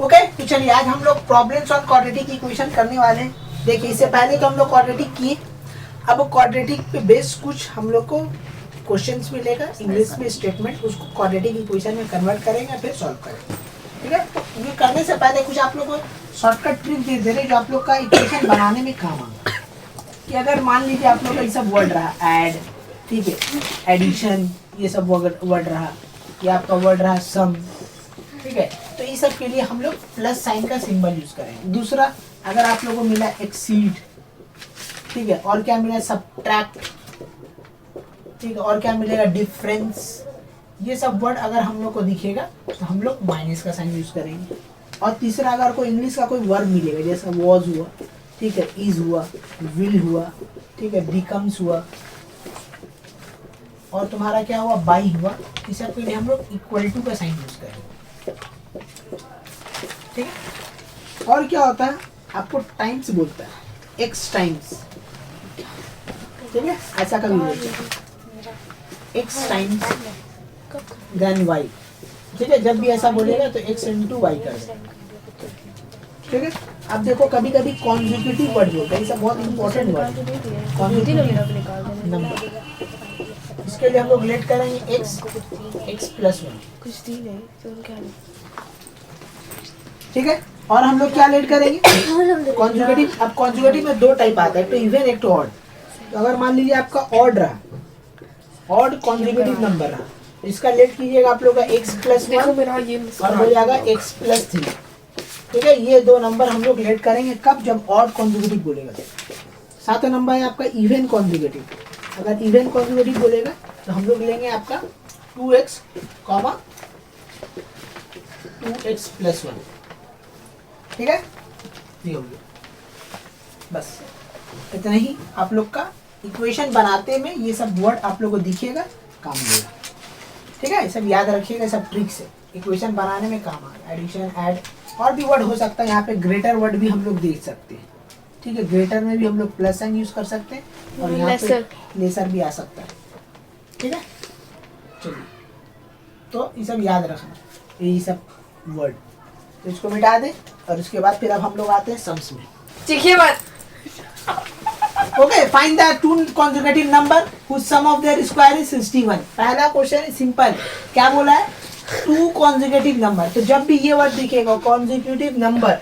Okay, तो चलिए आज हम लोग प्रॉब्लम्स ऑन क्वाड्रेटिक इक्वेशन करने वाले हैं। देखिए इससे पहले तो हम लोग क्वाड्रेटिक किए, अब क्वाड्रेटिक पे बेस कुछ हम लोग को क्वेश्चंस मिलेगा इंग्लिश में स्टेटमेंट, उसको क्वाड्रेटिक इक्वेशन में कन्वर्ट करेंगे फिर सॉल्व करेंगे। ठीक है, तो ये करने से पहले कुछ आप लोग को शॉर्टकट ट्रिक दे रहे जो आप लोग का इक्वेशन बनाने में काम आएगा। कि अगर मान लीजिए आप लोग का ये सब वर्ड रहा ऐड, ठीक है, एडिशन, ये सब वर्ड रहा, ये आपका वर्ड रहा सम, ठीक है, तो ये सब के लिए हम लोग प्लस साइन का सिंबल यूज करेंगे। दूसरा, अगर आप लोगों को मिला एक्सीड, ठीक है, और क्या मिला सबट्रैक्ट, ठीक है, और क्या मिलेगा डिफरेंस, ये सब वर्ड अगर हम लोग को दिखेगा तो हम लोग माइनस का साइन यूज करेंगे। और तीसरा, अगर कोई इंग्लिश का कोई वर्ड मिलेगा जैसा वॉज हुआ, ठीक है, इज हुआ, विल हुआ, ठीक है, बिकम्स हुआ, और तुम्हारा क्या हुआ बाई हुआ, इस सब के लिए हम लोग इक्वल टू का साइन यूज करेंगे। ठीक है, और क्या होता है आपको टाइम्स बोलता है, एक्स टाइम्स, ठीक है, ऐसा कभी बोलते हैं एक्स टाइम्स देन वाई। ठीक है, जब भी ऐसा बोलेगा तो एक्स इंटू वाई कर दे। ठीक है, अब देखो कभी कभी कॉन्जिक्यूटिव वर्ड बोलते हैं, ये सब बहुत इंपॉर्टेंट वर्ड है। कॉन्जिक्यूटिव नंबर, इसके लिए हम लोग लेट करेंगे एक्स प्लस वन, ठीक है, और हम लोग क्या लेट करेंगे कॉन्जुगेटिव। अब कॉन्जुगेटिव में दो टाइप आता है, तो इवन एक तो ऑड। तो अगर मान लीजिए आपका ऑड रहा, ऑड कॉन्जुगेटिव नंबर रहा, इसका लेट कीजिएगा आप लोग का एक्स प्लस वन और हो जाएगा एक्स प्लस थ्री। ठीक है, ये दो नंबर हम लोग लेट करेंगे कब, जब ऑड कॉन्जुगेटिव बोलेगा। सातवां नंबर है आपका इवन कॉन्जुगेटिव। अगर इवन कॉन्जुगेटिव बोलेगा तो हम लोग लेंगे आपका 2x, 2x प्लस वन। ठीक है, ये हो गया। बस इतना ही आप लोग का इक्वेशन बनाते में ये सब वर्ड आप लोग को दिखेगा, काम देगा। ठीक है, ये सब याद रखिएगा, सब ट्रिक से इक्वेशन बनाने में काम आएगा। एडिशन, ऐड, और भी वर्ड हो सकता है, यहाँ पे ग्रेटर वर्ड भी हम लोग देख सकते हैं। ठीक है, ग्रेटर में भी हम लोग प्लस साइन यूज कर सकते हैं और यहाँ पे लेसर भी आ सकता है। ठीक है, चलिए, तो ये सब याद रखना, ये सब वर्ड, तो इसको मिटा दे और उसके बाद फिर अब हम लोग आते हैं सम्स में। चीखिए मत। Okay, find the two conjugative number whose sum of their square is 61। पहला क्वेश्चन सिंपल, क्या बोला है, टू कॉन्जुगेटिव नंबर। तो जब भी ये वर्ड दिखेगा कॉन्जुगेटिव नंबर,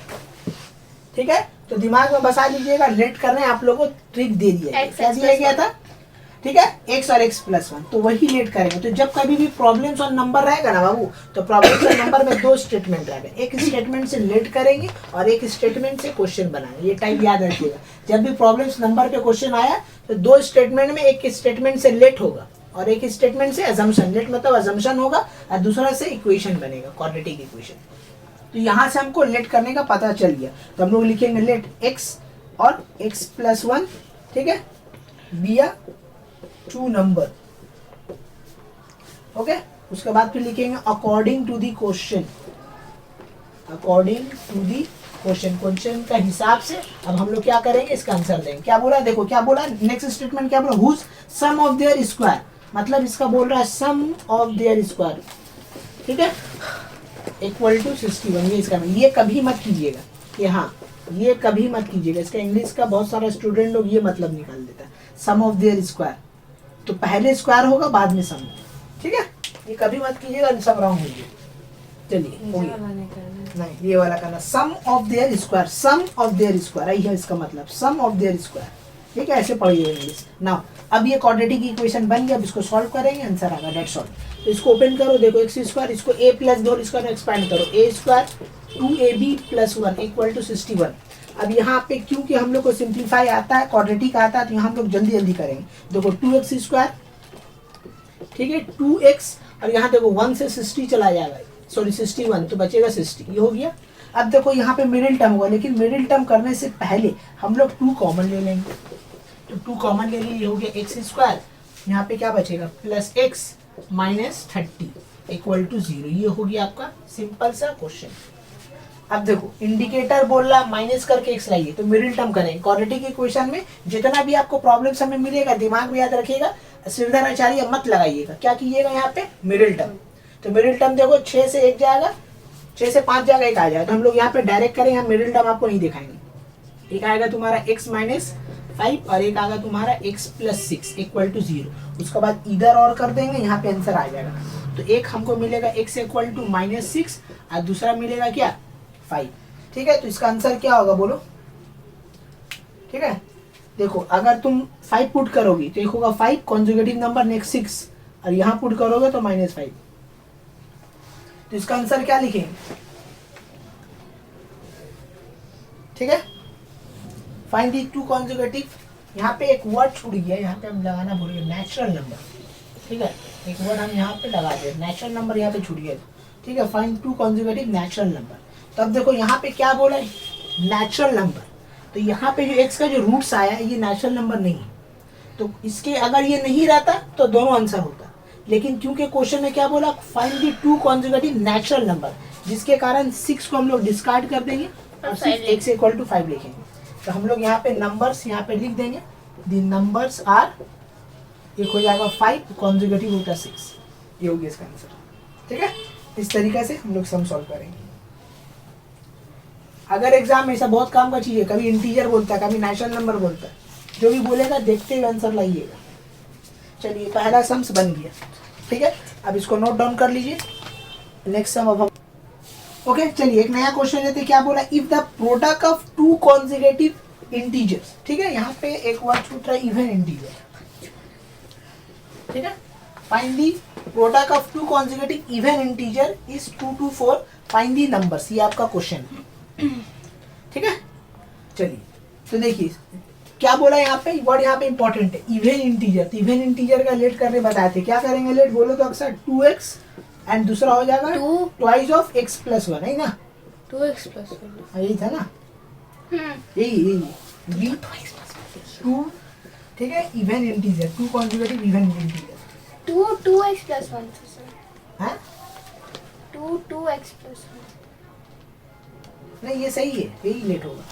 ठीक है, तो दिमाग में बसा लीजिएगा, लेट करने आप लोगों को ट्रिक दे दिया, क्या दिया गया था, ठीक है, x और x प्लस वन, तो वही लेट करेंगे। तो जब कभी भी प्रॉब्लम्स और नंबर रहेगा ना बाबू, तो प्रॉब्लम्स और नंबर में दो स्टेटमेंट रहेगा, एक स्टेटमेंट से लेट करेंगे और एक स्टेटमेंट से क्वेश्चन बनाएंगे। ये टाइप याद रखिएगा, जब भी प्रॉब्लम्स नंबर पे क्वेश्चन आया तो दो स्टेटमेंट में एक स्टेटमेंट से लेट होगा और एक स्टेटमेंट से अजम्पशन, लेट मतलब अजम्पशन होगा, और दूसरा से इक्वेशन बनेगा, क्वाड्रेटिक इक्वेशन। तो यहाँ से हमको लेट करने का पता चल गया, तो हम लोग लिखेंगे लेट x और x प्लस वन, ठीक है, बिया टू नंबर। ओके, उसके बाद फिर लिखेंगे according to the question, according to the question, question का हिसाब से अब हम लोग क्या करेंगे, इसका आंसर देंगे। क्या बोला, देखो क्या बोला, नेक्स्ट स्टेटमेंट क्या बोला, whose sum of their square, मतलब इसका बोल रहा है सम ऑफ देयर स्क्वायर, ठीक है, इक्वल टू 61। ये इसका, ये कभी मत कीजिएगा कि हाँ, ये कभी मत कीजिएगा, इसका इंग्लिश का बहुत सारा स्टूडेंट लोग ये मतलब निकाल देता है, सम ऑफ देयर स्क्वायर, तो पहले स्क्वायर होगा बाद में सम। ठीक है, ये कभी मत कीजिएगा, सब रॉन्ग होगी। चलिए हो गया, नहीं ये वाला करना, sum of their square, sum of their square, यही है इसका मतलब, सम ऑफ देयर स्क्वायर। ठीक है, ऐसे पढ़िए इंग्लिश ना। अब ये क्वाड्रेटिक इक्वेशन बन गया, अब इसको सॉल्व करेंगे, आंसर आएगा, डेट्स ऑल। तो इसको ओपन करो, देखो एक्स स्क्वायर, इसको a प्लस दो, इसका एक्सपैंड करो, a square 2ab plus one equal to 61। अब यहाँ पे क्योंकि हम लोग को सिंप्लीफाई आता है, क्वाड्रेटिक आता है, तो यहाँ हम लोग जल्दी जल्दी करेंगे। देखो 2x स्क्वायर, ठीक है, 2x, और यहाँ देखो 1 से 60 चला जाएगा, सॉरी 61, तो बचेगा 60, ये हो गया। अब देखो यहाँ पे मिडिल टर्म होगा, लेकिन मिडिल टर्म करने से पहले हम लोग 2 कॉमन ले लेंगे, तो 2 कॉमन ले लिए, हो गया एक्स स्क्वायर, यहाँ पे क्या बचेगा plus x minus 30 equal to 0। ये हो गया आपका सिंपल सा क्वेश्चन। अब देखो इंडिकेटर बोल रहा माइनस करके एक्स लाइए, तो मिडिल टर्म करेंगे। क्वाड्रेटिक इक्वेशन में जितना भी आपको प्रॉब्लम हमें मिलेगा, दिमाग में याद रखिएगा, श्रीधराचार्य मत लगाइएगा, क्या कीजिएगा यहाँ पे मिडिल टर्म। तो मिडिल टर्म देखो 6 से 1 जाएगा 6 से 5 जाएगा, एक आ जाएगा। तो हम लोग यहाँ पे डायरेक्ट करें, यहाँ मिडिल टर्म आपको नहीं दिखाएंगे। एक आएगा तुम्हारा x माइनस 5 और एक आएगा तुम्हारा x प्लस 6 इक्वल टू 0। उसके बाद इधर और कर देंगे, यहाँ पे आंसर आ जाएगा। तो एक हमको मिलेगा x इक्वल टू माइनस 6 और दूसरा मिलेगा क्या 5। ठीक है, तो इसका आंसर क्या होगा बोलो। ठीक है, देखो अगर तुम 5 पुट करोगी तो एक होगा 5 कॉन्जुगेटिव नंबर नेक्स्ट 6 और यहाँ पुट करोगे तो माइनस 5। तो इसका आंसर क्या लिखेंगे। ठीक है, फाइंड दी टू कॉन्जुगेटिव। यहाँ पे एक वर्ड छूट गया, यहाँ पे हम लगाना भूल गए, नेचुरल नंबर। ठीक है, एक वर्ड हम यहाँ पे लगा दे, नेचुरल नंबर यहाँ पे छूट गया। ठीक है, find two consecutive natural number. तो अब देखो यहाँ पे क्या बोला है, नेचुरल नंबर। तो यहाँ पे जो एक्स का जो रूट्स आया है ये नेचुरल नंबर नहीं है, तो इसके अगर ये नहीं रहता तो दोनों आंसर होता। लेकिन क्योंकि क्वेश्चन में क्या बोला, find the two consecutive natural number, जिसके कारण 6 को हम लोग डिस्कार्ड कर देंगे और सिर्फ x इक्वल टू 5 लिखेंगे। तो हम लोग यहाँ पे नंबर्स यहाँ पे लिख देंगे, दी नंबर्स आर, एक हो जाएगा 5 कॉन्जुगेटिव होता 6, ये हो गया इसका आंसर। ठीक है, इस तरीके से हम लोग सम सॉल्व करेंगे। अगर एग्जाम में ऐसा बहुत काम का चीज है, कभी इंटीजर बोलता है, कभी नेचुरल नंबर बोलता है, जो भी बोलेगा देखते हुए आंसर लाइएगा। चलिए पहला सम्स बन गया। ठीक है, अब इसको नोट डाउन कर लीजिए। नेक्स्ट सम अब हम ओके चलिए एक नया क्वेश्चन लेते हैं। क्या बोला, if the product of two consecutive integers. ठीक है, यहाँ पे एक वर्ड छूट रहा है, इवन इंटीजर। ठीक है, find the product of two consecutive even integer is 2 to 4, find the numbers, ये आपका क्वेश्चन है। ठीक है, चलिए तो देखिए क्या बोला यहाँ पे, वर्ड यहाँ पे इंपॉर्टेंट है, इवन इंटीजर। तो इवन इंटीजर का लेट करने बताए थे, क्या करेंगे लेट बोलो तो अक्सर 2x एंड दूसरा हो जाएगा 2 ट्वाइस ऑफ x प्लस 1 है ना, 2x प्लस 1 यही था ना, यही 2। ठीक है, even integer, two consecutive even integer, 2x plus 1 हाँ 2x प्लस 1 नहीं, ये सही है, यही लेट होगा।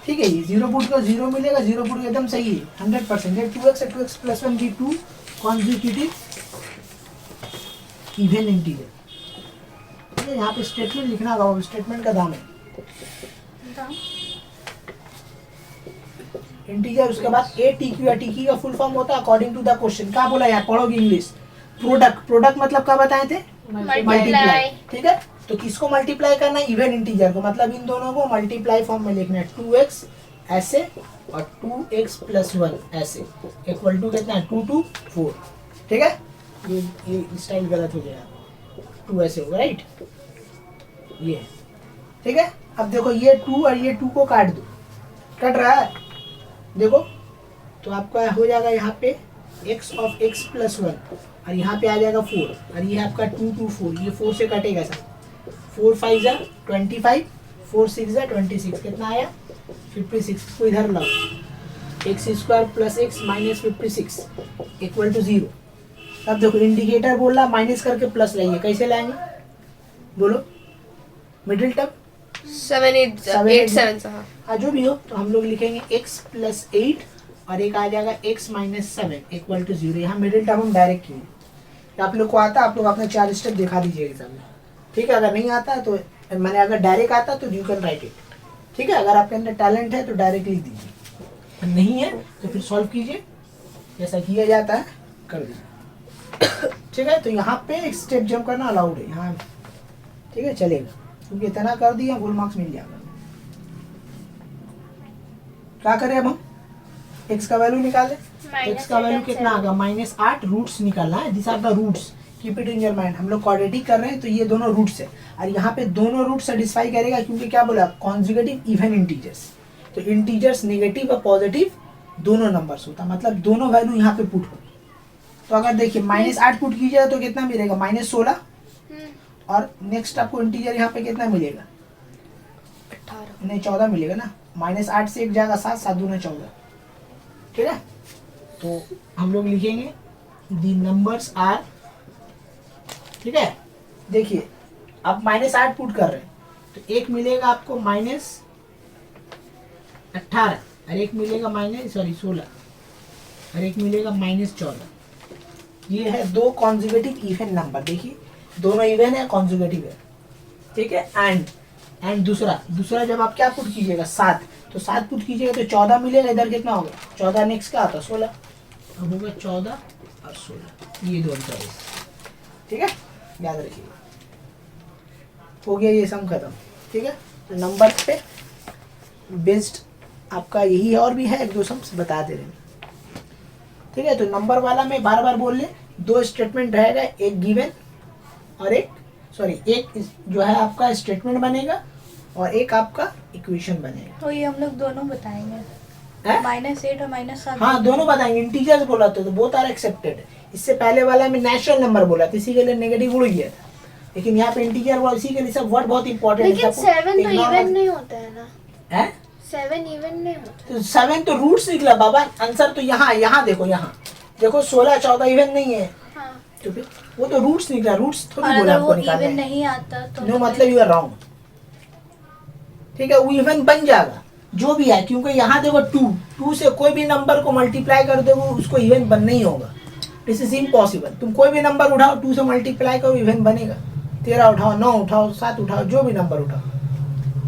ठीक है, ये 0 पुट का 0 मिलेगा, 0 पुट का एकदम सही है 100%। 2x और 2x प्लस 1 की 2 कॉन्जुगेटिव इवन इंटीजर। यहाँ पे स्टेटमेंट लिखना होगा, स्टेटमेंट का दाम है इंटीजर। उसके बाद ए टी क्यू, टी का फुल फॉर्म होता है अकॉर्डिंग टू द क्वेश्चन। क्या बोला यार, पढ़ोगे इंग्लिश। प्रोडक्ट मतलब क्या बताए थे, मल्टीप्लाई। ठीक है, तो किसको मल्टीप्लाई करना है, इवन इंटीजर को, मतलब इन दोनों को मल्टीप्लाई फॉर्म में लिखना है। 2x ऐसे और 2x प्लस 1 ऐसे इक्वल टू कितना है 2 to 4। ठीक है, ये स्टाइल गलत हो गया, 2 ऐसे होगा राइट, ये ठीक है। अब देखो ये 2 और ये 2 को काट दो, कट रहा है देखो, तो आपका हो जाएगा यहाँ पे x ऑफ x प्लस 1 और यहाँ पे आ जाएगा 4 और ये आपका 2 to 4, ये 4 से कटेगा सर, 4 5 जा 25, 4 6 जा 26, कितना आया 56। को इधर लाओ, x square plus x minus 56 equal to 0। अब देखो इंडिकेटर बोल रहा माइनस करके प्लस लाइए, कैसे लाएंगे बोलो, मिडिल टर्म 7 8 7 हाँ जो भी हो, तो हम लोग लिखेंगे x प्लस 8 और एक आ जाएगा x माइनस 7 इक्वल टू 0। यहाँ मिडिल टर्म हम डायरेक्ट किए, आप लोग को आता आप लोग अपने 4 स्टेप दिखा दीजिए एग्जाम में। ठीक है, अगर नहीं आता तो मैंने अगर डायरेक्ट आता तो यू कैन राइट इट। ठीक है, अगर आपके अंदर टैलेंट है तो डायरेक्ट लिख दीजिए, नहीं है तो फिर सॉल्व कीजिए, जैसा किया जाता है कर दीजिए। ठीक है, तो यहाँ पे एक स्टेप जंप करना अलाउड है यहाँ, ठीक है चलेगा, क्योंकि इतना कर दिया फुल मार्क्स मिल जाएगा। क्या करें अब हम, x का वैल्यू निकाले, x का वैल्यू कितना आएगा -8, रूट्स निकालना है, this are the roots, keep it in your mind. हम लोग क्वाड्रेटिक कर रहे हैं तो ये दोनों रूट्स है और यहाँ पे दोनों रूट सेटिस्फाई करेगा, क्योंकि क्या बोला कॉन्जुगेटिव इवन इंटीजर्स, तो इंटीजर्स नेगेटिव और पॉजिटिव दोनों नंबर्स होता, मतलब दोनों वैल्यू यहाँ पे पुट हो। तो अगर देखिए -8 पुट कीजिएगा तो कितना मिलेगा -16 और नेक्स्ट आपको इंटीजर यहाँ पे कितना मिलेगा 18 नहीं 14 मिलेगा ना, -8 से एक जाएगा 7, 7 दूना 14। ठीक है, तो हम लोग लिखेंगे दी नंबर्स आर, ठीक है देखिए आप -8 पुट कर रहे हैं तो एक मिलेगा आपको -18 और एक मिलेगा -16 और एक मिलेगा -14। ये है दो कॉन्जुगेटिव इवन नंबर, देखिए दोनों इवन है कॉन्जुगेटिव है। ठीक है। एंड दूसरा जब आप क्या पुट कीजिएगा 7, तो 7 पुट कीजिएगा तो 14 मिलेगा। इधर कितना होगा 14, नेक्स्ट क्या आता 16, अब होगा 14 और 16, ये दो आंसर है। ठीक है, याद रखिए। हो गया ये सम खत्म। ठीक है, तो नंबर पे बेस्ड आपका यही है, और भी है 1-2 सम्स बता दे रहे हैं। ठीक है, तो नंबर वाला में बार बार बोल ले, 2 स्टेटमेंट रहेगा, एक गिवन और एक जो है आपका स्टेटमेंट बनेगा और एक आपका इक्वेशन बनेगा। तो ये हम लोग दोनों बताएंगे, है? -8 और -7। हाँ, दोनों बताएंगे। इंटीजर्स बोला तो बोथ आर एक्सेप्टेड। इससे पहले वाला में नेचुरल नंबर बोला था, इसी के लिए नेगेटिव उड़ गया था, लेकिन यहाँ पे इंटीजर बोला, इसी के लिए सब वर्ड बहुत इंपॉर्टेंट है। लेकिन 7 तो इवन नहीं होता है ना, है 7 इवन नहीं होता। तो 7 तो रूट्स निकला बाबा। आंसर तो यहाँ देखो, यहाँ देखो 16 14 इवन नहीं है, हाँ, तो फिर वो तो रूट्स निकला, रूट्स थोड़ी और बोला अगर आपको वो निकालना इवन है। नहीं आता तो नो मतलब यू आर रॉन्ग। ठीक है, वो इवन बन जाएगा जो भी है, क्योंकि यहाँ देखो 2 से कोई भी नंबर को मल्टीप्लाई कर दो, वो उसको इवन बनना ही होगा। This is impossible. तुम कोई भी नंबर उठाओ, 2 से मल्टीप्लाई करो, इवन बनेगा। 13 उठाओ, 9 उठाओ, 7 उठाओ, जो भी नंबर उठाओ,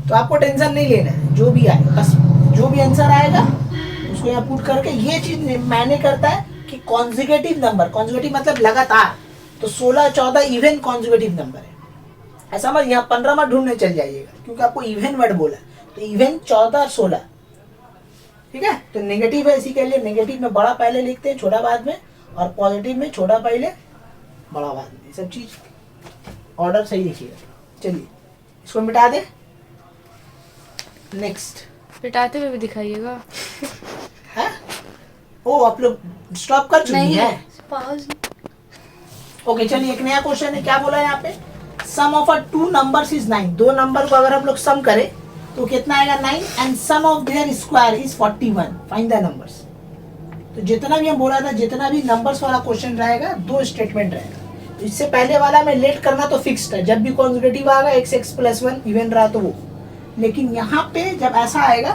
तो आपको टेंशन नहीं लेना है। जो भी आए, बस जो भी आंसर आएगा उसको यहाँ पुट करके, ये चीज मैंने करता है कि कॉन्जिक्यूटिव नंबर, कॉन्जिक्यूटिव मतलब लगातार, तो 16 14 इवन कॉन्जिक्यूटिव नंबर है। ऐसा मत यहाँ 15 मत ढूंढने चल जाइएगा, क्योंकि आपको इवन वर्ड बोला, तो इवन 14 और 16। ठीक है, तो नेगेटिव है, इसी के लिए नेगेटिव में बड़ा पहले लिखते हैं, छोटा बाद में, और पॉजिटिव में छोटा पहले बड़ा बाद में। सब चीज ऑर्डर सही लिखिएगा। चलिए इसको मिटा दे। नेक्स्ट पिटाते हुए भी दिखाइएगा। है, ओ आप लोग स्टॉप कर चुकी नहीं हैं। पॉज। ओके, चलिए एक नया क्वेश्चन है। क्या बोला है यहाँ पे, sum of a 2 numbers is 9। 2 number को अगर हम लोग सम करें तो कितना आएगा 9, and sum of their square is 41। Find the numbers. तो जितना भी हम बोला था, जितना भी नंबर्स वाला क्वेश्चन रहेगा, 2 स्टेटमेंट रहेगा। इससे पहले वाला में लेट करना तो फिक्स्ड है, जब भी कॉन्जिक्यूटिव आएगा x + 1 इवन रहा तो वो। लेकिन यहाँ पे जब ऐसा आएगा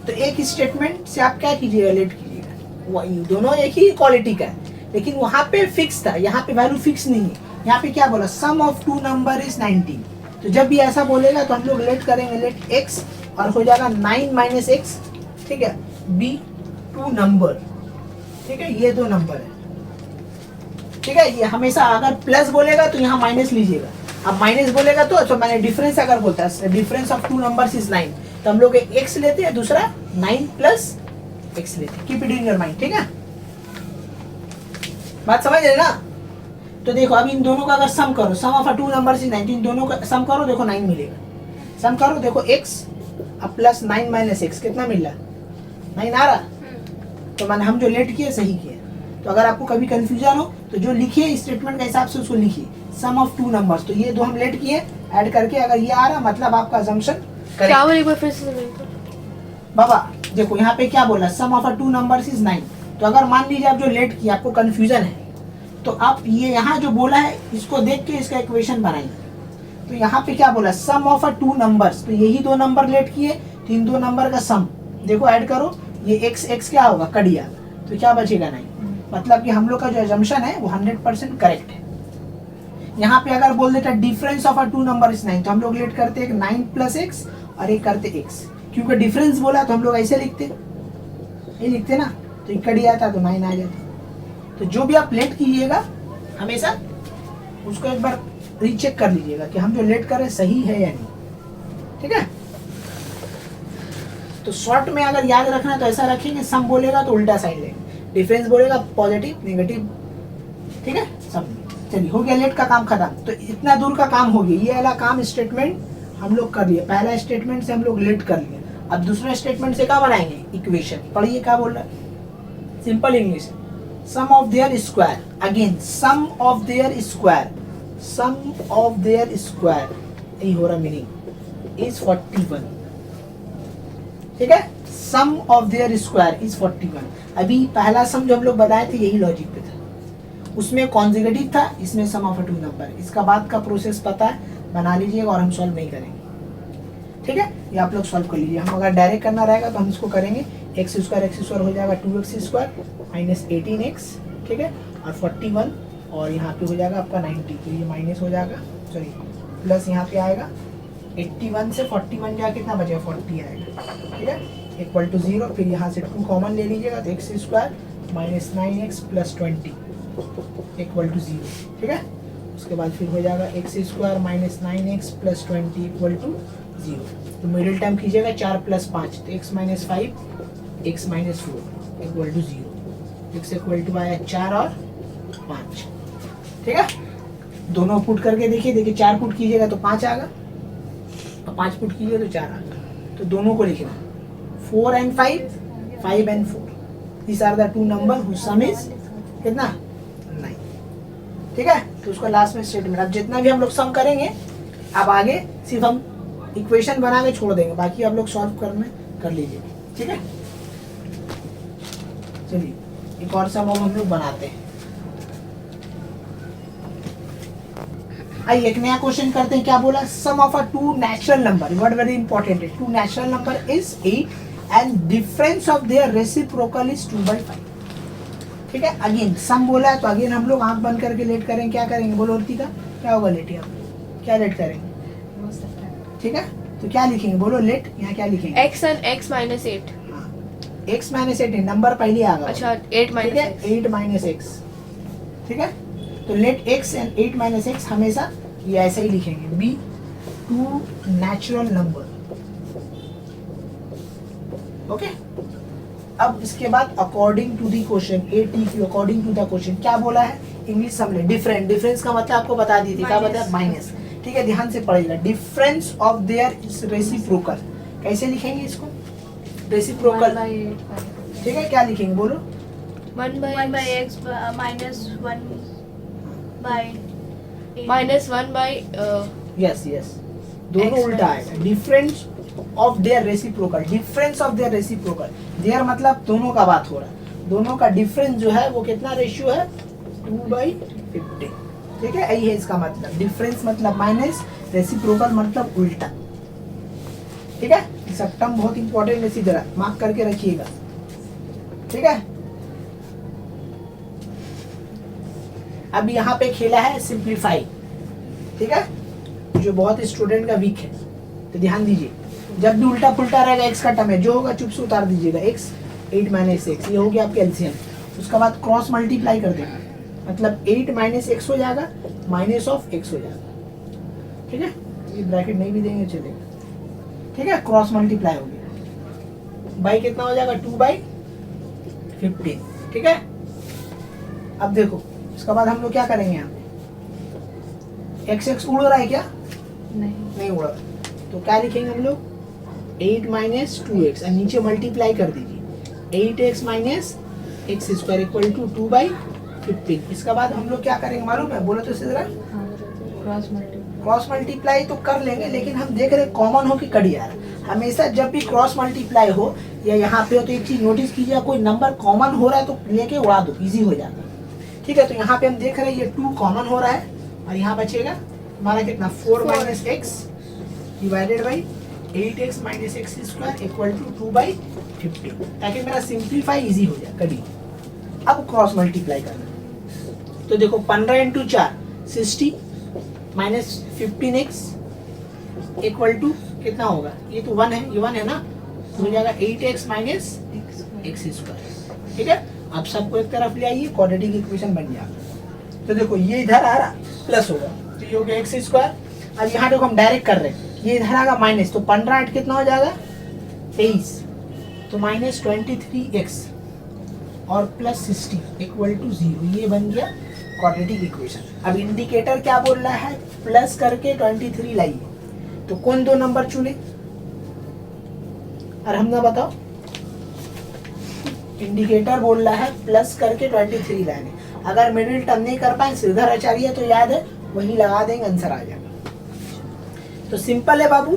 तो एक स्टेटमेंट से आप क्या कीजिएगा, लेट कीजिएगा। वही दोनों एक ही क्वालिटी का है, लेकिन वहाँ पे फिक्स था, यहाँ पे वैल्यू फिक्स नहीं है। यहाँ पे क्या बोला, सम ऑफ 2 नंबर इज 19। तो जब भी ऐसा बोलेगा तो हम लोग लेट करेंगे, लेट x, और हो जाएगा 9 - x। ठीक है, b 2 नंबर। ठीक है, ये 2 नंबर है। ठीक है, ये हमेशा अगर प्लस बोलेगा तो यहाँ माइनस लीजिएगा, अब माइनस बोलेगा तो अच्छा, मैंने डिफरेंस अगर बोलता है, डिफरेंस ऑफ 2 नंबर्स इज 9, तो हम लोग एक x लेते हैं, दूसरा 9 + x लेते हैं। Keep it in your mind. ठीक है, बात समझ रहे ना। तो देखो अब इन दोनों का अगर सम करो, सम ऑफ 2 नंबर्स इज 9, तो इन दोनों का सम करो, देखो 9 मिलेगा। सम करो, देखो x अब प्लस 9 - x कितना मिल रहा, 9 आ रहा। तो मैंने हम जो लेट किए सही किए। तो अगर आपको कभी कंफ्यूजन हो तो जो लिखिए स्टेटमेंट के हिसाब से उसको लिखिए, सम ऑफ 2 नंबर्स। तो ये 2 हम लेट किए, ऐड करके अगर ये आ रहा, मतलब आपका अजम्पशन क्या करेक्ट। बोले, एक बार फिर से बोलिए तो। बाबा देखो यहाँ पे क्या बोला, सम ऑफ 2 नंबर्स इज 9। तो अगर मान लीजिए आप जो लेट किया, आपको कंफ्यूजन है, तो आप ये यहाँ जो बोला है इसको देख के इसका इक्वेशन बनाइए। तो यहाँ पे क्या बोला, सम ऑफ 2 नंबर्स, तो यही 2 नंबर लेट किए, तो इन 2 नंबर का सम देखो ऐड करो, ये x क्या होगा, कट गया, तो क्या बचेगा 9। मतलब कि हम लोग का जो अजम्पशन है वो 100% करेक्ट है। यहाँ पे अगर बोल देता डिफरेंस ऑफ 2 नंबर इज 9, तो हम लोग लेट करते हैं 9 + x और एक करते x, क्योंकि डिफरेंस बोला तो हम लोग ऐसे लिखते, ये लिखते ना, तो कट जाता तो 9 आ जाता। तो जो भी आप लेट कीजिएगा हमेशा उसको एक बार रीचेक कर लीजिएगा कि हम जो लेट कर रहे हैं सही है या नहीं। ठीक है, तो शॉर्ट में अगर याद रखना तो ऐसा रखेंगे, सम बोलेगा तो उल्टा साइड लेंगे, डिफरेंस बोलेगा पॉजिटिव नेगेटिव। ठीक है, सब। चलिए हो गया लेट का काम खत्म। तो इतना दूर का काम हो गया, ये वाला काम स्टेटमेंट हम लोग कर लिए। पहला स्टेटमेंट से हम लोग लेट कर लिए, अब दूसरे स्टेटमेंट से क्या बनाएंगे, इक्वेशन। पढ़िए क्या बोल रहा है, simple English, sum of their square, again sum of their square, sum of their square, यही हो रहा मीनिंग, इज 41। ठीक है, sum of their square is 41। अभी पहला सम जो हम लोग बताए थे यही लॉजिक पे था, उसमें कॉन्जिक्यूटिव था, इसमें सम ऑफ 2 नंबर। इसका बाद का प्रोसेस पता है, बना लीजिएगा और हम सॉल्व नहीं करेंगे। ठीक है, ये आप लोग सॉल्व कर लीजिए। हम अगर डायरेक्ट करना रहेगा तो हम इसको करेंगे, x² हो जाएगा 2x² - 18x। ठीक है, और 41 और यहाँ पे हो जाएगा आपका 90, तो ये माइनस हो जाएगा, सॉरी प्लस यहाँ पे आएगा 81 से 41 जाए कितना बचेगा 40 आएगा, ठीक है, इक्वल टू 0। फिर यहाँ से 2 कॉमन ले लीजिएगा तो x square minus 9x plus 20 equal to 0, ठीक है। उसके बाद फिर हो जाएगा x square minus 9x plus 20 equal to 0। तो मिडिल टर्म कीजिएगा 4 प्लस 5 तो x minus 5 x minus 4 equal to 0। x equal to आया 4 और 5, ठीक है। दोनों पुट करके देखिए 4 पुट कीजिएगा तो 5 आएगा और 5 पुट कीजिए तो 4 आएगा। तो दोनों को लिखना 4 and 5, 5 and 4, these are the two number whose sum is कितना 9, ठीक है। तो उसका लास्ट में स्टेटमेंट, अब जितना भी हम लोग सम करेंगे अब आगे सिर्फ हम इक्वेशन बना के छोड़ देंगे, बाकी आप लोग सॉल्व करने कर लीजिए, ठीक है। चलिए एक और सम हम लोग बनाते हैं। आइए एक नया क्वेश्चन करते हैं। क्या बोला, sum of a two natural number, word very important है, two natural number is 8 and difference of their reciprocal is 2/5, ठीक है। अगेन सम बोला है तो अगेन हम लोग आंख बंद करके लेट करेंगे, क्या करेंगे बोलो का क्या होगा, लेट या क्या लेट करेंगे, ठीक है। तो क्या लिखेंगे बोलो, लेट यहाँ क्या लिखेंगे, x and x minus 8। x minus 8 number पहले आ गया, अच्छा 8 ठीक है, minus 8 माइनस x, ठीक है। तो let x and 8 minus x हमेशा ये ऐसे ही लिखेंगे, be two natural number, okay. अब इसके बाद according to the question, ATQ according to the question क्या बोला है, इंग्लिश समझे, डिफरेंट, डिफरेंस का मतलब आपको बता दी थी, क्या बताया, माइनस, ठीक है। ध्यान से पढ़िएगा, डिफरेंस ऑफ देयर रेसिप्रोकल, कैसे लिखेंगे इसको, रेसिप्रोकल, ठीक है। क्या लिखेंगे बोलो, 1/x minus 1/8 minus 1 by yes yes, दोनों X उल्टा minus आएगा, difference of their reciprocal, difference of their reciprocal, their मतलब दोनों का बात हो रहा है, दोनों का डिफरेंस जो है वो कितना रेशियो है 2/50, ठीक है। यही है इसका मतलब, डिफरेंस मतलब माइनस, रेसिप्रोकल मतलब उल्टा, ठीक है। इसका टर्म बहुत इंपॉर्टेंट है, इसी तरह मार्क करके रखिएगा, ठीक है। अब यहाँ पे खेला है सिंप्लीफाई, ठीक है, जो बहुत स्टूडेंट का वीक है, तो ध्यान दीजिए, जब भी उल्टा पुल्टा रहेगा एक्स का टर्म है, जो होगा चुप से उतार दीजिएगा, x 8 माइनस x, ये हो गया आपके एलसीएम। उसके बाद क्रॉस मल्टीप्लाई कर देंगे, मतलब 8 माइनस x हो जाएगा, माइनस ऑफ x हो जाएगा, ठीक है। ये ब्रैकेट नहीं भी देंगे चलेगा, ठीक है। क्रॉस मल्टीप्लाई हो गया, बाई कितना हो जाएगा 2/15, ठीक है। अब देखो इसके बाद हम लोग क्या करेंगे, यहाँ पे x उड़ रहा है क्या, नहीं उड़ रहा, तो क्या लिखेंगे हम लोग 8 माइनस 2x और नीचे मल्टीप्लाई कर दीजिए, 8x minus x square equal to 2/15। इसके बाद हम लोग क्या करेंगे मालूम है, बोलो तो सीधा, क्रॉस मल्टीप्लाई तो कर लेंगे, लेकिन हम देख रहे कॉमन हो कि कड़ी आ रहा। हमेशा जब भी क्रॉस मल्टीप्लाई हो या यहाँ पे हो तो एक चीज नोटिस कीजिए, कोई नंबर कॉमन हो रहा है तो लेके उड़ा दो, इजी हो जाता है, ठीक है। तो यहाँ पे हम देख रहे हैं ये 2 कॉमन हो रहा है और यहाँ बचेगा हमारा कितना 4 minus x divided by 8x minus x square equal to 2/15, ताकि मेरा सिंप्लीफाई इजी हो जाए कभी। अब क्रॉस मल्टीप्लाई करना, तो देखो 15 into 4 60 minus 15x equal to कितना होगा, ये तो 1 है, ये 1 है ना, तो हो जाएगा 8x माइनस एक्स स्क्वायर, ठीक है। अब सबको एक तरफ ले आइए, क्वाड्रेटिक इक्वेशन बन जाएगा। तो देखो ये इधर आ रहा प्लस होगा, तो ये हो गया एक्स स्क्वायर। अब यहाँ देखो हम डायरेक्ट कर रहे हैं, ये इधर आएगा माइनस, तो 15 8 कितना हो जाएगा 23, तो माइनस 23x और प्लस 60 इक्वल टू 0, ये बन गया क्वाड्रेटिक इक्वेशन। अब इंडिकेटर क्या बोल रहा है, प्लस करके 23 लाइए, तो कौन दो नंबर चुने, और हम ना बताओ, इंडिकेटर बोल रहा है प्लस करके 23 लाने। अगर मिडिल टर्म नहीं कर पाए श्रीधर आचार्य तो याद है वही लगा देंगे, आंसर आ जाएगा। तो सिंपल है बाबू,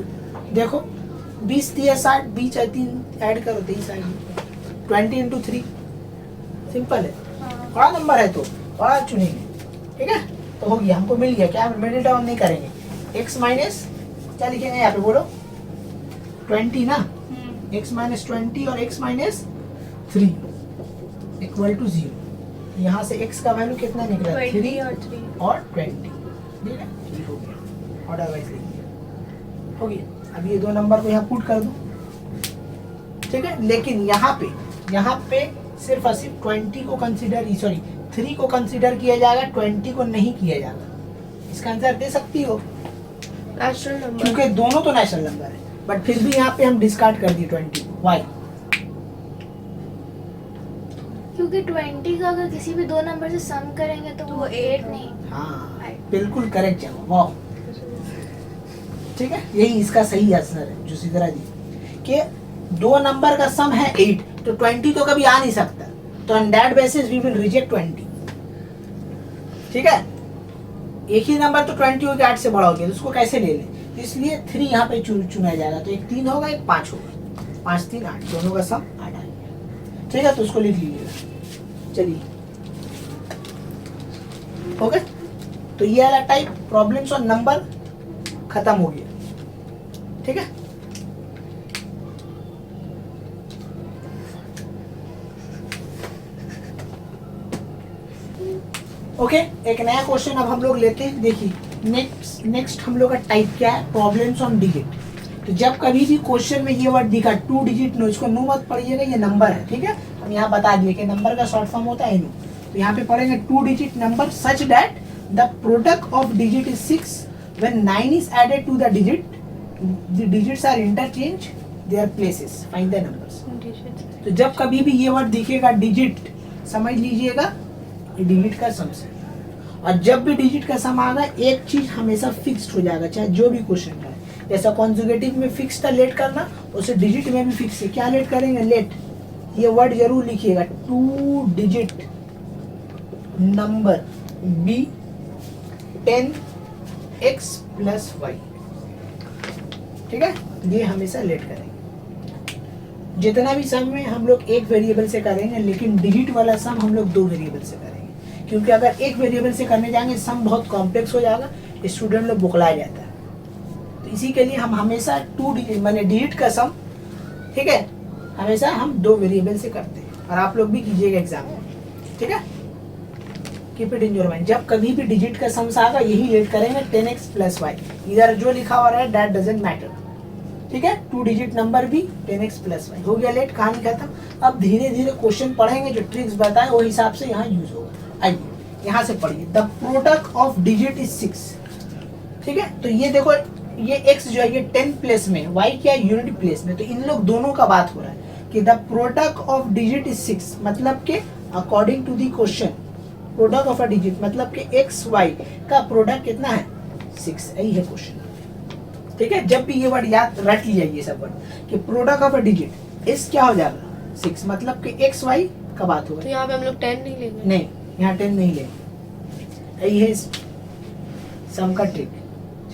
देखो 20 दिया 60, 20 3 ऐड करो 23 आएगी, 20 इंटू 3, सिंपल है, बड़ा नंबर है तो बड़ा चुनेंगे, ठीक है। तो हो गया, हमको मिल गया, क्या मिडिल टर्म नहीं करेंगे, x माइनस क्या लिखेंगे यहाँ पे बोलो 20 ना, x माइनस 20 और x माइनस 3 इक्वल टू 0। यहाँ से x का वैल्यू कितना निकला 20 3 और 3 और 20, ठीक है, ये हो गया ऑर्डर वाइज लिख दिया, हो गया। अब ये 2 नंबर को यहाँ पुट कर दो, ठीक है। लेकिन यहाँ पे सिर्फ और सिर्फ 20 को कंसीडर, सॉरी 3 को कंसीडर किया जाएगा, 20 को नहीं किया जाएगा। इसका आंसर दे सकती हो, नेचुरल नंबर। क्योंकि दोनों तो नेचुरल नंबर है, बट फिर भी यहाँ पे हम डिस्कार्ड कर दिए 20 को। वाई? क्योंकि 20 का अगर किसी भी 2 नंबर से सम करेंगे तो वो 8 नहीं। हाँ बिल्कुल करेक्ट जवाब, वाह। ठीक है, यही इसका सही आंसर है जोशीधरा जी, कि 2 नंबर का सम है 8, तो 20 तो कभी आ नहीं सकता, तो on that basis we will reject 20। ठीक है, एक ही नंबर तो 20 हो गया, 8 से बड़ा हो गया, तो उसको कैसे ले लें, इसलिए 3 यहाँ पे चुना जाएगा, तो एक 3 होगा, एक 5 होगा, 5 3 8, दोनों का सम 8 आएगा। ठीक है, तो उसको लिख लीजिएगा। चलिए, ओके, तो ये वाला टाइप प्रॉब्लम्स और नंबर खत्म हो गया। ठीक है, ओके, एक नया क्वेश्चन अब हम लोग लेते हैं। देखिए नेक्स्ट हम लोग का टाइप क्या है, प्रॉब्लम्स ऑन डिजिट। तो जब कभी भी क्वेश्चन में ये वर्ड दिखा 2 डिजिट नो, इसको नो मत पढ़िएगा, ये नंबर है। ठीक है, हम यहाँ बता दिए कि नंबर का शॉर्ट फॉर्म होता है नो, तो यहाँ पे पढ़ेंगे 2 digit number such that the product of digit is 6 when 9 is added to the digit, the digits are interchange their places, find the numbers. तो जब कभी भी ये वर्ड दिखेगा डिजिट, समझ लीजिएगा डिजिट का सम से, और जब भी डिजिट का सम आएगा एक चीज हमेशा फिक्स्ड हो जाएगा, चाहे जो भी क्वेश्चन का है। जैसा कॉन्जुगेटिव में फिक्स था लेट करना, उसे डिजिट में भी फिक्स है। क्या लेट करेंगे, लेट। ये वर्ड जरूर लिखिएगा, 2 digit number B 10x + y। ठीक है, ये हमेशा लेट करेंगे। जितना भी सम में हम लोग एक वेरिएबल से करेंगे, लेकिन डिजिट वाला सम हम लोग 2 वेरिएबल से करेंगे, क्योंकि अगर एक वेरिएबल से करने जाएंगे सम बहुत कॉम्प्लेक्स हो जाएगा, स्टूडेंट लोग बुकला जाता है। तो इसी के लिए हम हमेशा 2 डिजिट माने डिजिट का सम, ठीक है, हमेशा हम 2 वेरिएबल से करते हैं, और आप लोग भी कीजिएगा एग्जाम में। ठीक है, keep it in your mind, जब कभी भी डिजिट का सम आएगा यही लेट करेंगे, 10x + y। इधर जो लिखा हुआ है दैट डजंट मैटर। ठीक है, 2 डिजिट नंबर भी 10x + y हो गया, लेट, कहानी खत्म। अब धीरे धीरे क्वेश्चन पढ़ेंगे, जो ट्रिक्स बताए वो हिसाब से यहाँ यूज होगा। आइए यहाँ से पढ़िए, the product of digit is 6। ठीक है, तो ये देखो, ये x जो है ये 10 प्लेस में, y क्या यूनिट प्लेस में, तो इन लोग दोनों का बात हो रहा है कि the product of digit is 6, मतलब के according to the question product of a digit, मतलब कि x y का प्रोडक्ट कितना है, 6। यही है क्वेश्चन। ठीक है, जब भी ये वर्ड याद रख लिया, ये सब वर्ड कि प्रोडक्ट ऑफ अ डिजिट इस क्या हो जाएगा 6, मतलब कि x y का बात हो रहा है। तो यहाँ पे हम लोग 10 नहीं लेंगे। नहीं, यहाँ 10 नहीं लेंगे, यही है सम का ट्रिक।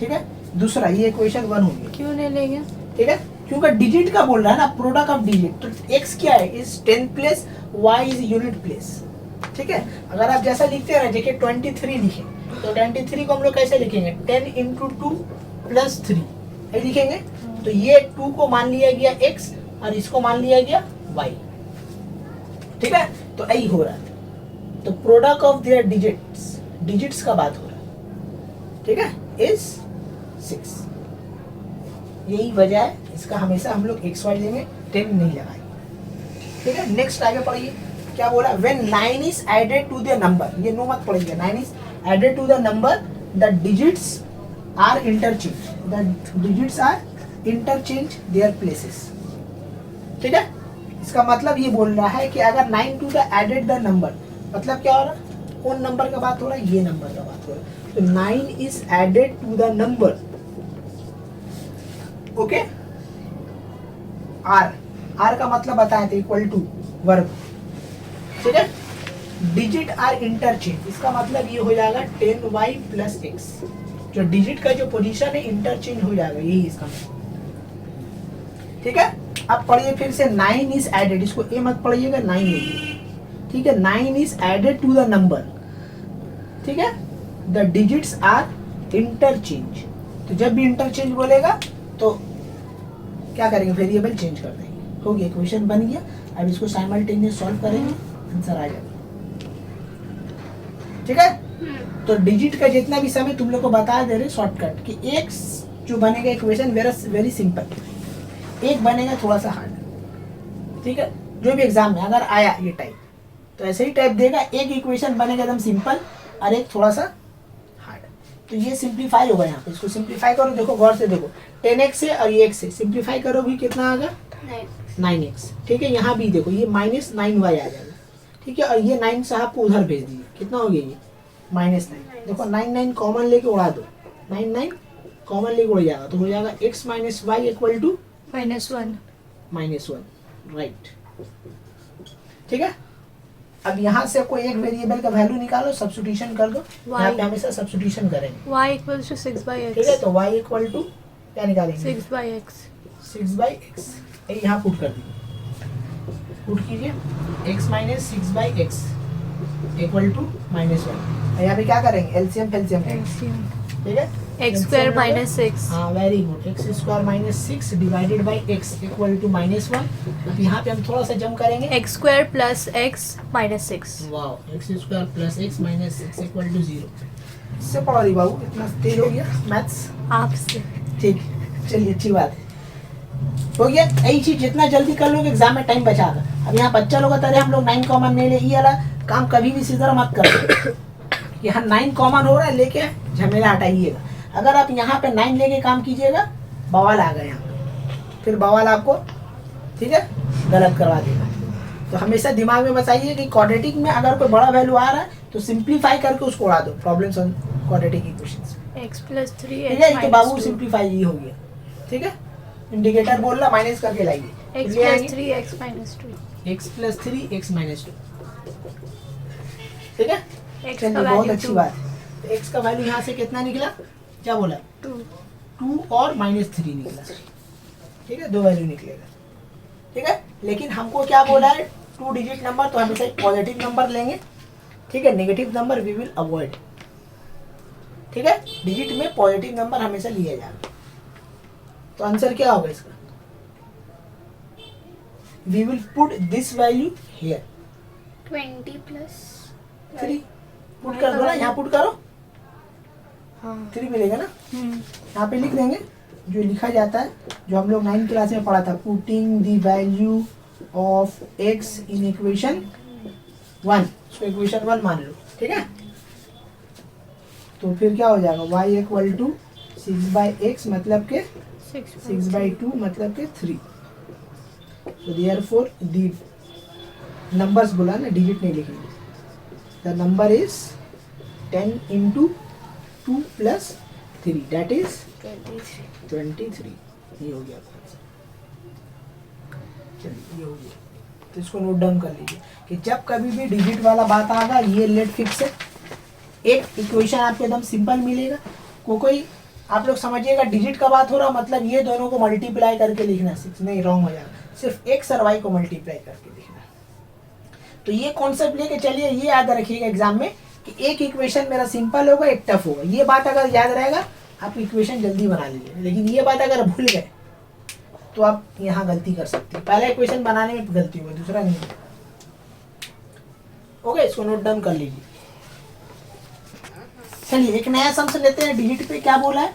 ठीक है, दूसरा ये क्वेश्चन 1 हो गया। क्यों नहीं लेंगे? ठीक है, क्योंकि डिजिट का बोल रहा है ना, प्रोडक्ट ऑफ डिजिट, तो x क्या है, is 10 place, y is unit place. ठीक है, अगर आप जैसा लिखते हैं ना, देखिए 23 लिखे, तो 23 को हम लोग कैसे लिखेंगे, 10 × 2 + 3 ये लिखेंगे। तो ये 2 को मान लिया गया x और इसको मान लिया गया y। ठीक है, तो यही हो रहा है, तो प्रोडक्ट ऑफ देयर डिजिट्स का बात हो रहा है। ठीक है, इज 6। यही वजह है, इसका हमेशा हम लोग x y लेंगे, 10 नहीं लगाएंगे। ठीक है, नेक्स्ट आगे पढ़िए, क्या बोला, when 9 is added to the number, ये नो मत पढ़िए, 9 is added to the number, the digits are interchange their places. ठीक है, इसका मतलब ये बोल रहा है कि अगर 9 to the added the number, मतलब क्या हो रहा है, कौन नंबर का बात हो रहा है, ये नंबर का बात हो रहा है। तो 9 is added to the number, okay, are का मतलब बताए थे इक्वल टू वर्ग। ठीक है, डिजिट आर इंटरचेंज, इसका मतलब ये हो जाएगा 10y + x, जो डिजिट का जो पोजीशन है इंटरचेंज हो जाएगा, यही इसका मतलब। ठीक है, अब पढ़िए फिर से, 9 इज एडेड, इसको ए मत पढ़िएगा, 9 लीजिए। ठीक है, 9 is added to the number. ठीक है, द डिजिट्स आर इंटरचेंज, तो जब भी इंटरचेंज बोलेगा तो क्या करेंगे, वेरिएबल चेंज कर देंगे। हो गया, क्वेश्चन बन गया। अब इसको साइमल्टेनियस सॉल्व करेंगे, आंसर आ जाएगा। ठीक है, तो डिजिट का जितना भी समय तुम लोग को बता दे रहे शॉर्टकट कि एक जो बनेगा इक्वेशन वेरी सिंपल, एक बनेगा थोड़ा सा हार्ड। ठीक है, जो भी एग्जाम में अगर आया ये टाइप तो ऐसे ही टाइप देगा, एक इक्वेशन बनेगा एकदम सिंपल और एक थोड़ा सा हार्ड। तो ये सिंप्लीफाई होगा यहाँ पे, इसको सिंप्लीफाई करो, देखो गौर से देखो 10x से और ये x से सिंप्लीफाई करो भी कितना आएगा 9x। ठीक है, यहाँ भी देखो ये -9y आ जाएगा। ठीक है, और ये 9 साहब को उधर भेज दीजिए, कितना हो गया ये -9। देखो 9 कॉमन लेके उड़ा दो, 9 कॉमन लेके उड़ जाएगा तो हो जाएगा x - y equal to -1, right. ठीक है, अब यहाँ से कोई एक वेरिएबल का वैल्यू निकालो, सब्स्टिट्यूशन कर दो। यहाँ पे हमेशा सब्स्टिट्यूशन करेंगे। y equals to 6/x. ठीक है, तो y इक्वल टू क्या निकालेंगे 6/x. 6/x। ये यहाँ पुट कर दीजिए, पुट कीजिए x - 6/x इक्वल टू -1। यहाँ पे क्या करेंगे एलसीएम करेंगे। ठीक है, x square minus 6. हाँ very good, x² - 6 divided by x equal to -1। अब यहाँ पे हम थोड़ा सा जम करेंगे, x square plus x minus 6. Wow, x² + x - 6 equal to 0। इससे पढ़ा रही बाबू, इतना तेज हो गया मैथ्स। आपसे. ठीक, चलिए अच्छी बात है, हो गया। यही चीज जितना जल्दी कर लोगे एग्जाम में टाइम बचाएगा। अब यहाँ बच्चा लोग तरह हम लोग 9 कॉमन नहीं ले, ये वाला काम कभी भी सीधा मत करो। यहाँ 9 कॉमन हो रहा है, लेके झमेला हटाइएगा। अगर आप यहाँ पे 9 लेके काम कीजिएगा, बवाल आ गया यहाँ पे, फिर बवाल आपको ठीक है गलत करवा देगा। तो हमेशा दिमाग में बताइए कि क्वाड्रेटिक में अगर कोई बड़ा वैल्यू आ रहा है तो सिंप्लीफाई करके उसको उड़ा दो। Problems on quadratic equations, x plus 3 ठीक है। x तो बाबू minus 2. सिंप्लीफाई ये हो गया। ठीक है, इंडिकेटर बोल रहा माइनस करके लाइए, x ले plus आएंगे 3 x minus 2. x + 3 x - 2। ठीक है, x चलिए का बहुत value अच्छी 2. बात है। तो x का वैल्यू यहाँ से कितना निकला, क्या बोला 2. 2 और -3 निकला। ठीक है, दो वैल्यू निकलेगा। ठीक है, लेकिन हमको क्या बोला है 2 डिजिट नंबर, तो हमेशा एक पॉजिटिव नंबर लेंगे। ठीक है, negative number we will avoid. ठीक है, डिजिट में पॉजिटिव नंबर हमेशा लिया जाएगा। तो आंसर क्या होगा इसका, we will put this value here 20 plus 3 put कर दो ना, यहाँ पुट करो, हाँ. 3 मिलेगा ना। यहाँ पे लिख देंगे जो लिखा जाता है, जो हम लोग 9th क्लास में पढ़ा था, putting the value of x in equation 1, इसको इक्वेशन 1 मान लो। ठीक है, तो फिर क्या हो जाएगा y इक्वल टू 6/x मतलब के 6/2 मतलब के 3। तो देयरफॉर द नंबर्स बोला ना, डिजिट नहीं लिखेंगे। The number is 10 × 2 + 3 that is 23। ये हो गया। चलिए ये हो गया, तो इसको नोट डाउन कर लीजिए कि जब कभी भी डिजिट वाला बात आएगा ये लेट फिक्स है। एक इक्वेशन आपको एकदम सिंपल मिलेगा। कोई आप लोग समझिएगा डिजिट का बात हो रहा मतलब ये दोनों को मल्टीप्लाई करके लिखना, 6 नहीं, रॉन्ग हो जाएगा। सिर्फ x और y को मल्टीप्लाई करके लिखना। तो ये कॉन्सेप्ट लेके चलिए, ये याद रखिएगा एग्जाम में कि एक इक्वेशन मेरा सिंपल होगा, एक टफ होगा। ये बात अगर याद रहेगा आप इक्वेशन जल्दी बना लीजिए, लेकिन ये बात अगर भूल गए तो आप यहाँ गलती कर सकते हैं। पहला इक्वेशन बनाने में गलती हुई, दूसरा नहीं। ओके, इसको नोट डाउन कर लीजिए। चलिए एक नया सम से लेते हैं, डिजिट पे क्या बोला है।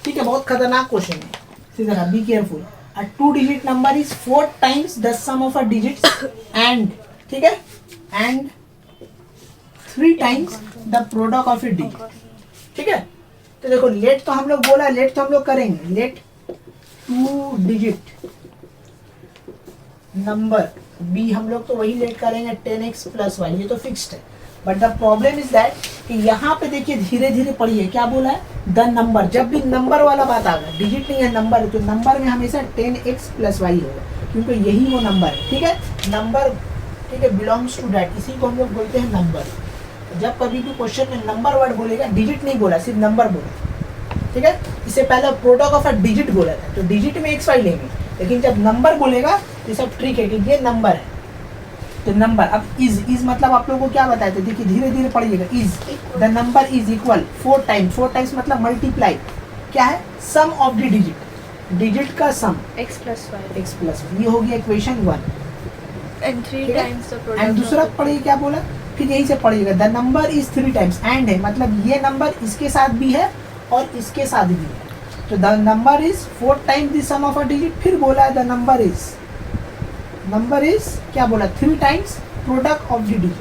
ठीक है, बहुत खतरनाक क्वेश्चन है, सीधा be careful. A 2 digit number is 4 times the sum of a digits and, ठीक है, and 3 times the product of it digit. ठीक है, तो देखो लेट तो हम लोग बोला, लेट तो हम लोग करेंगे। लेट 2 डिजिट नंबर बी हम लोग तो वही लेट करेंगे 10x + y, ये तो फिक्स्ड है। But the problem is that कि यहाँ पे देखिए धीरे धीरे पढ़िए क्या बोला है, द नंबर। जब भी नंबर वाला बात आ गया, डिजिट नहीं है नंबर, तो नंबर में हमेशा 10x + y होगा, क्योंकि यही वो नंबर है। ठीक है, नंबर ठीक है बिलोंग्स टू दैट, इसी को हम लोग बोलते हैं नंबर। जब कभी भी क्वेश्चन में नंबर वर्ड बोलेगा, डिजिट नहीं बोला, सिर्फ नंबर बोला। ठीक है, इससे पहले प्रोडक्ट ऑफ अ डिजिट बोला था, तो डिजिट में x y लेंगे, लेकिन जब नंबर बोलेगा तो सब ट्रिक है कि ये नंबर है, तो नंबर। अब इज मतलब आप लोगों को क्या बताए थे, देखिए धीरे धीरे पढ़िएगा। Is the number is equal 4 times मतलब मल्टीप्लाई, क्या है, sum of the digit, digit का सम x plus y. x + y, ये हो गया इक्वेशन 1। And 3 ठीक है? times the product. एंड दूसरा of the- पढ़िए क्या बोला, फिर यही से पढ़िएगा, the number is 3 times, and है मतलब ये नंबर इसके साथ भी है और इसके साथ भी है, तो the number is 4 times the sum of a digit. फिर बोला है द नंबर इज क्या बोला, 3 times product of the digit.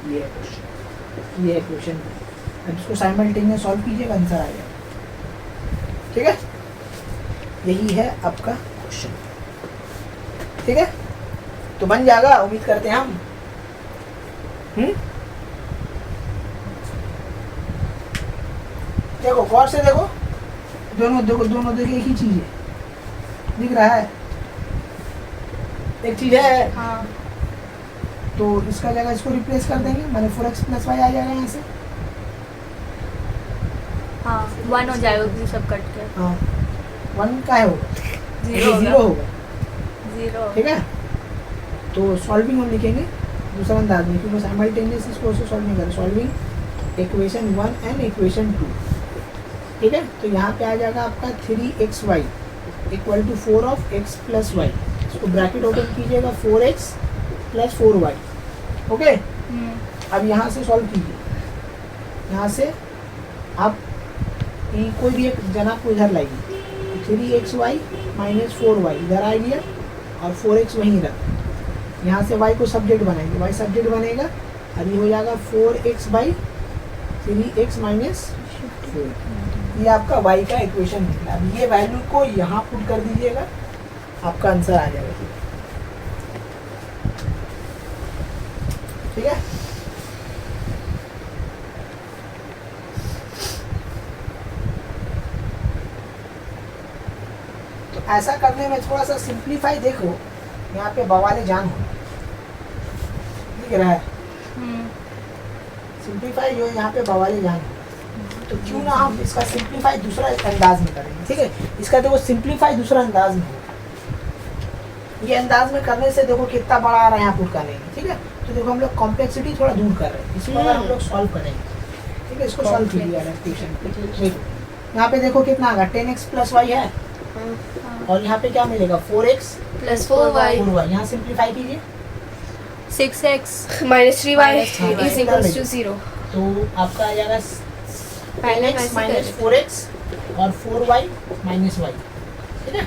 ये क्वेश्चन, ये क्वेश्चन, अब इसको साइमल्टेनियस सॉल्व कीजिएगा, आंसर आ जाएगा। ठीक है, यही है आपका क्वेश्चन। ठीक है, तो बन जाएगा, उम्मीद करते हैं हम। देखो गौर से देखो, दोनों एक ही चीज है, दिख रहा है, एक चीज है। हाँ तो इसका जगह इसको रिप्लेस कर देंगे, मैंने 4x + y आ जाएगा यहाँ से। हाँ 1 हो जाएगा क्योंकि सब कट के हाँ 1 का है वो, 0 होगा। 0। ठीक है, तो सॉल्विंग हम लिखेंगे दूसरा अंदाज में, क्योंकि साइमल्टेनियस इसको सॉल्व नहीं करें। Solving equation 1 and equation 2। ठीक है, तो यहाँ पे आ जाएगा आपका 3xy = 4 of x + y। इसको ब्रैकेट ओपन कीजिएगा, 4x + 4y। ओके, अब यहाँ से सॉल्व कीजिए, यहाँ से आप कोई भी एक जना को इधर लाइए, 3xy - 4y इधर आ गया और 4x वहीं रख, यहाँ से y को सब्जेक्ट बनाएंगे, y सब्जेक्ट बनेगा और ये हो जाएगा 4x/3x - 4। ये आपका y का इक्वेशन निकला। अब ये वैल्यू को यहाँ पुट कर दीजिएगा, आपका आंसर आ जाएगा। ठीक है, तो ऐसा करने में थोड़ा सा सिंप्लीफाई देखो, यहाँ पे बवाले जान हो दिख रहा है, सिंप्लीफाई जो है यहाँ पे बवाले जान हो, तो क्यों ना हम इसका सिंप्लीफाई दूसरा अंदाज में करेंगे। ठीक है, इसका देखो सिंप्लीफाई दूसरा अंदाज में होगा। ये अंदाज में करने से देखो कितना बड़ा आ रहा है यहाँ पुट करने में। ठीक है, तो देखो हम लोग कॉम्प्लेक्सिटी थोड़ा दूर कर रहे हैं, इसको अगर हम लोग सॉल्व करेंगे। ठीक है, इसको सॉल्व कीजिए एडप्टेशन। देखो यहाँ पे देखो कितना आ गया, 10x + y है, और यहाँ पे क्या मिलेगा, 4x + 4y। 4y। यहाँ सिंप्लीफाई कीजिए, 6x - 3y हाँ, = 0। तो आपका आ जाएगा पहले 10x वैसे - 4x और 4y - y। ठीक है,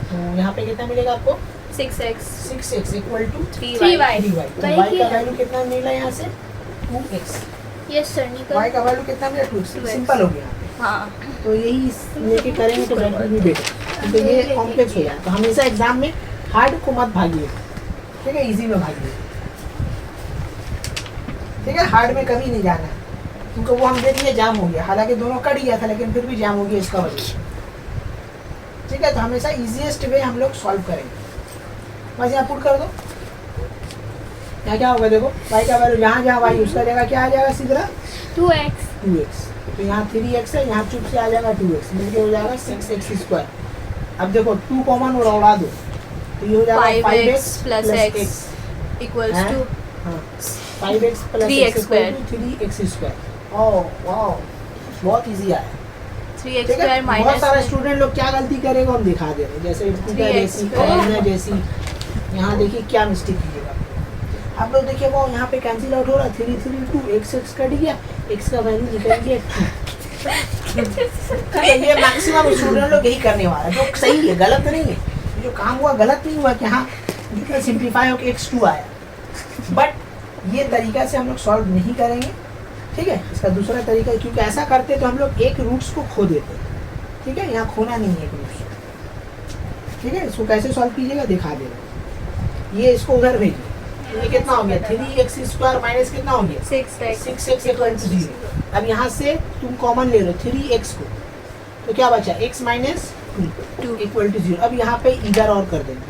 तो यहाँ पे कितना मिलेगा आपको, 6x 6x = 3y 3y। 3y। तो वही y का किया। वैल्यू कितना मिला यहाँ से, 2x। यस सर, निकल। y का वैल्यू कितना मिला, 2x। 2x। सिंपल हो गया। हाँ तो यही लेके करेंगे तो वैल्यू भी बेटर, तो ये कॉम्प्लेक्स हो जाए। तो हमेशा एग्जाम में हार्ड को मत भागिए, ठीक है, इजी में भागिए। ठीक है, हार्ड में कभी नहीं जाना है, क्योंकि वो हम देखिए जाम हो गया, हालांकि दोनों कट गया था लेकिन फिर भी जाम हो गया इसका वजह। ठीक है, तो हमेशा इजीएस्ट वे हम लोग सॉल्व करेंगे। बस यहाँ पुट कर दो, यहाँ क्या होगा देखो, y का वैल्यू जहाँ जहाँ y उसका जगह क्या आ जाएगा, सीधा 2x 2x। तो यहाँ 3x है, यहाँ चुप से आ जाएगा 2x, मिलके हो जाएगा 6x²। अब देखो 2 कॉमन और उड़ा दो, तो ये हो जाएगा 5x + x = हाँ 5x + 3x² 3x²। ओह वाह, बहुत इजी आया। 3x² ठीक है, बहुत माइनस सारे स्टूडेंट लोग क्या गलती करेगा हम दिखा दे रहे हैं, जैसे पूजा जैसी, 3x²। कन्या जैसी। यहाँ देखिए क्या मिस्टेक कीजिएगा आप लोग, देखिए वो यहाँ पे कैंसिल आउट हो रहा है, 3 3 2 x कट गया, x का वैल्यू निकल गया 2। ये मैक्सिमम स्टूडेंट लोग यही करने वाला है, जो सही है, गलत नहीं है। जो काम हुआ गलत नहीं हुआ कि हाँ जितना सिंप्लीफाई हो कि x2 आया, बट ये तरीका से हम लोग सॉल्व नहीं करेंगे। ठीक है, इसका दूसरा तरीका है, क्योंकि ऐसा करते तो हम लोग एक रूट्स को खो देते। ठीक है, यहाँ खोना नहीं है एक रूट्स। ठीक है, इसको कैसे सॉल्व कीजिएगा दिखा दे रहे। ये इसको उधर भेजिए, ये कितना हो गया, 3x² माइनस कितना हो गया, 6x 6x = 0। अब यहाँ से तुम कॉमन ले लो 3x को, तो क्या बचा, x - 2 = 0। अब यहाँ पे इधर और कर देना।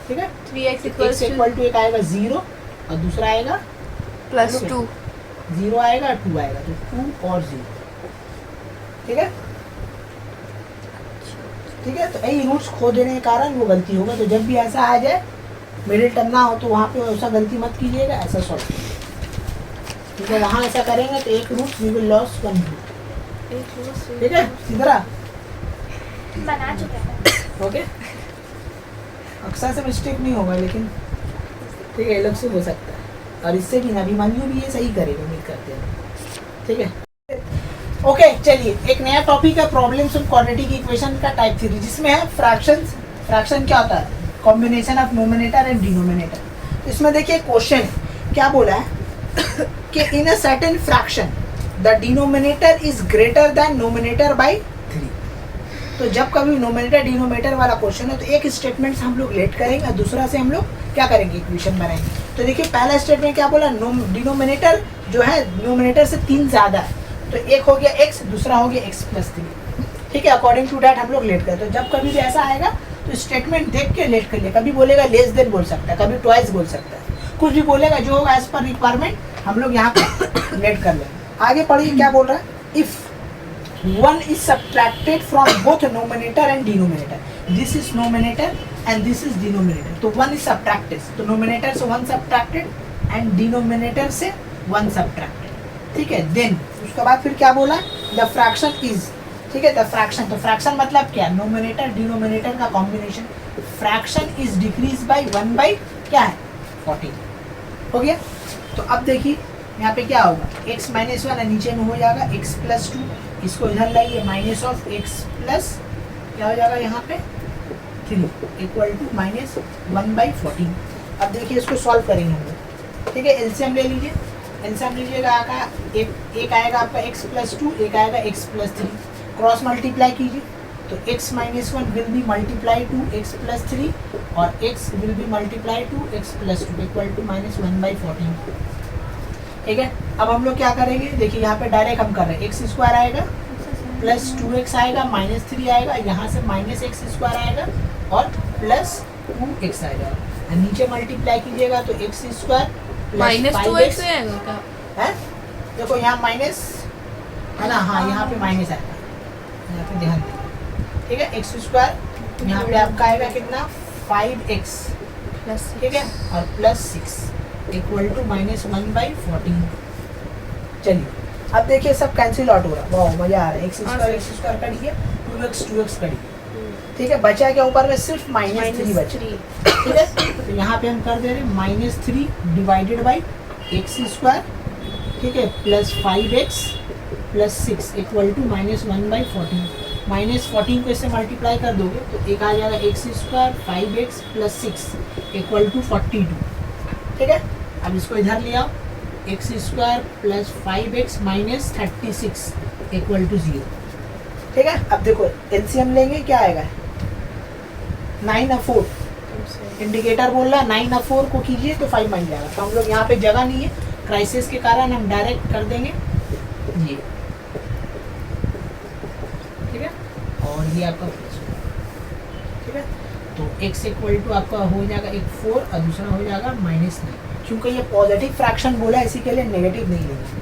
ठीक है, 3x x = एक आएगा 0 और दूसरा आएगा +2 0 आएगा 2 आएगा, तो 2 और 0। ठीक है, ठीक है, तो यही रूट्स खो देने के कारण वो गलती होगा। तो जब भी ऐसा आ जाए, मिडिल टर्म ना हो, तो वहाँ पे ऐसा गलती मत कीजिएगा, ऐसा सॉल्व कीजिएगा। ठीक है, वहाँ ऐसा करेंगे तो एक root we will loss 1 root. ठीक है, इधर बना चुका है। ओके, अक्सर से मिस्टेक नहीं होगा, लेकिन ठीक है अलग से हो सकता है। और इससे भी अभिमन्यु भी ये सही करेगा, उम्मीद करते हैं। ठीक है, ओके चलिए एक नया टॉपिक है प्रॉब्लम्स ऑफ क्वाड्रेटिक इक्वेशन का टाइप 3, जिसमें है फ्रैक्शन। फ्रैक्शन क्या होता है? Combination of numerator and denominator. तो इसमें देखिए क्वेश्चन क्या बोला है कि in a certain fraction the denominator is greater than numerator by 3। तो जब कभी नोमिनेटर डिनोमिनेटर वाला क्वेश्चन है तो एक स्टेटमेंट से हम लोग लेट करेंगे और दूसरा से हम लोग क्या करेंगे, इक्वेशन बनाएंगे। तो देखिए पहला स्टेटमेंट क्या बोला, डिनोमिनेटर जो है नोमिनेटर से 3 ज़्यादा है, तो एक हो गया x, दूसरा हो गया x प्लस 3। ठीक है, अकॉर्डिंग टू डैट हम लोग लेट करें। तो जब कभी भी ऐसा आएगा तो स्टेटमेंट देख के लेट कर लिया। कभी बोलेगा लेस देन बोल सकता है, कभी ट्वाइस बोल सकता है, कुछ भी बोलेगा, जो होगा एज पर रिक्वायरमेंट हम लोग यहाँ पे लेट कर लेंगे। आगे पढ़िए क्या बोल रहा है, if one is subtracted from both numerator and denominator, this is numerator and this is denominator, तो one is subtracted, तो numerator से one subtracted and denominator से one subtracted। ठीक है, then उसके बाद फिर क्या बोला, the fraction is, ठीक है, the fraction, तो fraction मतलब क्या, numerator denominator का combination, fraction is decreased by 1 by क्या है 14। हो गया। तो अब देखिए यहाँ पे क्या होगा, x माइनस 1 नीचे में हो जाएगा x प्लस 2, इसको इधर लाइए माइनस ऑफ x प्लस क्या हो जाएगा यहाँ पे 3 इक्वल टू माइनस 1 बाई 14। अब देखिए इसको सॉल्व करेंगे हम लोग। ठीक है, एलसीएम ले लीजिए, एलसीएम लीजिएगा आका एक आएगा आपका x प्लस 2, एक आएगा x प्लस 3, क्रॉस मल्टीप्लाई कीजिए तो x minus 1 will be multiply to x plus 3 और x will be multiply to x plus 2 equal to minus 1 by 14। ठीक है, अब हम लोग क्या करेंगे, देखिए यहाँ पे डायरेक्ट हम कर रहे हैं, एक्स स्क्वायर आएगा प्लस 2x आएगा माइनस 3 आएगा, यहाँ से माइनस एक्स स्क्वायर आएगा और प्लस 2x आएगा, और नीचे मल्टीप्लाई कीजिएगा तो एक्स स्क्वायर माइनस 2x आएगा क्या है, देखो यहाँ माइनस है ना, हाँ यहाँ पे माइनस आएगा, यहाँ पे ध्यान दें। ठीक है, एक्स स्क्वायर यहाँ पे आपका आएगा कितना 5x प्लस, ठीक है, और plus 6 equal to minus 1 by 14। चलिए अब देखिए सब कैंसिल आउट हो रहा है, वाह मजा आ रहा है, एक्स स्क्वायर कट गया, 2x कट गया। ठीक है, बचा क्या ऊपर में, सिर्फ माइनस 3 बचा। ठीक है, तो यहाँ पे हम कर दे रहे हैं minus 3 divided by x square, ठीक है, plus 5x plus 6 equal to minus 1 by 14। Minus 14 को इससे मल्टीप्लाई कर दोगे तो एक आ जाएगा x square 5x plus 6 equal to 42। ठीक है, अब इसको इधर ले आओ, x square plus 5x minus 36 equal to 0। ठीक है, अब देखो एलसीएम लेंगे क्या आएगा 9 और 4, इंडिकेटर बोल रहा है 9 और 4 को कीजिए तो 5 बन जाएगा। तो हम लोग यहाँ पे जगह नहीं है, क्राइसिस के कारण हम डायरेक्ट कर देंगे ये। ठीक है, और ये आपका प्लस, ठीक है, तो x इक्वल टू आपका हो जाएगा एक 4 और दूसरा हो जाएगा माइनस 9, क्योंकि ये पॉजिटिव फ्रैक्शन बोला है इसी के लिए नेगेटिव नहीं लेंगे।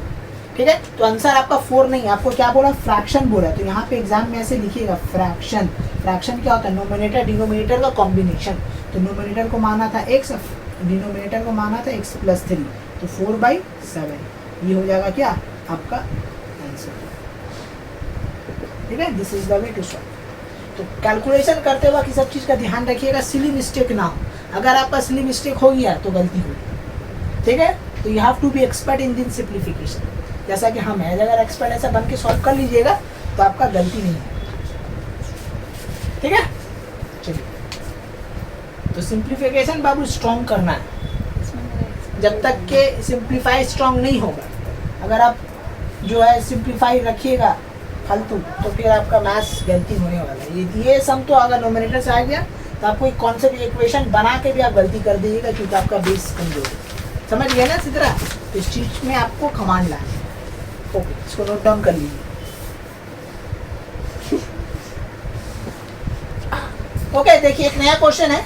ठीक है, तो आंसर आपका 4 नहीं, आपको क्या बोला फ्रैक्शन बोला, तो यहाँ पे एग्जाम में ऐसे लिखिएगा फ्रैक्शन। फ्रैक्शन क्या होता है, नोमिनेटर डिनोमिनेटर का कॉम्बिनेशन। तो नोमिनेटर को माना था x, डिनोमिनेटर को माना था x प्लस 3, तो 4/7 ये हो जाएगा क्या आपका आंसर। ठीक है, this is the way to solve. तो कैलकुलेशन करते वक्त इस सब चीज़ का ध्यान रखिएगा, सिली मिस्टेक ना हो। अगर आपका सिली मिस्टेक हो गया तो गलती होगी। ठीक है, तो you have to be expert in this simplification, जैसा कि हम हैं। अगर एक्सपर्ट ऐसा बन के सॉल्व कर लीजिएगा तो आपका गलती नहीं है। ठीक है, चलिए, तो सिंप्लीफिकेशन बाबू स्ट्रॉन्ग करना है, जब तक के सिंप्लीफाई स्ट्रॉन्ग नहीं होगा। अगर आप जो है सिंप्लीफाई रखिएगा फालतू तो फिर आपका मैथ्स गलती होने वाला है। ये सम तो अगर नोमिनेटर से आ गया तो आपको एक कॉन्सेप्ट इक्वेशन बना के भी आप गलती कर दीजिएगा, क्योंकि आपका बेस कमजोर है। समझ गए ना इसी तरह, तो इस चीज़ में आपको कमांड लाना है। ओके, इसको नोट डाउन कर लीजिए। ओके, देखिए एक नया क्वेश्चन है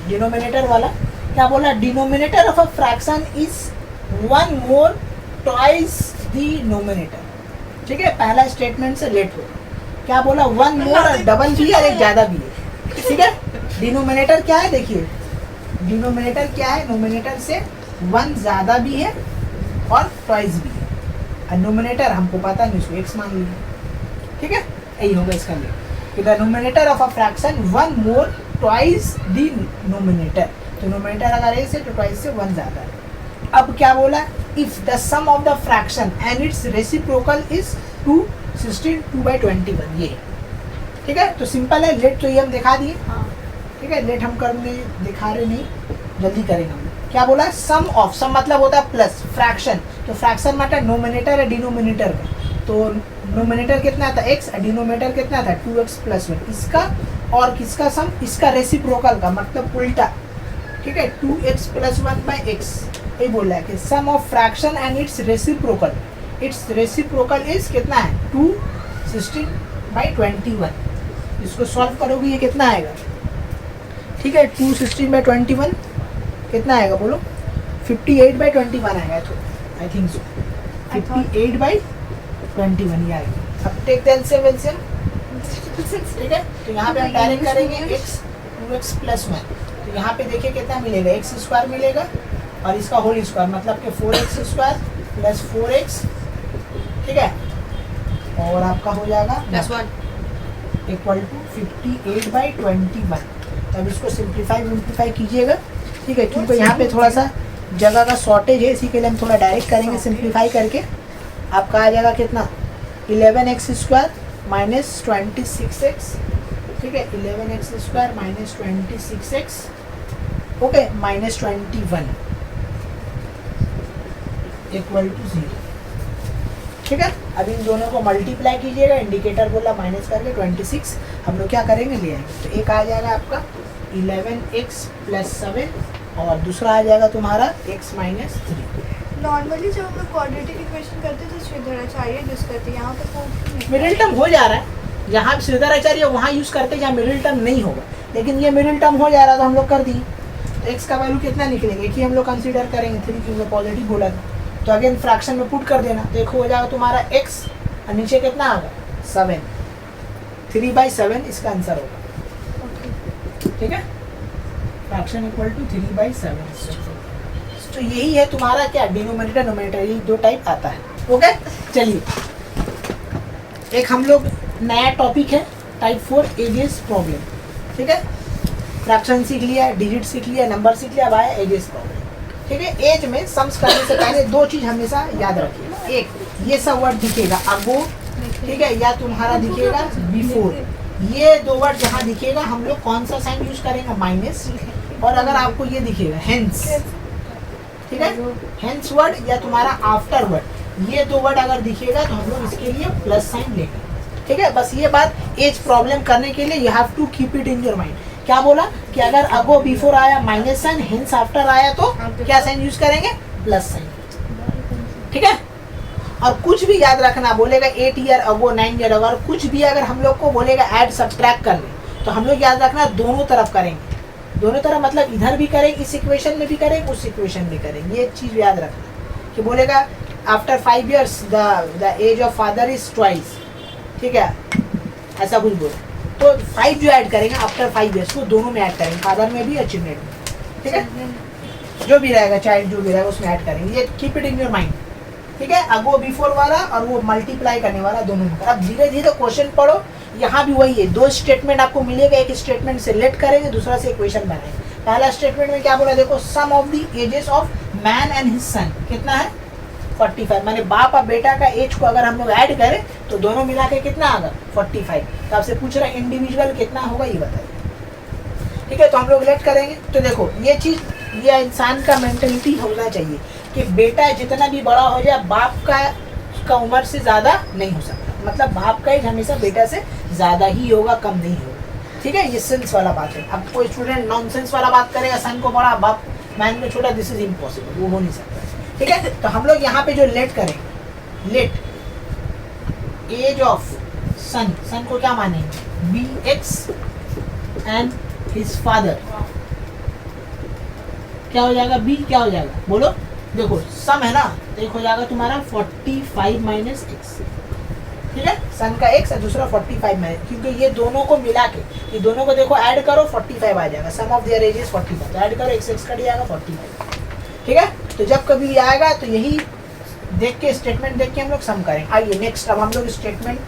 डिनोमिनेटर वाला। क्या बोला, denominator of a fraction is 1 more twice the nominator. ठीक है, पहला स्टेटमेंट से लेट हो, क्या बोला 1 मोर, डबल भी है और एक ज़्यादा भी है। ठीक है, डिनोमिनेटर क्या है, देखिए डिनोमिनेटर क्या है, नोमिनेटर से 1 ज़्यादा भी है और ट्वाइस भी है, और नोमिनेटर हमको पता नहीं, उसको x मान लीजिए। ठीक है, यही होगा इसका लिए कि the nominator of a fraction 1 more twice the nominator. तो नोमिनेटर अगर 1 है तो ट्वाइस से 1 ज़्यादा है। अब क्या बोला, if the sum of the fraction and its reciprocal is 2 16 2/21, ये ठीक है। तो सिंपल है, लेट तो ये हम दिखा दिए, हाँ ठीक है। लेट हम करने दिखा रहे नहीं, जल्दी करेंगे हम। क्या बोला, सम ऑफ, सम मतलब होता है प्लस, फ्रैक्शन, तो फ्रैक्शन मतलब नोमिनेटर है डिनोमिनेटर का, तो नोमिनेटर कितना था x, डिनोमिनेटर कितना था 2x + 1, इसका और किसका सम, इसका रेसिप्रोकल का मतलब उल्टा, ठीक है। 2x + 1/x, ये बोल रहा है कि sum of fraction and its reciprocal is कितना है 2 16/21। इसको सॉल्व करोगे ये कितना आएगा, ठीक है। 2 16/21 कितना आएगा बोलो, 58/21 आएगा, तो आई थिंक सो 58/21 ये आएगा। अब टेक द एलसीएम, ठीक है। तो यहाँ पे हम डायरेक्ट करेंगे x 2x + 1, तो यहाँ पे देखिए कितना मिलेगा, x² मिलेगा और इसका होल स्क्वायर मतलब कि 4x² + 4x, ठीक है। और आपका हो जाएगा +1 = 58/21। तब इसको सिंप्लीफाई कीजिएगा, ठीक है, क्योंकि यहाँ पे थोड़ा सा जगह का शॉर्टेज है, इसी के लिए हम थोड़ा डायरेक्ट करेंगे सिंप्लीफाई करके। आपका आ जाएगा कितना, 11x² - 26x, ठीक है, 11x² - 26x, ओके, -21 = 0, ठीक है। अब इन दोनों को मल्टीप्लाई कीजिएगा, इंडिकेटर बोला माइनस करके 26 हम लोग क्या करेंगे, ले आएंगे। तो एक आ जाएगा आपका 11x + 7 और दूसरा आ जाएगा तुम्हारा x - 3। नॉर्मली जब हम लोग क्वाड्रेटिक इक्वेशन करते हैं तो श्रीधराचार्य यूज करते हैं, यहाँ पे कौन मिडिल टर्म हो जा रहा है, जहाँ श्रीधराचार्य वहाँ यूज़ करते हैं जहाँ मिडिल टर्म नहीं होगा, लेकिन ये मिडिल टर्म हो जा रहा था, हम लोग कर दिए। तो x का वैल्यू कितना निकलेगा, एक ही हम लोग कंसीडर करेंगे 3, क्योंकि पॉजिटिव बोला था, तो अगेन फ्रैक्शन में पुट कर देना, तो एक हो जाएगा तुम्हारा x और नीचे कितना आएगा 7, 3/7 इसका आंसर होगा, ठीक है। फ्रैक्शन = 3/7। तो यही है तुम्हारा क्या, डिनोमिनेटर नोमिनेटर, ये दो टाइप आता है, ओके। चलिए एक हम लोग नया टॉपिक है टाइप 4 एजेस प्रॉब्लम, ठीक है। फ्रैक्शन सीख लिया, डिजिट सीख लिया, नंबर सीख लिया, अब आया एजेस प्रॉब्लम, ठीक है। एज में सम्स करने से पहले दो चीज हमेशा याद रखिए, एक ये सब वर्ड दिखेगा अगो, ठीक है, या तुम्हारा दिखेगा बिफोर, ये दो वर्ड जहाँ दिखेगा हम लोग कौन सा साइन यूज करेंगे, माइनस, और अगर आपको ये दिखेगा हेंस, ठीक है, हेंस वर्ड या तुम्हारा आफ्टर वर्ड, ये दो वर्ड अगर दिखेगा तो हम लोग इसके लिए प्लस साइन लेंगे, ठीक है। बस ये बात एज प्रॉब्लम करने के लिए you have to keep it in your mind. क्या बोला कि अगर अगो बिफोर आया माइनस साइन, हेंस आफ्टर आया तो क्या साइन यूज करेंगे, प्लस साइन, ठीक है। और कुछ भी याद रखना, बोलेगा 8 ईयर अगो 9 ईयर अगो, कुछ भी अगर हम लोग को बोलेगा ऐड सब्ट्रैक्ट करने, तो हम लोग याद रखना दोनों तरफ करेंगे, दोनों तरफ मतलब इधर भी करेंगे, इस इक्वेशन में भी करेंगे, उस इक्वेशन में करेंगे, ये चीज याद रखना कि बोलेगा after 5 years the age of father is twice, ठीक है, ऐसा कुछ बोले तो 5 जो ऐड करेंगे आफ्टर 5 years वो दोनों में ऐड करेंगे, फादर में भी और चिल्ड्रन में, ठीक है, जो भी रहेगा चाइल्ड जो भी रहेगा उसमें ऐड करेंगे, ये keep it in your mind, ठीक है। अगो बिफोर वाला और वो मल्टीप्लाई करने वाला दोनों में। अब धीरे धीरे क्वेश्चन पढ़ो, यहाँ भी वही है, दो स्टेटमेंट आपको मिलेगा, एक स्टेटमेंट से लेट करेंगे, दूसरा से इक्वेशन बनाएंगे। पहला स्टेटमेंट में क्या बोला, देखो sum of the ages of man and his son कितना है 45, माने बाप और बेटा का एज को अगर हम लोग ऐड करें तो दोनों मिला के कितना आएगा 45। तो आपसे पूछ रहा है इंडिविजुअल कितना होगा ये बताइए, ठीक है। तो हम लोग लेट करेंगे, तो देखो ये चीज, ये इंसान का मेंटेलिटी होना चाहिए कि बेटा जितना भी बड़ा हो जाए बाप का उम्र से ज़्यादा नहीं हो सकता, मतलब बाप का एज हमेशा बेटा से ज़्यादा ही होगा, कम नहीं होगा, ठीक है। ये सेंस वाला बात है। अब कोई स्टूडेंट नॉनसेंस वाला बात करेगा, सन को बड़ा बाप मैन को छोटा, दिस इज इम्पॉसिबल, वो हो नहीं सकता, ठीक है। तो हम लोग यहाँ पे जो लेट करेंगे, let age of son, son को क्या मानेंगे be x and his father, क्या हो जाएगा बी, क्या हो जाएगा बोलो, देखो सम है ना, तो एक हो जाएगा तुम्हारा 45 माइनस एक्स, ठीक है, सन का एक्स और दूसरा 45 माइनस, क्योंकि ये दोनों को मिला के, ये दोनों को देखो ऐड करो 45 आ जाएगा, सम ऑफ देयर एजेस 45, ऐड करो एक्स एक्स कट जाएगा 45, ठीक है। तो जब कभी भी आएगा तो यही देख के, स्टेटमेंट देख के हम लोग सम करेंगे। आइए नेक्स्ट, अब हम लोग स्टेटमेंट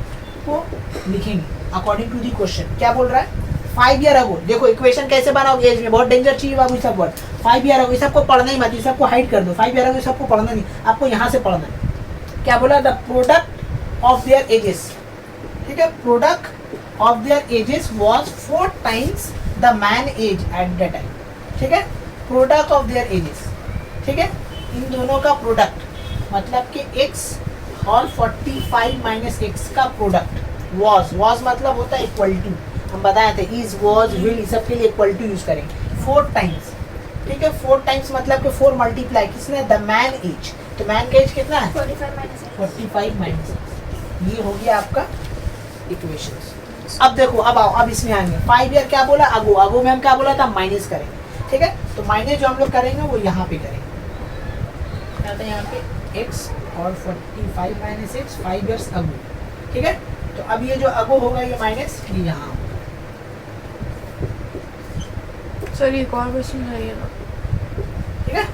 को लिखेंगे अकॉर्डिंग टू दी क्वेश्चन। क्या बोल रहा है, 5 ईयर अगो, देखो इक्वेशन कैसे बनाओगे एज में, बहुत डेंजर चीज बाबू सब वर्ड। 5 ईयर अगो, ये सबको पढ़ना ही मत, ये सबको हाइड कर दो। 5 ईयर अगो सबको पढ़ना नहीं, आपको यहाँ से पढ़ना है। क्या बोला? The product of their ages, ठीक है, product of their ages was 4 times the man age at the time, ठीक है, प्रोडक्ट ऑफ देयर एजेस, ठीक है, इन दोनों का प्रोडक्ट मतलब कि x और 45 माइनस x का प्रोडक्ट was मतलब होता है इक्वल टू, हम बताए थे इज was will इस सब के लिए इक्वल टू यूज करेंगे 4 टाइम्स, ठीक है, 4 टाइम्स मतलब कि 4 मल्टीप्लाई किसने? द मैन एज, तो मैन का एज कितना है? 45 माइनस, ये हो गया आपका इक्वेशन। अब देखो, अब आओ, अब इसमें आएंगे 5 ईयर क्या बोला? अगो, अगो में हम क्या बोला था? माइनस करेंगे, ठीक है, तो माइनस जो हम लोग करेंगे वो यहाँ पे करेंगे, क्या था यहाँ पे x और 45 माइनस x 5 ईयर्स अगो, ठीक है, तो अब ये जो अगो होगा ये माइनस ये यहाँ होगा। सर एक और क्वेश्चन चाहिएगा। ठीक है,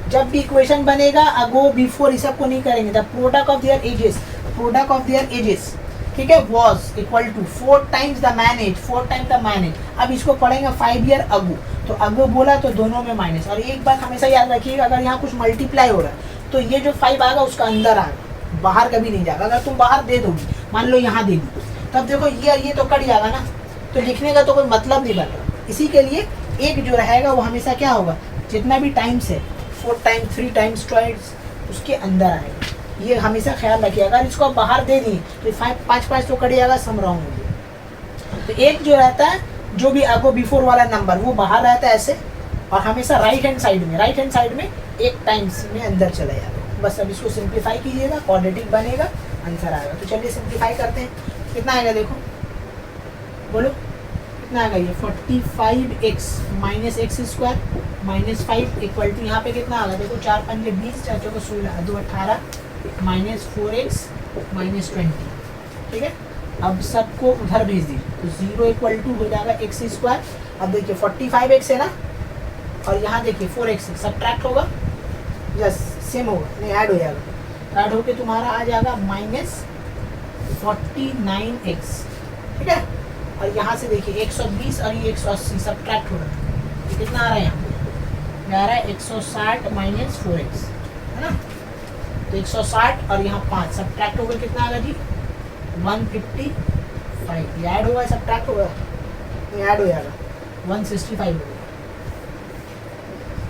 जब भी इक्वेशन बनेगा अगो बिफोर इस सब को नहीं करेंगे। The product of their ages, product of their ages, ठीक है, was equal to 4 times the man age, 4 times the man age. अब इसको पढ़ेंगे 5 ईयर अगो, तो अगो बोला तो दोनों में माइनस। और एक बात हमेशा याद रखिएगा, अगर यहाँ कुछ मल्टीप्लाई हो रहा है तो ये जो 5 आएगा उसका अंदर आएगा, बाहर कभी नहीं जाएगा। अगर तुम बाहर दे दोगी, मान लो यहाँ दे दी, तब देखो ये तो कट जाएगा ना, तो लिखने का तो कोई मतलब नहीं बन रहा। इसी के लिए एक जो रहेगा वो हमेशा क्या होगा, जितना भी टाइम्स है 4 टाइम्स 3 टाइम्स ट्वाइस उसके अंदर आएगा, ये हमेशा ख्याल रखिए। अगर इसको आप बाहर दे दी तो 5 तो कट जाएगा, सम रॉन्ग हो गया। तो एक जो रहता है जो भी अगो बिफोर वाला नंबर वो बाहर रहता है ऐसे, और हमेशा राइट हैंड साइड में एक टाइम्स में अंदर चला जाएगा। बस अब इसको सिंप्लीफाई कीजिएगा, क्वाड्रेटिक बनेगा, आंसर आएगा। तो चलिए सिंप्लीफाई करते हैं, कितना आएगा देखो, बोलो कितना आएगा ये 45x minus x square minus 5 equal to यहाँ पे कितना आएगा देखो, 4 पंजे 20, 4 चौके 16, 2 18 माइनस 4x माइनस 20, ठीक है। अब सबको उधर भेज दीजिए, तो 0 इक्वल टू हो जाएगा एक्स स्क्वायर। अब देखिए 45x है ना, और यहाँ देखिए 4x सब्ट्रैक्ट होगा, यस सेम होगा, नहीं ऐड हो जाएगा, ऐड होके तुम्हारा आ जाएगा माइनस 49x, ठीक है। और यहाँ से देखिए 120 और ये 180 सब्ट्रैक्ट हो रहा है, ये कितना आ रहा है यहाँ पे, आ रहा है 160 माइनस 4x, है ना। तो 160 और यहाँ 5 सब्ट्रैक्ट होगा, कितना आ रहा जी 155, ये ऐड होगा सब्ट्रैक्ट होगा, ये ऐड हो जाएगा 165 होगा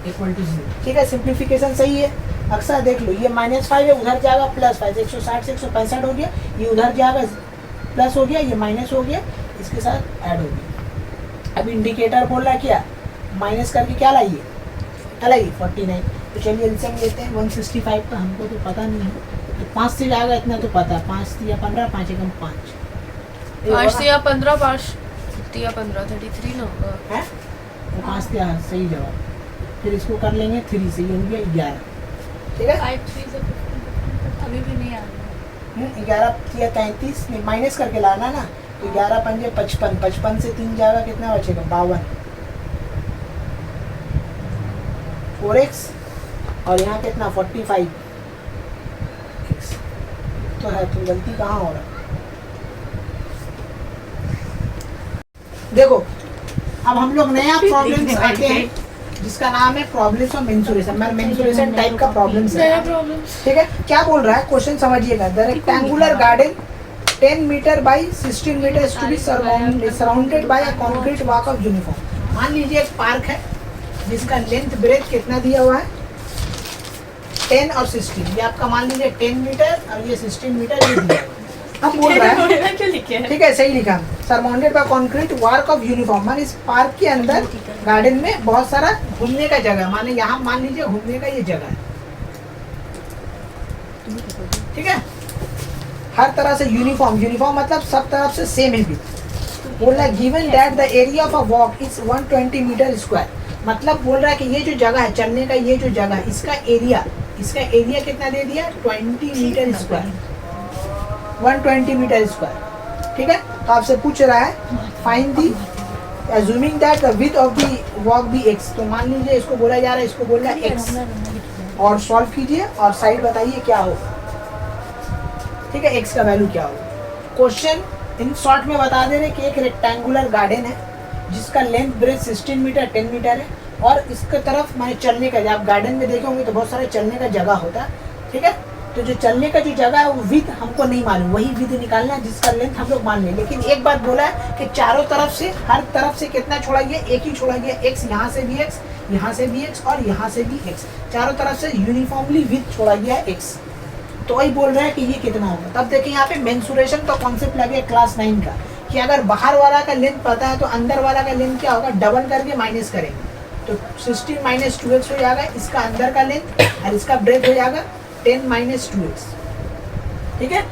इक्वल टू 0, ठीक है। सिंप्लीफिकेशन सही है। अक्सर देख लो, ये -5 है, उधर जाएगा +5, 160 से 165 हो गया, ये उधर जाएगा प्लस हो गया, ये माइनस हो गया, इसके साथ ऐड हो गया। अब इंडिकेटर बोल रहा है क्या, माइनस करके क्या लाइए, क्या लाइए 49। तो चलिए एलसीएम लेते हैं 165 का, हमको तो पता नहीं है, तो 5 से जाएगा इतना तो पता है, 5 या 15, 5 एकम 5, 5 से या 15, 5 या 15 33 ना होगा है, तो 5 से सही जवाब। फिर इसको कर लेंगे 3 से, ये हो गया 11, ठीक है। 5 3 से 15 अभी भी नहीं आ रहा। 11 या 33 नहीं, माइनस करके लाना ना, तो 11 पंजे 55, 55 से 3 जाएगा, कितना बचेगा 52, 4x और यहाँ कितना 45x, तो है, तो गलती कहाँ हो रहा है देखो। अब हम लोग नया प्रॉब्लम आते हैं जिसका नाम है प्रॉब्लम्स ऑफ मेंसुरेशन, मैं मेंसुरेशन टाइप का प्रॉब्लम्स है, ठीक है। क्या बोल रहा है क्वेश्चन समझिएगा, the rectangular garden 10 metre by 16 metre to be surrounded by a concrete walk of uniform. मान लीजिए एक पार्क है जिसका लेंथ ब्रेथ कितना दिया हुआ है 10 और 16, ये आपका मान लीजिए 10 मीटर और ये 16 मीटर ये दिया हुआ है। अब बोल रहा है क्यों लिखे हैं? ठीक है, सही लिखा, surrounded by concrete walk of uniform, मान इस पार्क के अंदर गार्डन में बहुत सारा घूमने का जगह, माने यहाँ मान लीजिए घूमने का ये जगह है, ठीक है। हर तरह से यूनिफॉर्म मतलब सब तरफ से सेम है भी। बोल रहा है given that the area of a walk is 120 metre square, मतलब बोल रहा है कि ये जो जगह है चलने का, ये जो जगह है इसका एरिया कितना दे दिया 20 मीटर स्क्वायर, 120 मीटर स्क्वायर, ठीक है। तो आपसे पूछ रहा है find the assuming that the width of the walk be x, तो मान लीजिए इसको बोला जा रहा है, इसको बोल रहा है x, और सॉल्व कीजिए और साइड बताइए क्या होगा, ठीक है, x का वैल्यू क्या होगा। क्वेश्चन इन शॉर्ट में बता दे रहे कि एक रेक्टेंगुलर गार्डन है जिसका लेंथ ब्रेथ 16 मीटर 10 मीटर है, और इसके तरफ माने चलने का, जब आप गार्डन में देखे होंगे तो बहुत सारे चलने का जगह होता है, ठीक है। तो जो चलने का जो जगह है वो विड्थ हमको नहीं मालूम, वही विड्थ निकालना है जिसका लेंथ हम लोग मान लें। लेकिन एक बात बोला है कि चारों तरफ से, हर तरफ से कितना छोड़ा गया, एक ही छोड़ा गया, एक्स यहाँ से भी एक्स, यहाँ से भी एक्स और यहाँ से भी एक्स, चारों तरफ से यूनिफॉर्मली विड्थ छोड़ा गया एक्स। तो वही बोल रहा है कि ये कितना होगा। तब देखिए यहाँ पे मेंसुरेशन का कॉन्सेप्ट लगे क्लास 9 का, कि अगर बाहर वाला का लेंथ पता है तो अंदर वाला का लेंथ क्या होगा, डबल करके माइनस करेंगे तो 16 माइनस 2x हो जाएगा इसका अंदर का लेंथ, और इसका ब्रेथ हो जाएगा 10 माइनस 2x, ठीक है।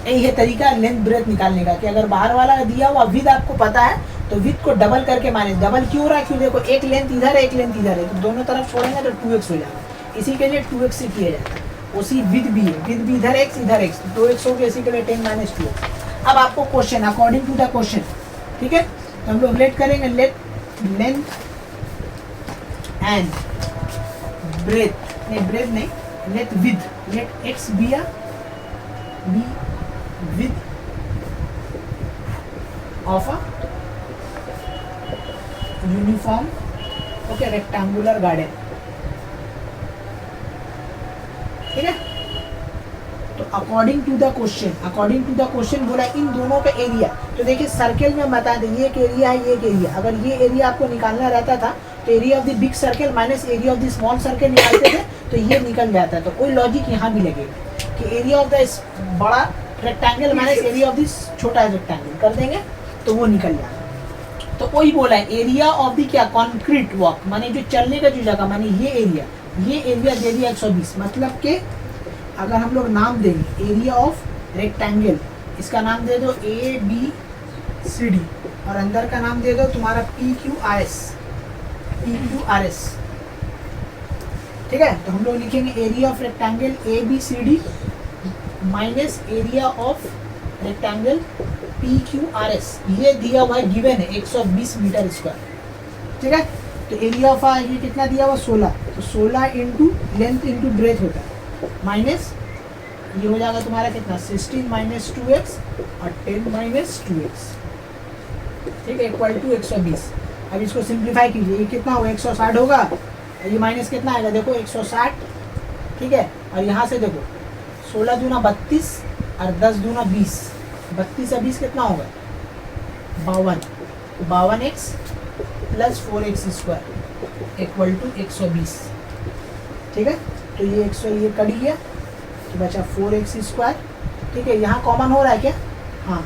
यही है तरीका लेंथ ब्रेथ निकालने का, कि अगर बाहर वाला का दिया हुआ विड्थ आपको पता है तो विड्थ को डबल करके माइनस, डबल क्यों हो रहा है, क्यों देखो एक लेंथ इधर है एक लेंथ इधर है, तो दोनों तरफ छोड़ेंगे तो 2x हो जाएगा, इसी के लिए 2x से किया जाता है। उसी विड्थ भी है, विड्थ भी इधर x इधर x, 2x हो गया, इसी के लिए 10 माइनस 2x। अब आपको question according to the question, ठीक है, तो हम लोग लेट करेंगे, लेट लेंथ एंड ब्रेथ, नहीं ब्रेथ नहीं, let width, let x be width of a uniform okay rectangular garden, ठीक है। तो according to the question, according to the question बोला इन दोनों का एरिया, तो देखिए सर्कल में बता दें ये एक एरिया है, ये एक एरिया, अगर ये एरिया आपको निकालना रहता था तो area of the big circle minus area of the small circle निकालते थे तो ये निकल जाता है। तो कोई लॉजिक यहाँ भी लगेगा कि एरिया ऑफ द बड़ा rectangle minus area of the छोटा रेक्टेंगल कर देंगे तो वो निकल जाएगा। तो वही बोला है एरिया ऑफ द क्या, कॉन्क्रीट वॉक, माने जो चलने का जो जगह, माने ये एरिया दे दिया 120, मतलब कि अगर हम लोग नाम देंगे एरिया ऑफ रेक्टेंगल, इसका नाम दे दो ABCD और अंदर का नाम दे दो तुम्हारा PQRS, ठीक है। तो हम लोग लिखेंगे area of rectangle ABCD minus area of rectangle PQRS, ये दिया हुआ है, गिवन है 120 मीटर स्क्वायर, ठीक है। तो एरिया ऑफ ये कितना दिया हुआ 16, तो 16 इंटू लेंथ इंटू ब्रेथ होता है, माइनस ये हो जाएगा तुम्हारा कितना 16 माइनस 2x और 10 माइनस 2x, ठीक है, इक्वल टू 120। अब इसको सिंप्लीफाई कीजिए, ये कितना होगा 160 होगा, ये माइनस कितना आएगा देखो 160, ठीक है। और यहाँ से देखो 16 दूना 32 और 10 दूना 20, 32 और 20 कितना होगा 52, 52x plus 4x square equal to 120, ठीक है। तो ये 100 ये कट गया तो बचा 4x स्क्वायर, ठीक है। यहाँ कॉमन हो रहा है क्या, हाँ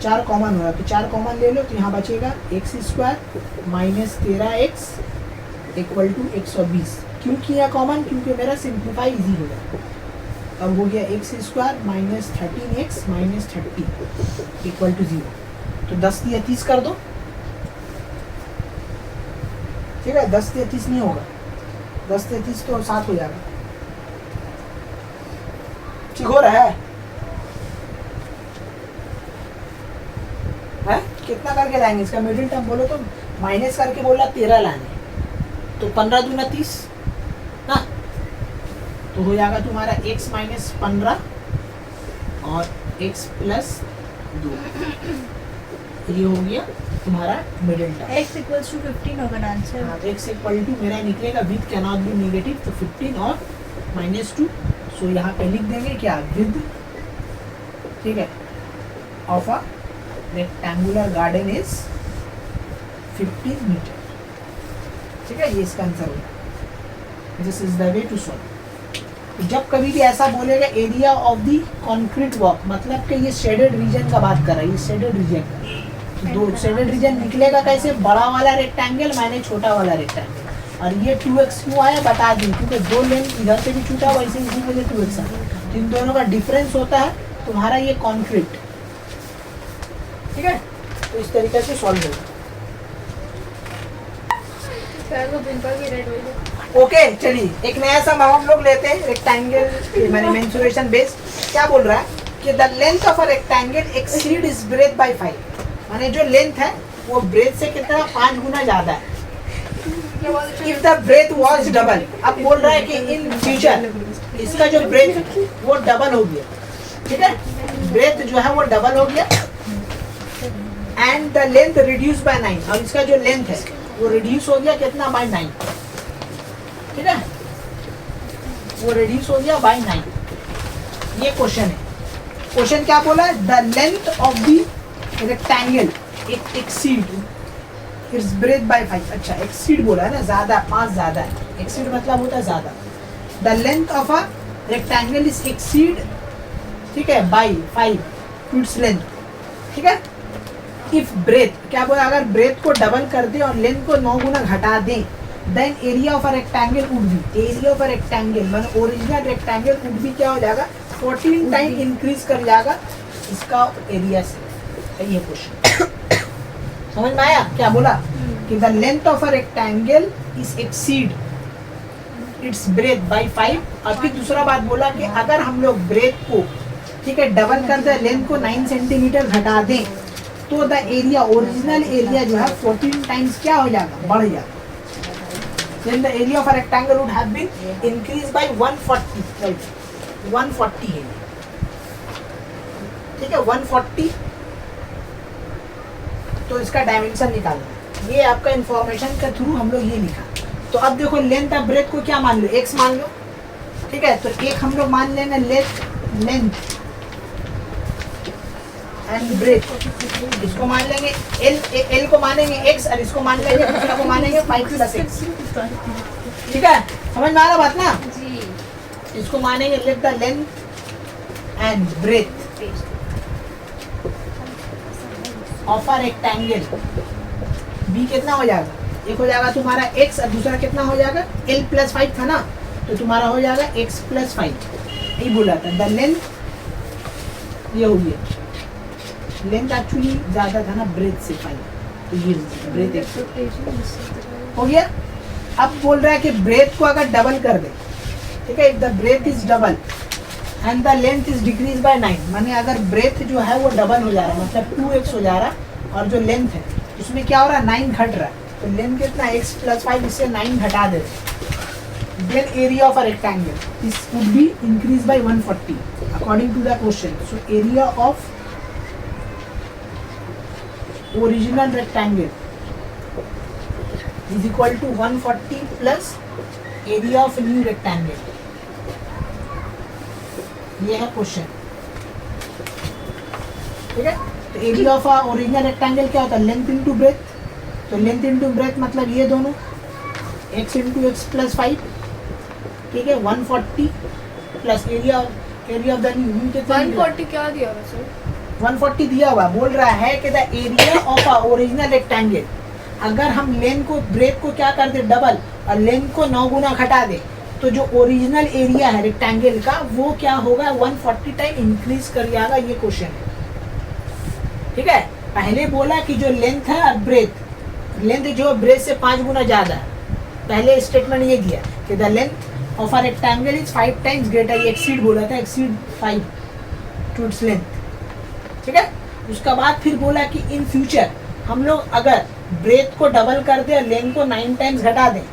4 कॉमन हो रहा है, तो 4 कॉमन ले लो तो यहाँ बचेगा x square minus 13x equal to 120। क्यों किया कॉमन, क्योंकि मेरा सिंप्लीफाई इजी हो गया। अब हो गया x square minus 13x minus 30 equal to 0। तो 10 या 30 कर दो, ठीक है। 10 या 30 नहीं होगा, 10 या 30 तो 7 हो जाएगा, ठीक हो रहा है? कितना करके लाएंगे इसका मिडिल टर्म बोलो तो माइनस करके बोला 13 लाने, तो 15 दूना 30 ना, तो हो जाएगा तुम्हारा x माइनस 15 और x प्लस 2, ये हो गया तुम्हारा middle term. x equals to 15 होगा ना आंसर। हाँ, तो x इक्वल टू मेरा निकलेगा with can not be negative, तो 15 और माइनस 2, सो यहाँ पे लिख देंगे क्या विद, ठीक है, of a rectangular garden is 15 metre, ठीक है। ये इसका आंसर होगा, this is the way to solve. जब कभी भी ऐसा बोलेगा area of the concrete walk, मतलब कि ये शेडेड रीजन का बात कर रहा है, ये शेडेड रीजन का, दो शेडेड रीजन निकलेगा कैसे, बड़ा वाला रेक्टेंगल माने छोटा वाला रेक्टेंगल, और ये 2x क्यों आया बता दी, क्योंकि दो लेंथ इधर से भी छूटा वैसे इसी वजह 2x आया, तो इन दोनों का डिफरेंस होता है तुम्हारा ये कॉन्क्रीट, ठीक है। तो इस तरीके से सॉल्व होगा। ओके चलिए एक नया सा हम लोग लेते हैं रेक्टेंगल मैंने मेंसुरेशन बेस। क्या बोल रहा है कि the length of a rectangle exceed is breadth by 5, माने जो लेंथ है वो ब्रेथ से कितना 5 गुना ज्यादा है। If the breadth was double, अब बोल रहा है कि इन फ्यूचर इसका जो ब्रेथ वो डबल हो गया, ठीक है, ब्रेथ जो है वो डबल हो गया and the length reduce by 9, और इसका जो लेंथ है वो रिड्यूस हो गया कितना, बाय 9, ठीक है, वो रिड्यूस हो गया बाय 9। ये क्वेश्चन है। क्वेश्चन क्या बोला, the length of the rectangle exceed its breadth by 5। अच्छा, एक्सीड बोला है ना, ज्यादा, 5 ज्यादा है, एक्सीड मतलब होता है ज्यादा। The length of a rectangle is exceed, ठीक है, बाय 5 टू इट्स लेंथ, ठीक है। इफ ब्रेथ, क्या बोला, अगर ब्रेथ को डबल कर दे और लेंथ को 9 गुना घटा दें, then area of a rectangle would be, area of a rectangle मतलब ओरिजिनल रेक्टेंगल वुड बी क्या हो जाएगा, 14 टाइम इंक्रीज कर जाएगा इसका एरिया से। ये क्वेश्चन समझ में आया क्या बोला, कि the length of a rectangle is exceed its breadth by 5। और फिर दूसरा बात बोला कि अगर हम लोग ब्रेथ को, ठीक है, डबल कर दे, लेंथ को 9 सेंटीमीटर घटा दें, तो द एरिया, ओरिजिनल एरिया जो है 14 टाइम्स क्या हो जाएगा, बढ़ जाएगा। Then the area of a rectangle would have been increased by 140, right? 140 है, ठीक है, 140। तो इसका डायमेंशन निकालना, ये आपका इंफॉर्मेशन के थ्रू हम लोग ये लिखा। तो अब देखो लेंथ ऑफ ब्रेथ को क्या मान लो, x मान लो, ठीक है। तो एक हम लोग मान लेंगे लेंथ एंड ब्रेथ, इसको मान लेंगे l को मानेंगे x और इसको मान लेंगे, दूसरा को मानेंगे 5 + x, ठीक है। समझ में आ रहा बात ना जी। इसको मानेंगे let the length and breadth of a rectangle, b कितना हो जाएगा, एक हो जाएगा तुम्हारा x और दूसरा कितना हो जाएगा, l + 5 था ना, तो तुम्हारा हो जाएगा x + 5। यही बोला था, द लेंथ ये हो गया, लेंथ एक्चुअली ज्यादा था ना ब्रेथ से 5, तो ये ब्रेथ हो गया। अब बोल रहा है कि ब्रेथ को अगर डबल कर दे, ठीक है, if the breadth is double and the length is decrease by 9, माने अगर ब्रेथ जो है वो डबल हो जा रहा है, मतलब 2x हो जा रहा है, और जो लेंथ है उसमें क्या हो रहा है, 9 घट रहा है, तो लेंथ कितना, x + 5, इससे 9 घटा दे, then area of a rectangle this would be increase by 140 according to the question. So area of original rectangle is equal to 140 plus area of new rectangle। ये है क्वेश्चन, ठीक है। तो एरिया ऑफ ओरिजिनल रेक्टेंगल क्या होता है, length into breadth, तो length into breadth मतलब ये दोनों x × x + 5, ठीक है, 140 plus area of the new कितना, 140 क्या दिया वैसे, 140 दिया हुआ। बोल रहा है कि the area of a original rectangle, अगर हम लेंथ को, ब्रेथ को क्या कर दे डबल और लेंथ को 9 गुना घटा दे, तो जो ओरिजिनल एरिया है रेक्टेंगल का वो क्या होगा, 140 टाइम इंक्रीज कर जाएगा। ये क्वेश्चन है, ठीक है। पहले बोला कि जो लेंथ है और ब्रेथ, लेंथ जो ब्रेथ से 5 गुना ज्यादा है, पहले स्टेटमेंट ये दिया कि the length of a rectangle is 5 times greater, ये एक्सीड बोला था, एक्सीड 5 टू इट्स लेंथ, ठीक है। उसका बाद फिर बोला कि इन फ्यूचर हम लोग अगर ब्रेथ को डबल कर दे और लेंथ को 9 टाइम्स घटा दें,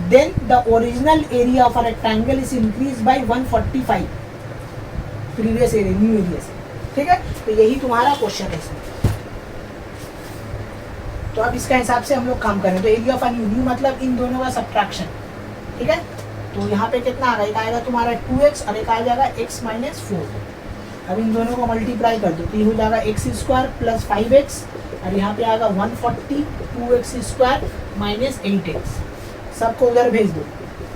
then the original area of a rectangle is increase by 145 previous area, new area से, ठीक है। तो यही तुम्हारा क्वेश्चन है इसमें। तो अब इसका हिसाब से हम लोग काम करें, तो एरिया ऑफ अ न्यू मतलब इन दोनों का सब्ट्रैक्शन, ठीक है। तो यहाँ पे कितना आएगा, एक आएगा तुम्हारा 2x और एक आ जाएगा x - 4। अब इन दोनों को मल्टीप्लाई कर दो, तो ये हो जाएगा x² + 5x, और यहाँ पे आएगा 140 2x² - 8x, सबको उधर भेज दो,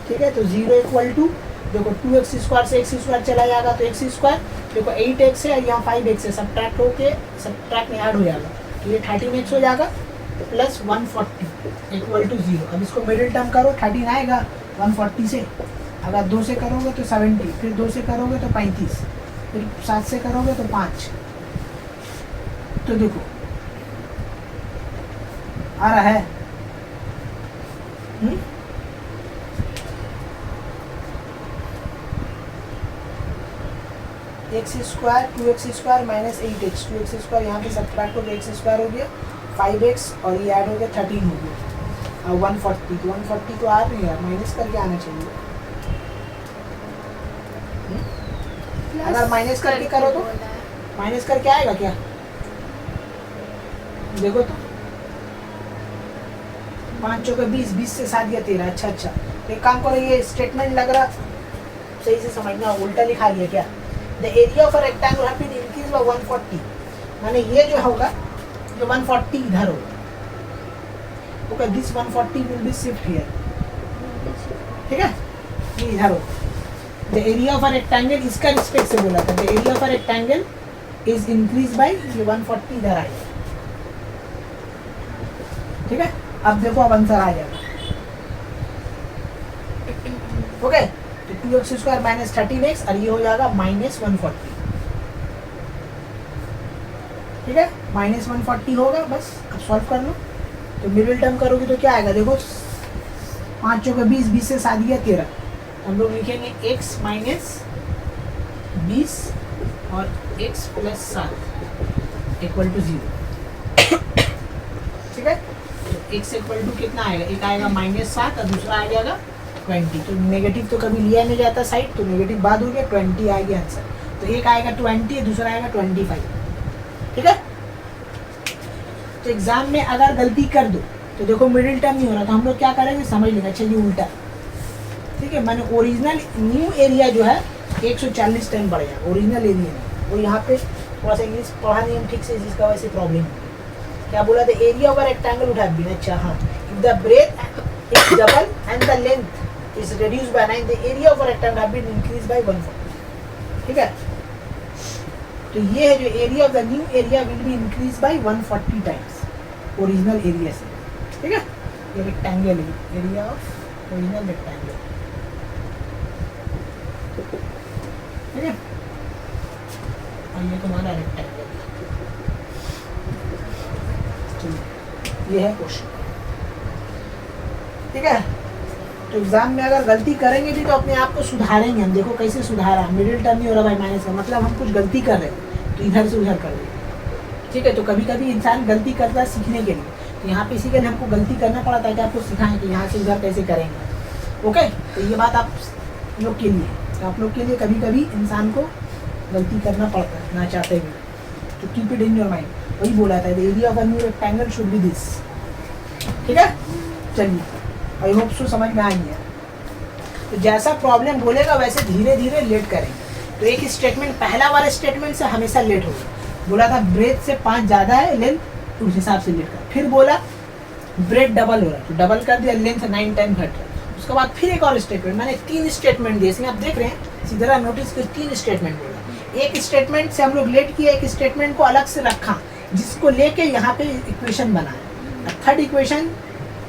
ठीक है। तो 0 = देखो 2x² से x² चला जाएगा, तो x², देखो 8x है, यहाँ 5x है, सब्ट्रैक्ट होके, सब्ट्रैक्ट में ऐड हो जाएगा, तो ये 13x हो जाएगा प्लस 140 = 0। अब इसको मिडिल टर्म करो, 13 आएगा 140 से, अगर 2 से करोगे तो 70, फिर 2 से करोगे तो 35, फिर 7 से करोगे तो 5। तो देखो आ रहा है, x² 2x² - 8x, 2x² यहाँ पे सब्ट्रैक्ट हो गया, x² हो गया 5x, और ये ऐड हो गया 13 हो गया, और 140, तो 140 तो आ रही है, माइनस करके आना चाहिए। अगर माइनस करके करो तो माइनस करके आएगा क्या? देखो तो 5 चौके 20, 20 से 7 गया 13। अच्छा अच्छा, एक काम करो, ये स्टेटमेंट लग रहा सही से समझना, उल्टा लिखा गया क्या? The area of a rectangle have been increase by 140, माने ये जो होगा, जो 140 इधर होगा, okay, this 140 will be shift here, ठीक है, ये इधर होगा। The area of a rectangle, इसका रिस्पेक्ट से बोला था, the area of a rectangle is increase by 140 इधर आएगा, ठीक है। अब देखो, अब आंसर आ जाएगा, ओके। तो 2x स्क्वायर माइनस 13x, और ये हो जाएगा माइनस 140, ठीक है, माइनस 140 होगा। बस अब सॉल्व कर लो, तो मिडिल टर्म करोगे तो क्या आएगा? देखो 5 चौके 20, 20 से 7 गया 13, हम लोग लिखेंगे x माइनस 20 और x प्लस 7 इक्वल टू 0, ठीक है। तो x इक्वल टू कितना आएगा? एक आएगा माइनस 7 और दूसरा आ जाएगा 20। तो नेगेटिव तो कभी लिया नहीं जाता साइड, तो नेगेटिव बाद हो गया, 20 आ गया आंसर। तो एक आएगा 20, दूसरा आएगा 25, ठीक है। तो एग्जाम में अगर गलती कर दो तो देखो मिडिल टर्म नहीं हो रहा, तो हम लोग क्या करेंगे, समझ लेंगे, अच्छा ये उल्टा, ठीक है। मैंने ओरिजिनल न्यू एरिया जो है 140 टाइम बढ़ गया, ओरिजिनल एरिया में। वो यहाँ पे थोड़ा सा इंग्लिश पढ़ा नहीं हम ठीक से, जिसका वैसे प्रॉब्लम है। क्या बोला था? Area of a rectangle would have been, अच्छा हाँ, if the breadth is double and the length is reduced by 9, the area of a rectangle have been increase by 140, ठीक है। तो ये है जो area of the new area will be increase by 140 times original area से, ठीक है। ये रेक्टेंगल है, एरिया ऑफ ओरिजिनल रेक्टेंगल, ठीक है। और ये तुम्हारा रेक्टेंगल, ये है क्वेश्चन, ठीक है। तो एग्जाम में अगर गलती करेंगे भी तो अपने आप को सुधारेंगे हम। देखो कैसे सुधारा, मिडिल टर्म नहीं हो रहा भाई माइनस का, मतलब हम कुछ गलती कर रहे हैं तो इधर से उधर कर रहे हैं, ठीक है। तो कभी कभी इंसान गलती करता है सीखने के लिए, तो यहाँ पे इसी के लिए हमको गलती करना पड़ा था कि आपको सिखाएं कि यहाँ से उधर कैसे करेंगे, ओके। तो ये बात आप लोग के लिए, तो आप लोग के लिए कभी कभी इंसान को गलती करना पड़ता है ना चाहते हुए, तो keep it in your mind. वही बोला था, the area of a new rectangle should be this, ठीक है। चलिए, आई होप सो समझ में आ गया। तो जैसा प्रॉब्लम बोलेगा वैसे धीरे धीरे लेट करेंगे। तो एक स्टेटमेंट, पहला वाला स्टेटमेंट से हमेशा लेट होगा। बोला था ब्रेथ से 5 ज़्यादा है, लेंथ उस हिसाब से लेट कर। फिर बोला ब्रेथ डबल हो रहा है, तो डबल कर दिया, लेंथ 9 टाइम घट रहा है। उसके बाद फिर एक और स्टेटमेंट, मैंने 3 स्टेटमेंट दिए, इसमें आप देख रहे हैं सीधा नोटिस कर, 3 स्टेटमेंट बोला। एक स्टेटमेंट से हम लोग लेट किया, एक स्टेटमेंट को अलग से रखा, जिसको लेके यहाँ पे इक्वेशन बनाया। थर्ड इक्वेशन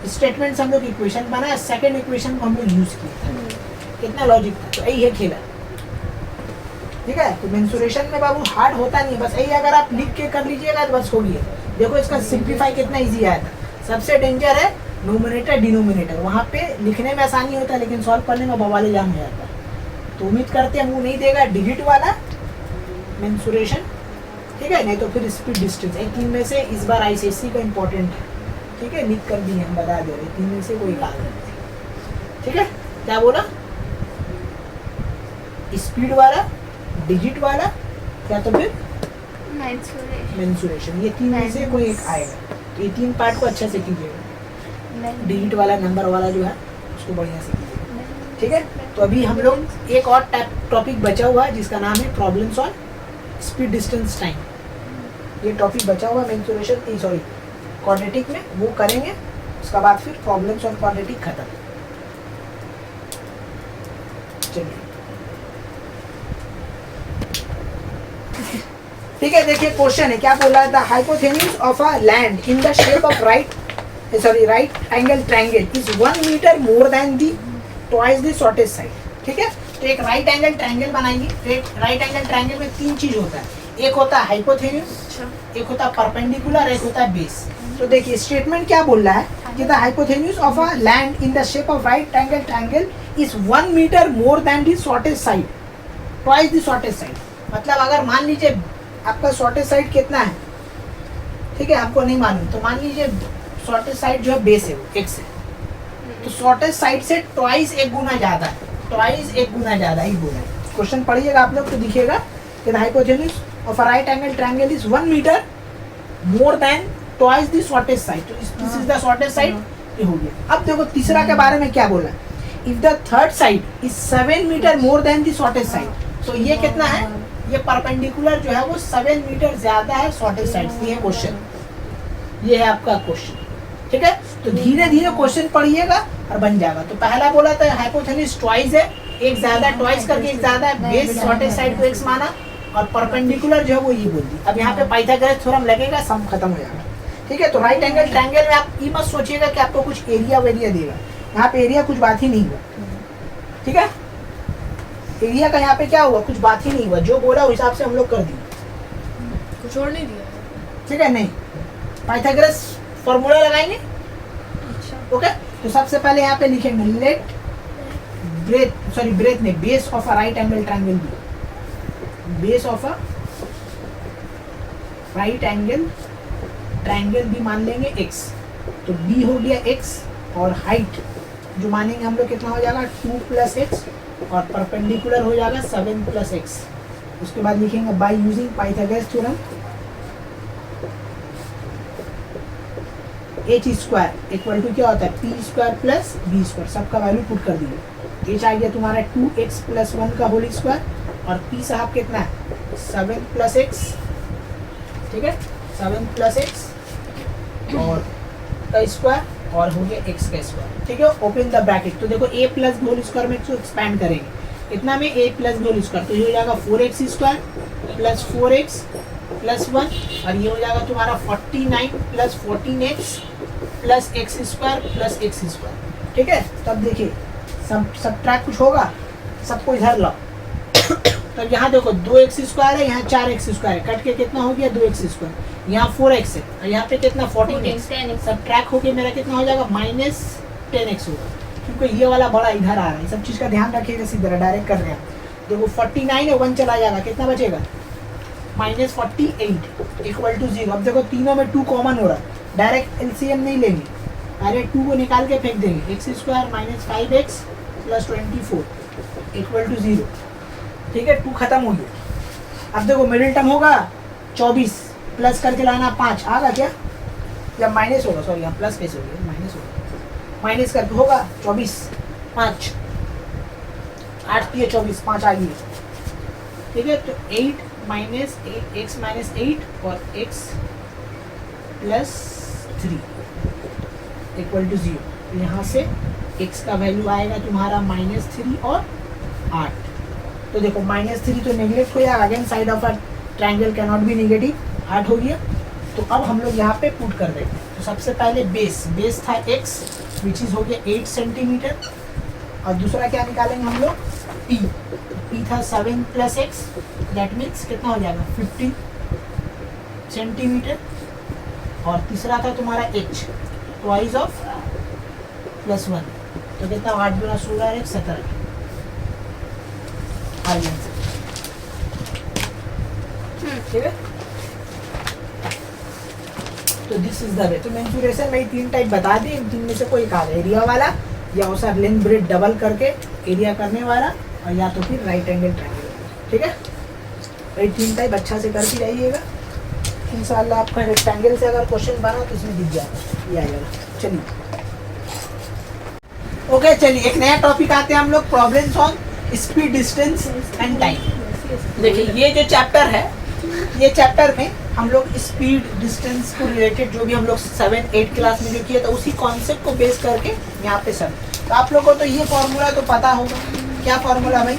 स्टेटमेंट से हम लोग इक्वेशन बनाया, सेकंड इक्वेशन को हम लोग यूज किया। कितना लॉजिक था, तो यही है खेला, ठीक है। तो मेंसुरेशन में बाबू हार्ड होता नहीं, बस यही अगर आप लिख के कर लीजिएगा तो बस हो गया। देखो इसका सिंप्लीफाई कितना इजी आया था। सबसे डेंजर है नोमिनेटर डिनोमिनेटर, वहाँ पे लिखने में आसानी होता है लेकिन सॉल्व करने में बवाले जाम हो जाता है। तो उम्मीद करते हैं वो नहीं देगा डिजिट वाला मेंसुरेशन, ठीक है, नहीं तो फिर स्पीड डिस्टेंस। एक 3 में से इस बार आईसीएससी का इम्पोर्टेंट है, ठीक है, लिख कर दिए हम, बता दे रहे 3 में से कोई काम नहीं, ठीक है। क्या बोला? स्पीड वाला, डिजिट वाला, या तो फिर मेंसुरेशन, ये 3 में से कोई एक आएगा। तो ये 3 पार्ट को अच्छा से कीजिएगा, डिजिट वाला, नंबर वाला जो है उसको बढ़िया से कीजिएगा, ठीक है। तो अभी हम लोग एक और टॉपिक बचा हुआ है जिसका नाम है problems on speed distance time. ये टॉपिक बचा हुआ मेंसुरेशन, सॉरी क्वाड्रेटिक में, वो करेंगे। उसके बाद फिर प्रॉब्लम्स ऑन क्वाड्रेटिक खत्म। चलिए ठीक है, देखिए क्वेश्चन है, क्या बोल रहा था? Hypotenuse of a land in the shape of right angle triangle is 1 metre more than the twice the shortest side, ठीक है। तो एक राइट एंगल ट्रायंगल बनाएंगे। राइट एंगल ट्रायंगल में 3 चीज होता है, एक होता है हाइपोथेन्यूज, एक होता है परपेंडिकुलर, एक होता है बेस। तो देखिए स्टेटमेंट क्या बोल रहा है कि the hypotenuse of a land in the shape of right angle triangle is 1 metre more than the shortest side, twice the shortest side. मतलब अगर मान लीजिए आपका शॉर्टेस्ट साइड कितना है, ठीक है, आपको नहीं मालूम, तो मान लीजिए शॉर्टेस्ट साइड जो है बेस है वो x है, तो शॉर्टेस्ट साइड से ट्वाइस 1 गुना ज़्यादा है, ट्वाइस 1 गुना ज़्यादा ही बोला है। क्वेश्चन पढ़िएगा आप लोग तो दिखेगा कि the hypotenuse of a right angle triangle is 1 metre more than twice the shortest side. तो this is the shortest side, ये हो गया। अब देखो तीसरा के बारे में क्या बोला, if the third side is 7 metre more than the shortest side, तो ये कितना है, ये परपेंडिकुलर जो है वो 7 मीटर ज्यादा है शॉर्टेस्ट साइड से। ये क्वेश्चन, ये है आपका क्वेश्चन, ठीक है। तो धीरे धीरे क्वेश्चन पढ़िएगा और बन जाएगा। तो पहला बोला था हाइपोथेनिस ट्वाइस है, एक ज्यादा, ट्वाइस करके एक ज्यादा है, बेस शॉर्टेस्ट साइड को x माना और परपेंडिकुलर जो है वो ये बोल दी। अब यहाँ पे पाइथागोरस थ्योरम लगेगा, सम खत्म हो जाएगा, ठीक है। तो राइट एंगल ट्रायंगल में आप ये मत सोचिएगा कि आपको कुछ एरिया वेरिया देगा, यहाँ पे एरिया कुछ बात ही नहीं हुआ, ठीक है। एरिया का यहाँ पे क्या हुआ, कुछ बात ही नहीं हुआ, जो बोला उस हिसाब से हम लोग कर दिए, कुछ और नहीं दिया। ठीक है। नहीं, पाइथागोरस फॉर्मूला लगाएंगे, ओके। तो सबसे पहले यहाँ पे लिखेंगे लेट ब्रेथ, सॉरी ब्रेथ नहीं, base of a right angle triangle be, base of a right angle triangle be मान लेंगे x। तो b हो गया x और हाइट जो मानेंगे हम लोग कितना हो जाएगा 2 + x और परपेंडिकुलर हो जाएगा 7 + x। उसके बाद लिखेंगे by using Pythagoras theorem h square equal to क्या होता है p square plus b square, सबका वैल्यू पुट कर दिए। h आ गया तुम्हारा 2x + 1 का होल स्क्वायर और p साहब कितना है 7 + x, ठीक है, 7 + x और का स्क्वायर और हो गया x का स्क्वायर, ठीक है। Open the bracket. तो देखो a प्लस होल स्क्वायर में इसको एक्सपैंड करेंगे, इतना में a प्लस होल स्क्वायर, तो ये हो जाएगा 4x square plus 4x plus 1 और ये हो जाएगा तुम्हारा 49 plus 14x plus x square plus x square, ठीक है। तब देखिए सब ट्रैक कुछ होगा, सबको इधर लाओ। तब यहाँ देखो 2x स्क्वायर है, यहाँ 4x स्क्वायर है, कट के कितना हो गया 2x स्क्वायर, यहाँ 4x है और यहाँ पे कितना 14x, सब ट्रैक होके मेरा कितना हो जाएगा -10x होगा, क्योंकि ये वाला बड़ा इधर आ रहा है। सब चीज़ का ध्यान रखिएगा, सीधा डायरेक्ट कर रहे हैं। देखो 49 है, 1 चला जाएगा, कितना बचेगा -48 इक्वल टू 0। अब देखो तीनों में 2 कॉमन हो रहा है, डायरेक्ट एलसीएम नहीं लेंगे, डायरेक्ट 2 को निकाल के फेंक देंगे, x स्क्वायर -5x प्लस 24 इक्वल टू 0, ठीक है। 2 खत्म हो गया। अब देखो मिडिल टर्म होगा 24 प्लस करके लाना 5 आगा क्या, या माइनस होगा, सॉरी यहाँ प्लस कैसे हो गया, माइनस होगा, माइनस करके होगा 24 5 8 3 24 5 आ गया, ठीक है। तो 8 माइनस x माइनस 8 और x प्लस 3 इक्वल टू 0। तो यहाँ से x का वैल्यू आएगा तुम्हारा -3 और 8। तो देखो -3 तो नेगलेक्ट हो जाएगा, again side of a triangle can not be negative, 8 हो गया। तो अब हम लोग यहाँ पे पुट कर देंगे। तो सबसे पहले बेस था x विच इज हो गया 8 सेंटीमीटर और दूसरा क्या निकालेंगे हम लोग p था 7 + x, दैट मीन्स कितना हो जाएगा 15 सेंटीमीटर और तीसरा था तुम्हारा h ट्वाइस ऑफ +1, तो कितना 8 × 16 और 17 ठीक है। तो दिस इज द वे। तो मेंसुरेशन में 3 टाइप बता दिए, इन 3 में से कोई एक आधा एरिया वाला या उसा लेंथ ब्रेथ डबल करके एरिया करने वाला और या तो फिर राइट एंगल ट्रायंगल, ठीक है। ये 3 टाइप अच्छा से करके जाइएगा, इंशाल्लाह आपका रेक्टेंगल से अगर क्वेश्चन बना तो इसमें दिख जाएगा, ये आ जाएगा। चलिए ओके, चलिए एक नया टॉपिक आते हैं हम लोग, problems on speed, distance and time. देखिए ये जो चैप्टर है, ये चैप्टर में हम लोग स्पीड डिस्टेंस को रिलेटेड जो भी हम लोग 7-8 क्लास में जो किया था उसी कॉन्सेप्ट को बेस करके यहाँ पे सर। तो आप लोगों को तो ये फॉर्मूला तो पता होगा, क्या फॉर्मूला भाई,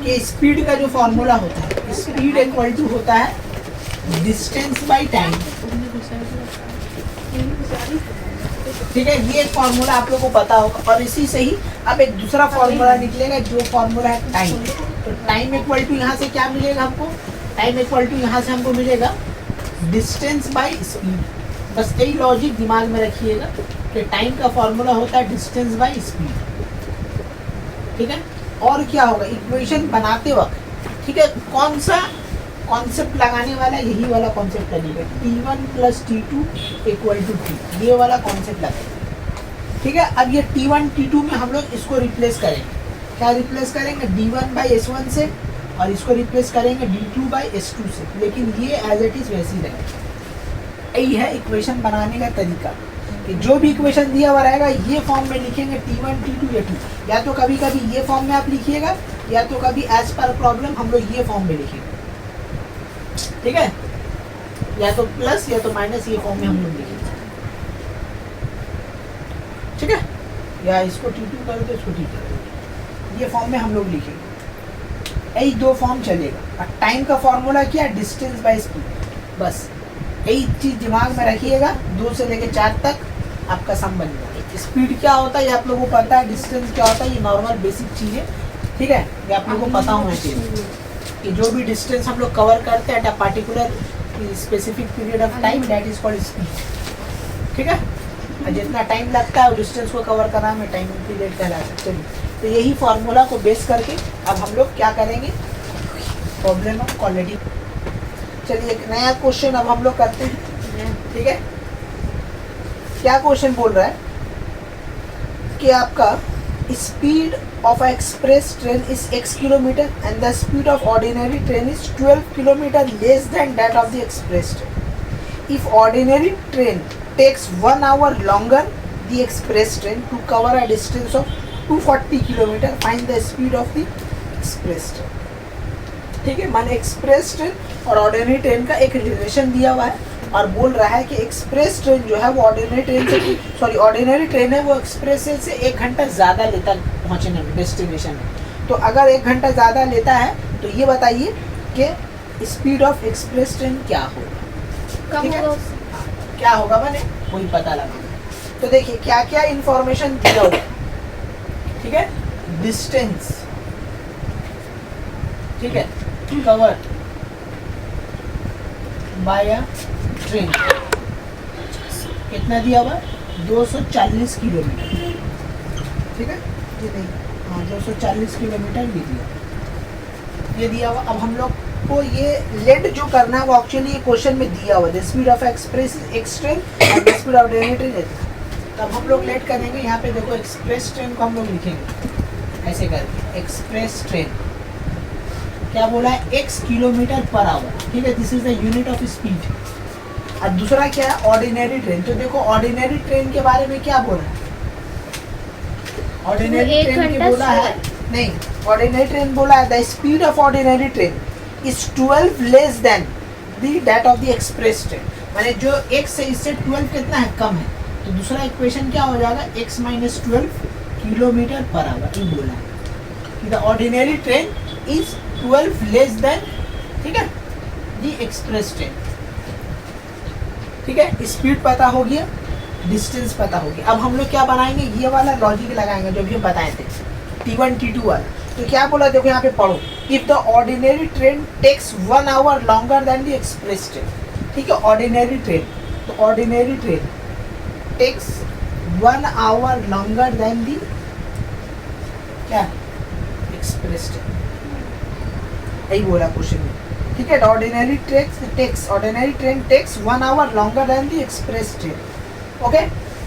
कि स्पीड का जो फॉर्मूला होता है, स्पीड इक्वल टू होता है डिस्टेंस बाई टाइम, ठीक है। ये फॉर्मूला आप लोगों को पता होगा और इसी से ही अब एक दूसरा फॉर्मूला निकलेगा जो फॉर्मूला है टाइम। तो टाइम इक्वल टू यहाँ से क्या मिलेगा हमको, टाइम इक्वल टू यहाँ से हमको मिलेगा डिस्टेंस बाय स्पीड। बस यही लॉजिक दिमाग में रखिएगा कि टाइम का फॉर्मूला होता है डिस्टेंस बाय स्पीड, ठीक है। और क्या होगा इक्वेशन बनाते वक्त, ठीक है, कौन सा कॉन्सेप्ट लगाने वाला, यही वाला कॉन्सेप्ट लगेगा, T1 + T2 = T, ये वाला कॉन्सेप्ट लगेगा, ठीक है। अब ये T1 T2 में हम लोग इसको रिप्लेस करेंगे, क्या रिप्लेस करेंगे D1/S1 से और इसको रिप्लेस करेंगे d2/s2 से, लेकिन ये एज इट इज वैसी रहेगा। यही है इक्वेशन बनाने का तरीका कि जो भी इक्वेशन दिया हुआ रहेगा ये फॉर्म में लिखेंगे t1 t2 या 2, या तो कभी कभी ये फॉर्म में आप लिखिएगा, या तो कभी एज पर प्रॉब्लम हम लोग ये फॉर्म में लिखेंगे, ठीक है, या तो प्लस या तो माइनस, ये फॉर्म में हम लोग लिखेंगे, ठीक है, या इसको t2 कर दो, इसको t कर दो, ये फॉर्म में हम लोग लिखेंगे। यही दो फॉर्म चलेगा। और टाइम का फॉर्मूला क्या है, डिस्टेंस बाय स्पीड, बस यही चीज़ दिमाग में रखिएगा। 2 से लेकर 4 तक आपका सम बन जाएगा। स्पीड क्या होता है ये आप लोगों को पता है, डिस्टेंस क्या होता है ये नॉर्मल बेसिक चीज़ है, ठीक है, ये आप लोगों को पता होना चाहिए कि जो भी डिस्टेंस हम लोग कवर करते हैं at a particular specific period of time, that is called speed, ठीक है। और जितना टाइम लगता है डिस्टेंस को कवर करना में टाइम पीरियड कहलाता है। चलिए, तो यही फार्मूला को बेस करके अब हम लोग क्या करेंगे, प्रॉब्लम ऑफ क्वालिटी। चलिए एक नया क्वेश्चन अब हम लोग करते हैं, ठीक है। क्या क्वेश्चन बोल रहा है कि आपका speed of express train is x kilometre and the speed of ordinary train is 12 kilometre less than that of the express train. If ordinary train takes 1 hour longer the express train to cover a distance of 240 km, find the speed of the express train, ठीक है। माने express train और ordinary train का एक relation दिया हुआ है और बोल रहा है कि एक्सप्रेस ट्रेन जो है वो ऑर्डिनरी ट्रेन से ऑर्डिनरी ट्रेन है वो एक्सप्रेस से 1 घंटा ज़्यादा लेता पहुँचने में डेस्टिनेशन में। तो अगर 1 घंटा ज़्यादा लेता है तो ये बताइए कि स्पीड ऑफ एक्सप्रेस ट्रेन क्या होगा, ठीक है, क्या होगा मैंने वही पता लगा। तो देखिए क्या क्या इंफॉर्मेशन दिया होगा, ठीक है, डिस्टेंस, ठीक है, कवर बाय अ ट्रेन कितना दिया हुआ, 240 किलोमीटर, ठीक है, ये नहीं, हाँ 240 किलोमीटर भी दिया, ये दिया हुआ। अब हम लोग को ये लेट जो करना है वो एक्चुअली ये क्वेश्चन में दिया हुआ है, speed of express x train और स्पीड ऑफ ऑर्डिनरी ट्रेन। तब हम लोग लेट करेंगे, यहाँ पे देखो एक्सप्रेस ट्रेन को हम लोग लिखेंगे ऐसे करके, एक्सप्रेस ट्रेन क्या बोला है, x किलोमीटर पर आवर, ठीक है, this is the unit of speed. और दूसरा क्या है, ऑर्डिनरी ट्रेन। तो देखो ऑर्डिनरी ट्रेन के बारे में क्या बोला है, ऑर्डिनरी ट्रेन के बोला है नहीं, ऑर्डिनरी ट्रेन बोला है the speed of ordinary train is 12 less than the that of the express train. माने जो x से इससे 12 कितना है, कम है। तो दूसरा इक्वेशन क्या हो जाएगा, x minus 12 kilometre per our, ये बोला है कि the ordinary train is 12 less than, ठीक है, दी एक्सप्रेस ट्रेन, ठीक है। स्पीड पता हो गया, डिस्टेंस पता हो गया। अब हम लोग क्या बनाएंगे, ये वाला लॉजिक लगाएंगे जो भी हम बताए थे t1 t2 वाला। तो क्या बोला, देखो यहाँ पे पढ़ो, if the ordinary train takes 1 hour longer than the express train, ठीक है, ऑर्डिनरी ट्रेन, तो ordinary train takes 1 hour longer than the क्या एक्सप्रेस ट्रेन, यही बोला क्वेश्चन में, ठीक है। Ordinary train takes 1 hour longer than the express train, okay.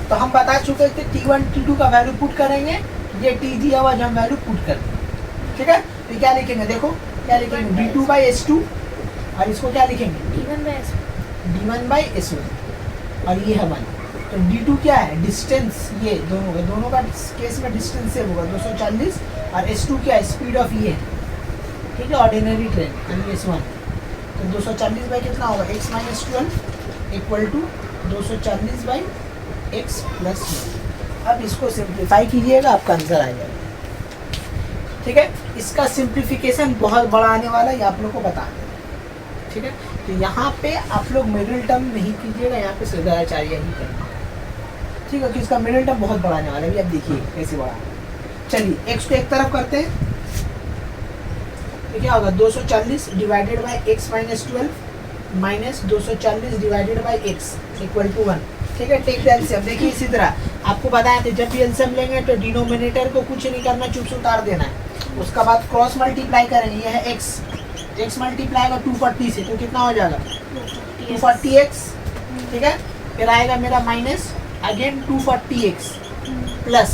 तो हम बता चुके थे t1 t2 का वैल्यू पुट करेंगे, ये t दिया हुआ जो हम वैल्यू पुट करेंगे, ठीक है। तो क्या लिखेंगे, देखो क्या लिखेंगे, d2/s2 और इसको क्या लिखेंगे, d1/s1 और ये है 1। तो d2 क्या है, डिस्टेंस, ये दोनों का केस में डिस्टेंस सेव होगा 240, और s2 क्या है, स्पीड ऑफ ये, ठीक है, ऑर्डिनरी ट्रेन यानी s1। तो 240 बाई कितना होगा, x minus 12 equal to 240 by x plus 1। अब इसको सिंप्लीफाई कीजिएगा, आपका आंसर आ जाएगा, ठीक है। इसका सिंप्लीफिकेशन बहुत बड़ा आने वाला है, ये आप लोग को बता दें, ठीक है। तो यहाँ पे आप लोग मिडिल टर्म नहीं कीजिएगा, यहाँ पे सिद्धाचार्य ही करना, ठीक है, कि इसका मिडिल टर्म बहुत बड़ा आने वाला है। अब देखिए कैसे बड़ा। चलिए x को एक तरफ करते हैं, तो क्या होगा, 240 divided by x minus 12 minus 240 divided by x equal to 1, ठीक है। Take the LCM. देखिए इसी तरह आपको बताया था, जब भी एलसीएम लेंगे तो डिनोमिनेटर को कुछ नहीं करना, चुप से उतार देना है। उसका बाद क्रॉस मल्टीप्लाई करेंगे, ये है x मल्टीप्लाई होगा 240 से, तो कितना हो जाएगा 240x, ठीक है। फिर आएगा मेरा minus again 240x plus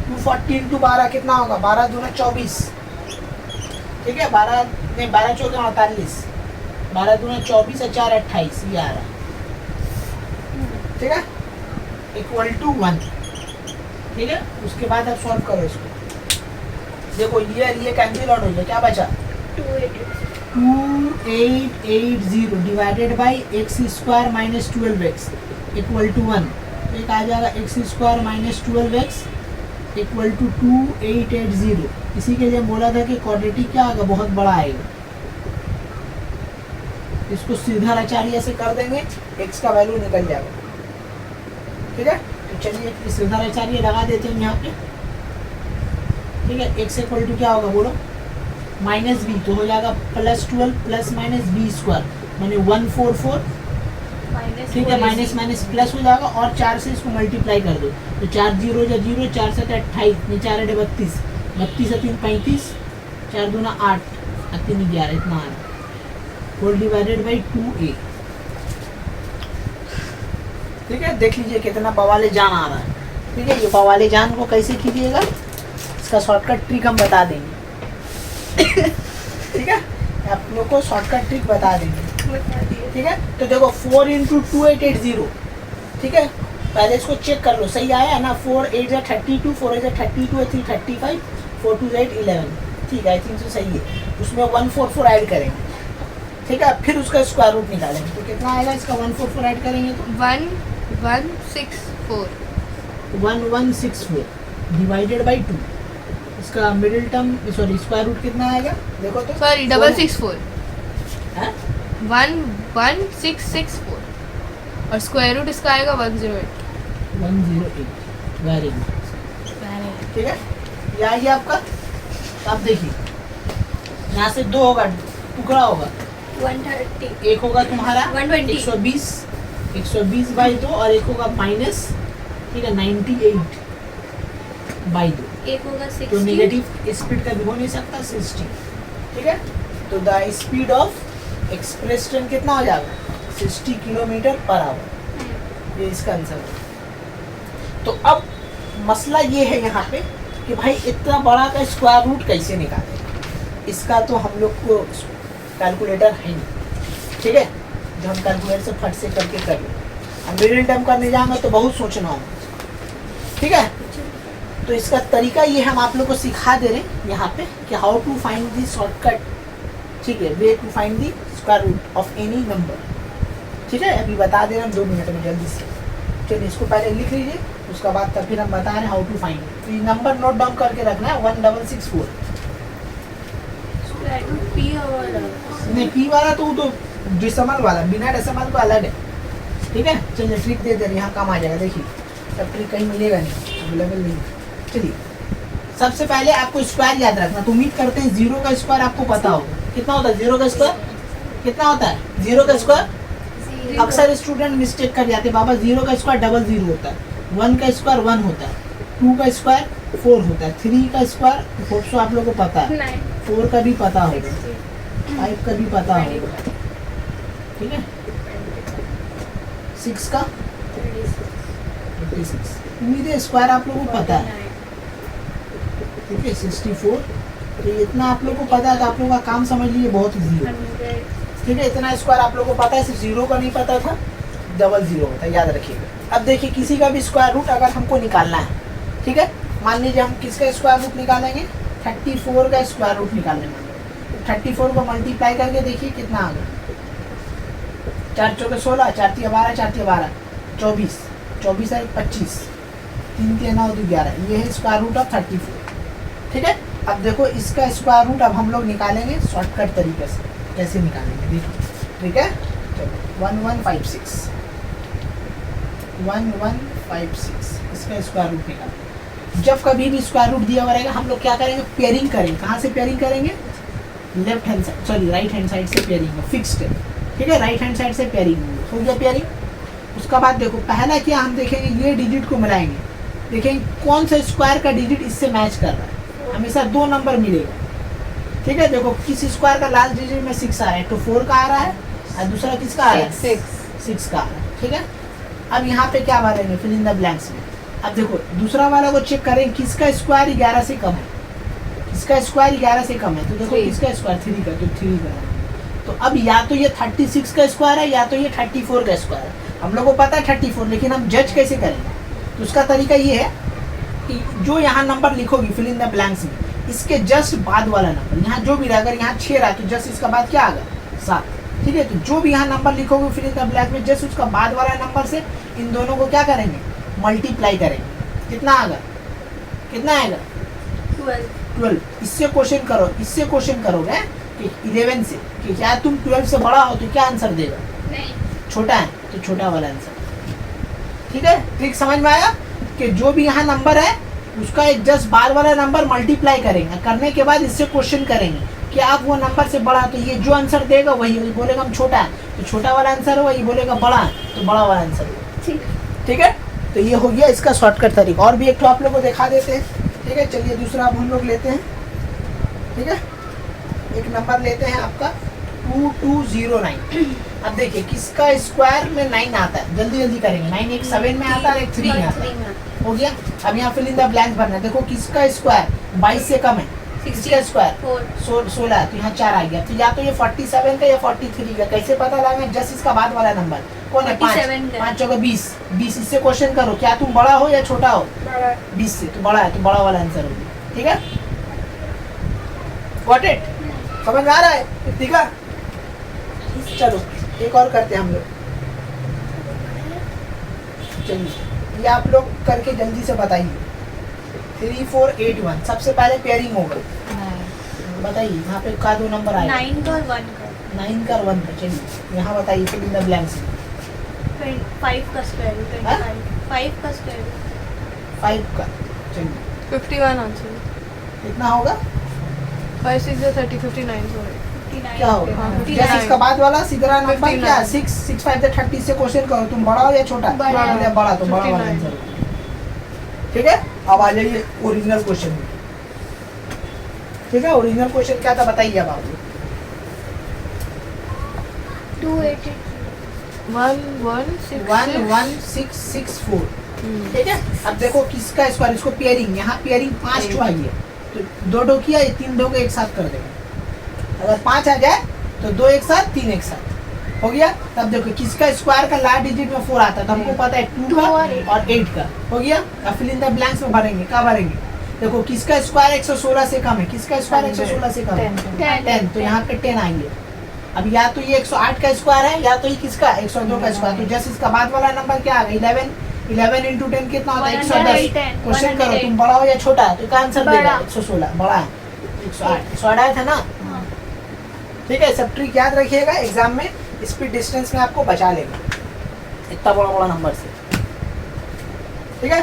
240 into 12 कितना होगा, 12 दूना 24, ठीक है। 12 नहीं 12 चौके 48, 12 दूना 24 और 4 28, ये आ रहा है, ठीक है, इक्वल टू 1, ठीक है। उसके बाद आप सॉल्व करो इसको, देखो ये कैंसिल आउट हो गया, क्या बचा 2880 divided by x square minus 12x equal to 1, एक आ जाएगा x square minus 12x equal to 2880। इसी के लिए बोला था कि क्वाड्रेटिक क्या आएगा, बहुत बड़ा आएगा। इसको सीधा आचार्य से कर देंगे, x का वैल्यू निकल जाएगा, ठीक है। तो चलिए सीधा आचार्य लगा देते हैं यहाँ पे, ठीक है। x इक्वल टू क्या होगा बोलो, माइनस बी, तो हो जाएगा +12 प्लस माइनस बी स्क्वायर माने 144, ठीक है। माइनस माइनस प्लस हो जाएगा और 4 से इसको मल्टीप्लाई कर दो, तो 4 0 या 0, 4 7 28, 4 8 32, 32 3 35, 4 दूना 8 और 3 11, इतना आ रहा, होल डिवाइडेड बाई 2a, ठीक है। देख लीजिए कितना बवाले जान आ रहा है, ठीक है। ये बवाले जान को कैसे कीजिएगा, इसका शॉर्टकट ट्रिक हम बता देंगे, ठीक है। आप लोग को शॉर्टकट ट्रिक बता देंगे, ठीक है। तो देखो 4 इंटू 2880, ठीक है। पहले इसको चेक कर लो, सही आया है ना, 4 8 या 32, 4 8 32 3 35, 4 2 8 11, ठीक है, आई थिंक तो सही है। उसमें 144 ऐड करेंगे, ठीक है, फिर उसका स्क्वायर रूट निकालेंगे, तो कितना आएगा इसका 144 ऐड करेंगे तो 1164 1164 डिवाइडेड बाई 2, इसका middle term sorry square root कितना आएगा देखो तो, सॉरी 664 हैं 11664 और स्क्वायर रूट इसका आएगा 108। 108, वेरी गुड, ठीक है। ये आ गया आपका। अब देखिए यहाँ से 2 होगा, टुकड़ा होगा 130 एक होगा तुम्हारा 120 120 बाई 2 और एक होगा माइनस, ठीक है 98 बाई 2, एक होगा तो 60 नेगेटिव स्पीड कभी हो नहीं सकता 60, ठीक है। तो the speed of express train कितना हो जाएगा 60 किलोमीटर पर आवर, ये इसका आंसर है। तो अब मसला ये है यहाँ पे कि भाई इतना बड़ा का स्क्वायर रूट कैसे निकालें, इसका तो हम लोग को कैलकुलेटर है नहीं, ठीक है, जो हम कैलकुलेटर से फट से करके कर लें। अब मिडिल टर्म करने जाएंगे तो बहुत सोचना होगा, ठीक है। तो इसका तरीका ये हम आप लोग को सिखा दे रहे हैं यहाँ पे कि how to find the shortcut, ठीक है, way to find the square root of any number, ठीक है। अभी बता दे रहे हैं 2 मिनट में जल्दी से, चलिए इसको पहले लिख लीजिए, उसका बाद तब फिर हम बता रहे हैं हाउ टू फाइंड। तो ये नंबर नोट डाउन करके रखना है 1664, नहीं पी वाला तो वो तो डेसिमल वाला, बिना डेसिमल का अलग है, ठीक है। चलिए ट्रिक दे दे रहे, यहाँ काम आ जाएगा, देखिए सब ट्रिक कहीं मिलेगा नहीं, अवेलेबल नहीं। चलिए सबसे पहले आपको स्क्वायर याद रखना, तो उम्मीद करते हैं 0 का स्क्वायर आपको पता होगा, कितना होता है 0 का स्क्वायर, कितना होता है 0 का स्क्वायर। अक्सर स्टूडेंट मिस्टेक कर जाते हैं, बाबा 0 का स्क्वायर 00 होता है, 1 का स्क्वायर 1 होता है, 2 का स्क्वायर 4 होता है, 3 का स्क्वायर होप सो आप लोग को पता है, 4 का भी पता होगा, 5 का भी पता होगा, ठीक है, 6 का 56, उम्मीद है स्क्वायर आप लोगों को पता है, ठीक है 64। तो इतना आप लोग को पता है तो आप लोगों का काम समझ लीजिए बहुत ईजी है, ठीक है। इतना स्क्वायर आप लोग को पता है, सिर्फ 0 का नहीं पता था, 00 होता है, याद रखिएगा। अब देखिए किसी का भी स्क्वायर रूट अगर हमको निकालना है, ठीक है, मान लीजिए हम किसका स्क्वायर रूट निकालेंगे, 34 का स्क्वायर रूट निकालने में, 34 को मल्टीप्लाई करके देखिए कितना आ गया, 4 चौके 16, 4 तिया 12, 4 तिया 12, 24, 24 है 25, 3 तिया 9 2 11, ये है स्क्वायर रूट ऑफ 34, ठीक है। अब देखो इसका स्क्वायर रूट अब हम लोग निकालेंगे शॉर्टकट तरीके से, कैसे निकालेंगे देखो, ठीक है। चलो 1156 इसका स्क्वायर रूट निकालेंगे। जब कभी भी स्क्वायर रूट दिया हुआ रहेगा हम लोग क्या करेंगे, पेयरिंग करेंगे। कहाँ से पेयरिंग करेंगे, left hand side sorry right hand side से पेयरिंग फिक्स्ड है, ठीक है, राइट हैंड साइड से पेयरिंग हो गया पेयरिंग। उसका बाद देखो पहला क्या हम देखेंगे, ये डिजिट को मिलाएंगे, देखेंगे कौन सा स्क्वायर का डिजिट इससे मैच कर रहा है, हमेशा 2 नंबर मिलेगा, ठीक है। देखो किस स्क्वायर का लास्ट डिजिट में 6 आ रहा है, तो 4 का आ रहा है और दूसरा किसका आ रहा है 6 का आ रहा है, ठीक है। अब यहाँ पे क्या भरेंगे, फिल इन द ब्लैंक्स में। अब देखो दूसरा वाला को चेक करें किसका स्क्वायर 11 से कम है, इसका स्क्वायर 11 से कम है, तो देखो 3 किसका स्क्वायर 3 का, तो 3 का। तो अब या तो ये 36 का स्क्वायर है या तो ये 34 का स्क्वायर है। हम लोग को पता है 34, लेकिन हम जज कैसे करेंगे? तो उसका तरीका ये है कि जो यहाँ नंबर लिखोगी फिल इन द ब्लैंक्स में, इसके जस्ट बाद वाला नंबर, यहाँ जो भी रहा, अगर यहाँ 6 रहा तो जस्ट इसका बाद क्या आएगा 7, ठीक है। तो जो भी यहाँ नंबर लिखोगे फिल इन द ब्लैंक में, जस्ट उसका बाद वाला नंबर से इन दोनों को क्या करेंगे, मल्टीप्लाई करेंगे। कितना आएगा, कितना आएगा 12। इससे क्वेश्चन करो, इससे क्वेश्चन करोगे कि 11 से कि क्या तुम 12 से बड़ा हो, तो क्या आंसर देगा, नहीं, छोटा है तो छोटा वाला आंसर। ठीक है, ट्रिक समझ में आया कि जो भी यहाँ नंबर है उसका एक जस्ट बाद वाला नंबर मल्टीप्लाई करेंगे, करने के बाद इससे क्वेश्चन करेंगे कि आप वो नंबर से बड़ा, तो ये जो आंसर देगा वही बोलेगा हम छोटा है तो छोटा वाला आंसर होगा, ये बोलेगा बड़ा है तो बड़ा वाला आंसर होगा। ठीक है, तो ये हो गया इसका शॉर्टकट तरीका। और भी एक तो आप लोगों को दिखा देते हैं। ठीक है, चलिए दूसरा अब हम लोग लेते हैं। ठीक है, एक नंबर लेते हैं आपका 2209। अब देखिए किसका स्क्वायर में 9 आता है, जल्दी जल्दी करेंगे। 9 एक 7 में आता है, एक 3 में आता है। हो गया, अब यहाँ फिल इन द ब्लैंक भरना है। देखो किसका स्क्वायर 22 से कम है, किसका स्क्वायर 16 है, तो यहाँ 4 आ गया। तो या तो ये 47 का या 43 का, कैसे पता लगाएंगे, जस्ट इसका बाद वाला नंबर कौन है 5 चौका 20। इससे क्वेश्चन करो क्या तुम बड़ा हो या छोटा हो, 20 से, तो बड़ा है तो बड़ा वाला आंसर होगा। ठीक है, गॉट इट, समझ में आ रहा है? ठीक है, चलो एक और करते हैं हम लोग। चलिए ये आप लोग करके जल्दी से बताइए। 3 4 8 1 सबसे पहले पेयरिंग होगा, बताइए यहाँ पे का 2 नंबर आएगा, 9 का और 1 का, 9 का और 1 का। चलिए यहाँ बताइए फिल इन द ब्लैंक्स। 5 का स्क्वायर रूट, 25 5 का स्क्वायर रूट, 5 का, चलिए 51 आंसर। कितना होगा, 5 6 30 59 सॉरी। 59 क्या होगा, हाँ, 59। जैसे इसका बाद वाला सीधा नंबर 59। क्या है 6 6 5 30 से क्वेश्चन करो तुम बड़ा हो या छोटा, बड़ा। बोले बड़ा तो बड़ा वाला 59। आंसर होगा। ठीक है, अब आ जाइए ओरिजिनल क्वेश्चन में। ठीक है, ओरिजिनल क्वेश्चन क्या था बताइए अब आप। 280 11664। ठीक है, अब देखो किसका स्क्वायर, इसको पेयरिंग, यहाँ पेयरिंग 5 टू आई है तो 2 2 किया, 3 2 को एक साथ कर देंगे। अगर 5 आ जाए तो 2 एक साथ 3 एक साथ हो गया। तब देखो किसका स्क्वायर का लास्ट डिजिट में 4 आता है, तो हमको पता है 2 का और 8 का। हो गया, अब फिल इन द ब्लैंक्स में भरेंगे, क्या भरेंगे, देखो किसका स्क्वायर 116 से कम है, किसका स्क्वायर 116 से कम है 10, तो यहाँ पे 10 आएंगे। अब या तो ये 108 का स्क्वायर है या तो ये किसका 102 का स्क्वायर, तो जैसे इसका बाद वाला नंबर क्या आ गया 11 इंटू 10 कितना होता है 110। क्वेश्चन करो तुम बड़ा हो या छोटा है, तो क्या आंसर देगा 116, बड़ा है 108 आया था ना। ठीक है, सब ट्रिक याद रखिएगा, एग्जाम में स्पीड डिस्टेंस में आपको बचा लेगा इतना बड़ा बड़ा नंबर से। ठीक है,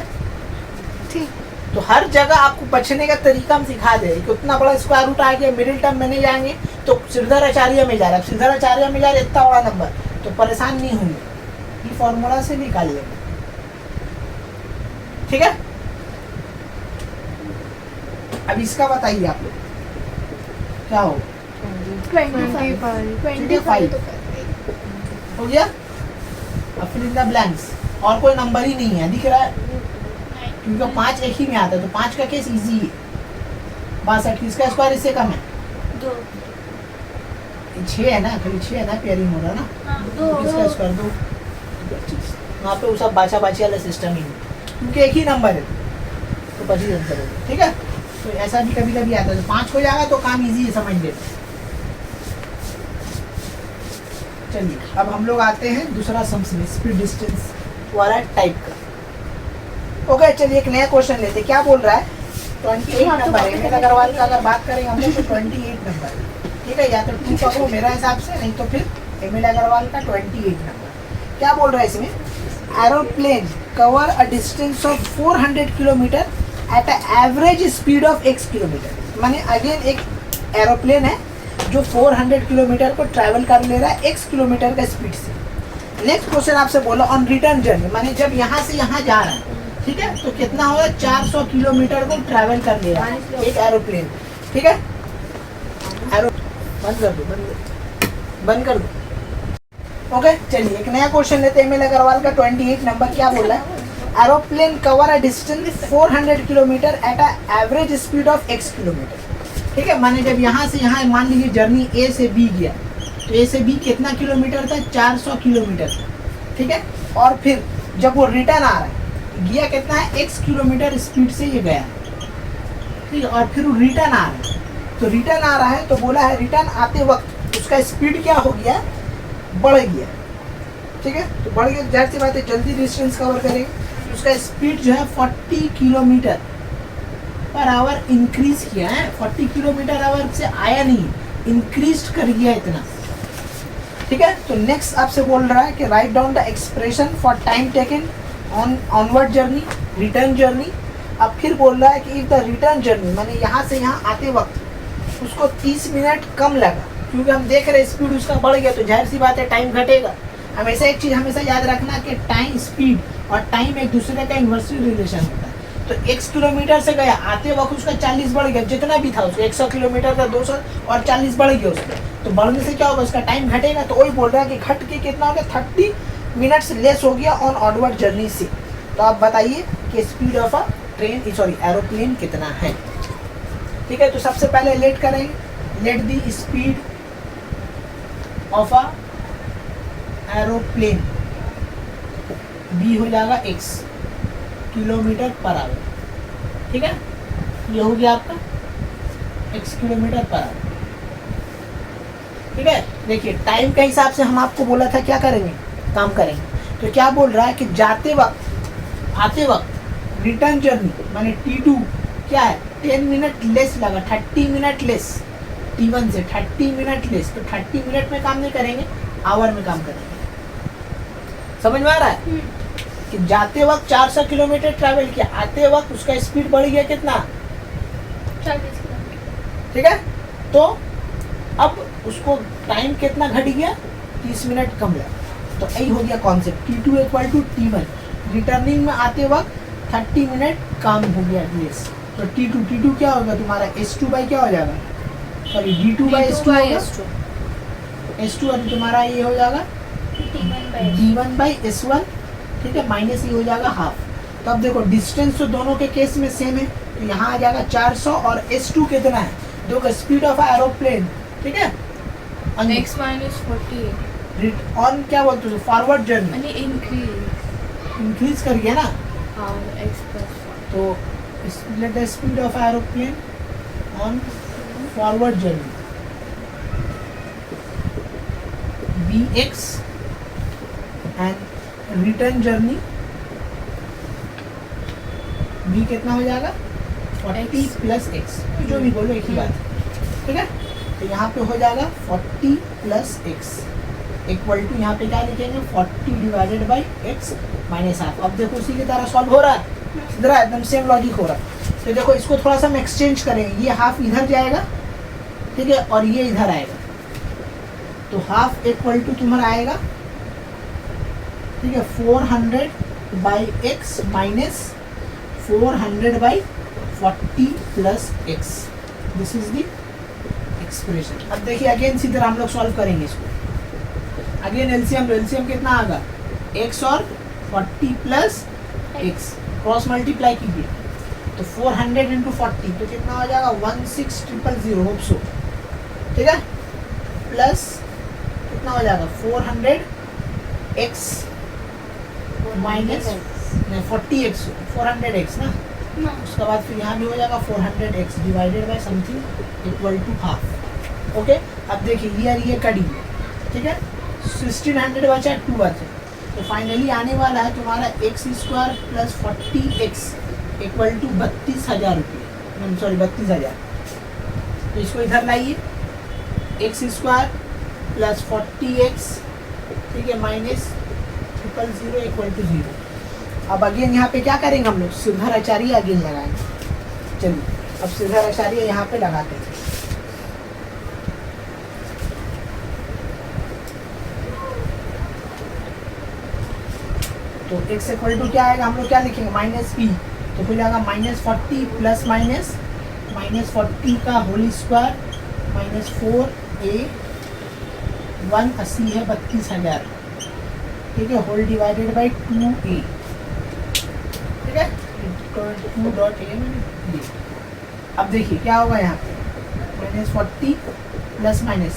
ठीक। तो हर जगह आपको बचने का तरीका हम सिखा दे, कि उतना बड़ा स्क्वायर रूट आ गया, मिडिल टर्म में नहीं जाएंगे तो श्रीधराचार्य में जा रहा है, श्रीधराचार्य में जा रहा है इतना बड़ा नंबर, तो परेशान नहीं होंगे, ये फॉर्मूला से निकाल लेंगे। ठीक है, अब इसका बताइए आप लोग क्या हो 25 हो गया। अब फिल इन द ब्लैंक्स, और कोई नंबर ही नहीं है दिख रहा है, क्योंकि 5 एक ही में आता है, तो 5 का केस इजी है। 62 इसका स्क्वायर इससे कम है 2 6 है ना, खाली 6 है ना, पेयरिंग हो रहा है ना, इसका स्क्वायर 2 वहाँ पे वो सब बाचा बाची वाला सिस्टम ही नहीं, क्योंकि एक ही नंबर है तो 25 आंसर होगा। ठीक है, तो ऐसा भी कभी कभी आता है, तो 5 हो जाएगा तो काम इजी है, समझ लेते। चलिए अब हम लोग आते हैं दूसरा सम्स में, स्पीड डिस्टेंस वाला टाइप का। ओके, चलिए एक नया क्वेश्चन लेते हैं। क्या बोल रहा है 28 नंबर है, एमएल अग्रवाल का अगर बात करें हम लोग तो 28 नंबर है। ठीक है, या तो 2 पकड़ो मेरा हिसाब से, नहीं तो फिर एमएल अग्रवाल का 28 नंबर। क्या बोल रहा है इसमें, aeroplane cover a distance of 400 kilometre at average speed of x kilometre. माने अगेन एक एरोप्लेन है जो 400 किलोमीटर को ट्रैवल कर ले रहा है x किलोमीटर का स्पीड से। नेक्स्ट क्वेश्चन आपसे बोला ऑन रिटर्न जर्नी, माने जब यहाँ से यहाँ जा रहा है, ठीक है, तो कितना होगा 400 किलोमीटर को ट्रैवल कर ले रहा है एक एरोप्लेन। ठीक है, बंद कर दो, बंद कर दो। ओके, चलिए एक नया क्वेश्चन लेते हैं एमएल अग्रवाल का 28 नंबर। क्या बोल रहा है, aeroplane cover a distance 400 kilometre at a average speed of x kilometre. ठीक है, माने जब यहाँ से यहाँ मान लीजिए जर्नी ए से बी गया, तो ए से बी कितना किलोमीटर था, 400 किलोमीटर था, ठीक है। और फिर जब वो रिटर्न आ रहा है, गया कितना है, x किलोमीटर स्पीड से ये गया, ठीक है। और फिर वो रिटर्न आ रहा है, तो रिटर्न आ रहा है तो बोला है रिटर्न आते वक्त उसका स्पीड क्या हो गया, बढ़ गया, ठीक है। तो बढ़ गया, जाहिर सी बात है जल्दी डिस्टेंस कवर करेंगे। उसका स्पीड जो है 40 किलोमीटर पर आवर इंक्रीज किया है, 40 किलोमीटर आवर से आया नहीं, इंक्रीज कर गया इतना, ठीक है। तो नेक्स्ट आपसे बोल रहा है कि write down the expression for time taken on onward journey, return journey. अब फिर बोल रहा है कि इफ द रिटर्न जर्नी, माने यहाँ से यहाँ आते वक्त उसको 30 मिनट कम लगा, क्योंकि हम देख रहे हैं स्पीड उसका बढ़ गया, तो जाहिर सी बात है टाइम घटेगा। हमेशा एक चीज़ हमेशा याद रखना कि टाइम, स्पीड और टाइम एक दूसरे का इन्वर्सली रिलेशन होता है। तो x किलोमीटर से गया, आते वक्त उसका 40 बढ़ गया, जितना भी था उसको 100 किलोमीटर था, 200 और 40 बढ़ गया उसका, तो बढ़ने से क्या होगा, उसका टाइम घटेगा। तो वही बोल रहा है कि घट के कितना हो गया, 30 मिनट्स लेस हो गया ऑन ऑनवर्ड जर्नी से। तो आप बताइए कि speed of a train, sorry aeroplane कितना है, ठीक है। तो सबसे पहले लेट करेंगे, let the speed of a aeroplane b हो जाएगा x किलोमीटर पर आवर, ठीक है। ये हो गया आपका x किलोमीटर पर आवर, ठीक है। देखिए टाइम के हिसाब से हम आपको बोला था क्या करेंगे, काम करेंगे। तो क्या बोल रहा है कि जाते वक्त, आते वक्त, रिटर्न जर्नी माने T2 क्या है, 10 मिनट लेस लगा, 30 मिनट लेस, T1 से 30 मिनट लेस। तो 30 मिनट में काम नहीं करेंगे, आवर में काम करेंगे। समझ में आ रहा है कि जाते वक्त 400 किलोमीटर ट्रैवल किया, आते वक्त उसका स्पीड बढ़ गया कितना, 40 किलोमीटर, ठीक है। तो अब उसको टाइम कितना घट गया, 30 मिनट कम लगा। तो यही हो गया concept, T2 equal to T1, returning में आते वक्त 30 मिनट कम हो गया लेस। तो T2 क्या होगा तुम्हारा, S2 बाई क्या हो जाएगा, सॉरी D2 बाई S2 होगा, S2 और तुम्हारा ये हो जाएगा D1 बाई S1, ठीक है, माइनस ये हो जाएगा हाफ। तो अब देखो डिस्टेंस तो दोनों के केस में सेम है, तो यहाँ आ जाएगा 400 और S2 कितना है, देखो स्पीड ऑफ एरोप्लेन, ठीक है, x minus 40 ऑन क्या बोलते हो, फॉरवर्ड जर्नी यानी इंक्रीज कर गया ना, हाँ x plus 40 तो late the speed of aeroplane on forward journey bx and return journey b कितना हो जाएगा, 40 प्लस x, जो भी बोलो एक ही बात है, ठीक है। तो यहाँ पे हो जाएगा 40 प्लस x इक्वल टू, यहाँ पे क्या लिखेंगे, 40 divided by x minus half. अब देखो उसी की तरह सॉल्व हो रहा है, इधर एकदम सेम लॉजिक हो रहा है। तो देखो इसको थोड़ा सा हम एक्सचेंज करेंगे, ये हाफ इधर जाएगा, ठीक है, और ये इधर आएगा, तो हाफ इक्वल टू तुम्हारा आएगा, ठीक है, 400 by x minus 400 by 40 plus x, this is the expression. अब देखिए अगेन इसी तरह हम लोग सॉल्व करेंगे इसको, अगेन एलसीएम कितना आएगा, x और 40 प्लस एक्स, क्रॉस मल्टीप्लाई कीजिए, तो 400 इंटू 40 तो कितना हो जाएगा, 16000 होप सो, ठीक है, प्लस कितना हो जाएगा 400x माइनस 40x 400x ना, उसके बाद फिर यहाँ भी हो जाएगा 400x divided by something equal to half. Okay, अब देखिए ये कड़ी, ठीक है, 1600 बचा, 2 बचा, तो फाइनली आने वाला है तुम्हारा x square plus 40x equal to 32,000 रुपये, सॉरी 32,000। तो इसको इधर लाइए, x स्क्वायर प्लस 40x, ठीक है, माइनस 000 इक्वल टू 0। अब अगेन यहाँ पे क्या करेंगे हम लोग, सीधा आचार्य अगेन लगाएंगे। चलिए अब सीधा आचार्य यहाँ पे लगाते हैं। तो x इक्वल टू क्या आएगा, हम लोग क्या लिखेंगे, माइनस p, तो फिर आएगा -40 प्लस -40 का होल स्क्वायर माइनस 4a 180 है 32,000, ठीक है, होल डिवाइडेड बाई 2a, ठीक है, 2.a। अब देखिए क्या होगा यहाँ पे, -40 प्लस माइनस,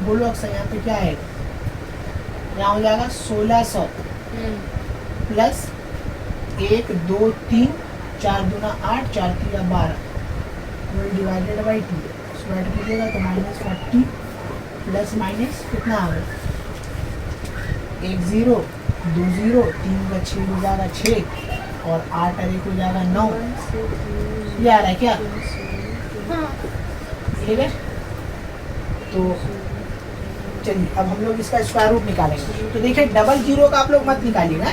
बोलो अक्सर यहाँ पे क्या आएगा, यहाँ हो जाएगा 1600 प्लस 1 2 3 4 दूना 8 4 3 12 डिवाइडेड बाई 2, इसको ऐड कीजिएगा तो -40 प्लस माइनस कितना आ गया, 1 0 2 0 3 का 6 हो जाएगा 6 और 8 और 1 हो जाएगा 9। ये आ रहा है क्या? हाँ ठीक है, तो चलिए अब हम लोग इसका स्क्वायर रूट निकालेंगे। तो देखिए डबल जीरो का आप लोग मत निकालिएगा,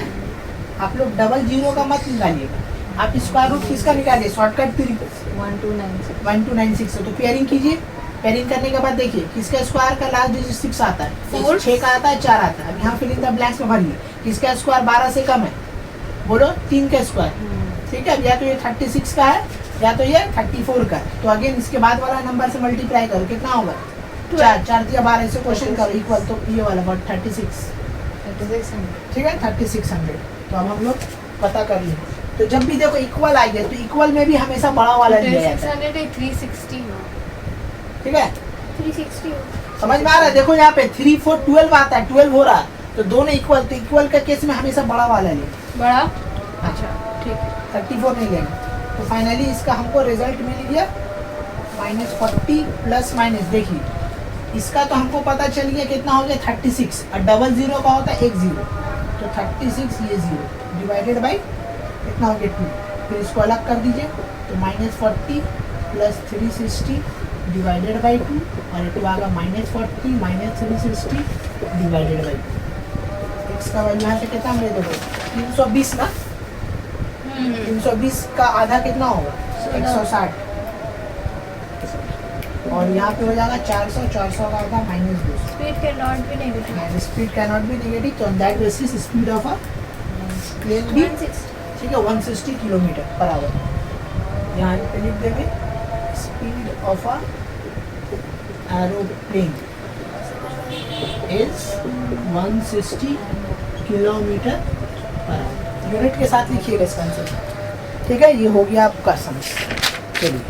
आप लोग डबल जीरो का मत निकालिएगा, आप स्क्वायर रूट किसका निकालिए, शॉर्टकट 1296 है। तो पेयरिंग कीजिए, पेयरिंग करने के बाद देखिए किसका स्क्वायर का लास्ट डिजिट 6 आता है, 6 का आता है, 4 आता है। अब यहाँ फिल इन द ब्लैंक्स में भरिए, किसका स्क्वायर 12 से कम है, बोलो 3 का स्क्वायर। ठीक है, या तो ये 36 का है या तो ये 34 का है। तो अगेन इसके बाद वाला नंबर से मल्टीप्लाई करो, कितना होगा 4 4 या 12 से क्वेश्चन करो इक्वल, तो ये वाला 36, ठीक है 3600। तो अब हम लोग पता कर लें, तो जब भी देखो इक्वल आ गया तो इक्वल में भी हमेशा बड़ा वाला लिया जाता है, 360 ठीक है 360 समझ में आ रहा है। देखो यहाँ पे 3 4 12 आता है, 12 हो रहा है, तो दोनों इक्वल, तो इक्वल का केस में हमेशा बड़ा वाला लेंगे। बड़ा, अच्छा ठीक है, 34 नहीं लेंगे। तो फाइनली इसका हमको रिजल्ट मिल गया -40 प्लस माइनस, देखिए इसका तो हमको पता चल गया कितना हो गया 36, और डबल जीरो का होता है 1 0, तो 36 ये 0 डिवाइडेड बाई कितना हो गया 2, फिर इसको अलग कर दीजिए तो -40 प्लस 360 डिवाइडेड बाई 2, और ये आ गया -40 माइनस 360 डिवाइडेड बाई 2। x का वैल्यू यहाँ से कितना ले दोगे 320 ना, 320 का आधा कितना होगा 160, और यहाँ पे हो जाएगा 400, 400 का आधा -200। Speed can not be negative. Speed can not be negative, तो on that basis speed of a plane be, 160 ठीक है 160 किलोमीटर पर आवर। यहाँ पे लिख देंगे speed of a aeroplane is 160 kilometre per our. Unit के साथ लिखिएगा इसका आंसर, ठीक है। ये हो गया आपका समझ। चलिए,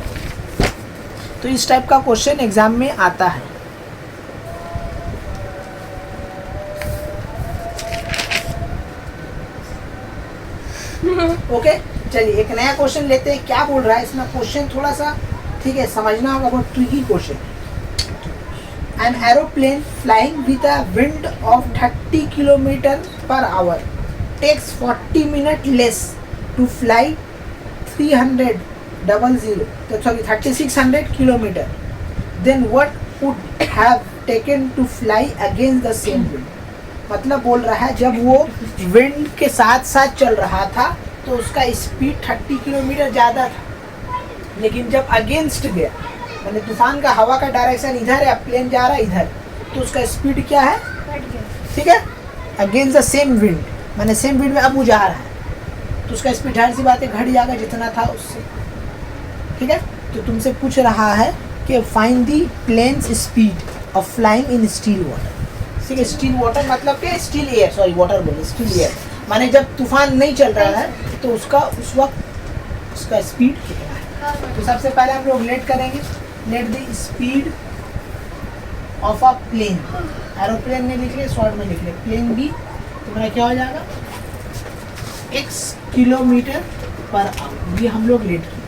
तो इस टाइप का क्वेश्चन एग्जाम में आता है। ओके चलिए एक नया क्वेश्चन लेते हैं। क्या बोल रहा है इसमें, क्वेश्चन थोड़ा सा ठीक है समझना होगा, बहुत tricky question. N aeroplane flying with a wind of 30 kilometre per our takes 40 minutes less to fly 3600 kilometer, then what would have taken to fly against the same wind? मतलब बोल रहा है जब वो विंड के साथ साथ चल रहा था तो उसका स्पीड 30 किलोमीटर ज़्यादा था, लेकिन जब अगेंस्ट गया मैंने तूफान का हवा का डायरेक्शन इधर है, प्लेन जा रहा है इधर, तो उसका स्पीड क्या है, ठीक है अगेंस्ट द सेम विंड, मैंने सेम विंड में अब वो जा रहा है तो उसका स्पीड जाहिर सी बात है घट जाएगा जितना था उससे, ठीक है। तो तुमसे पूछ रहा है कि find the plane's speed of flying in still water. ठीक है, स्टील वाटर मतलब कि स्टील एयर, सॉरी वाटर बोले स्टील एयर, माने जब तूफान नहीं चल रहा है तो उसका उस वक्त उसका स्पीड कितना है। तो सबसे पहले हम लोग लेट करेंगे, let the speed of a plane, aeroplane में लिख लिया, शॉर्ट में लिख लिया प्लेन बी, तो मेरा क्या हो जाएगा x किलोमीटर पर आवर, ये हम लोग लेट किए,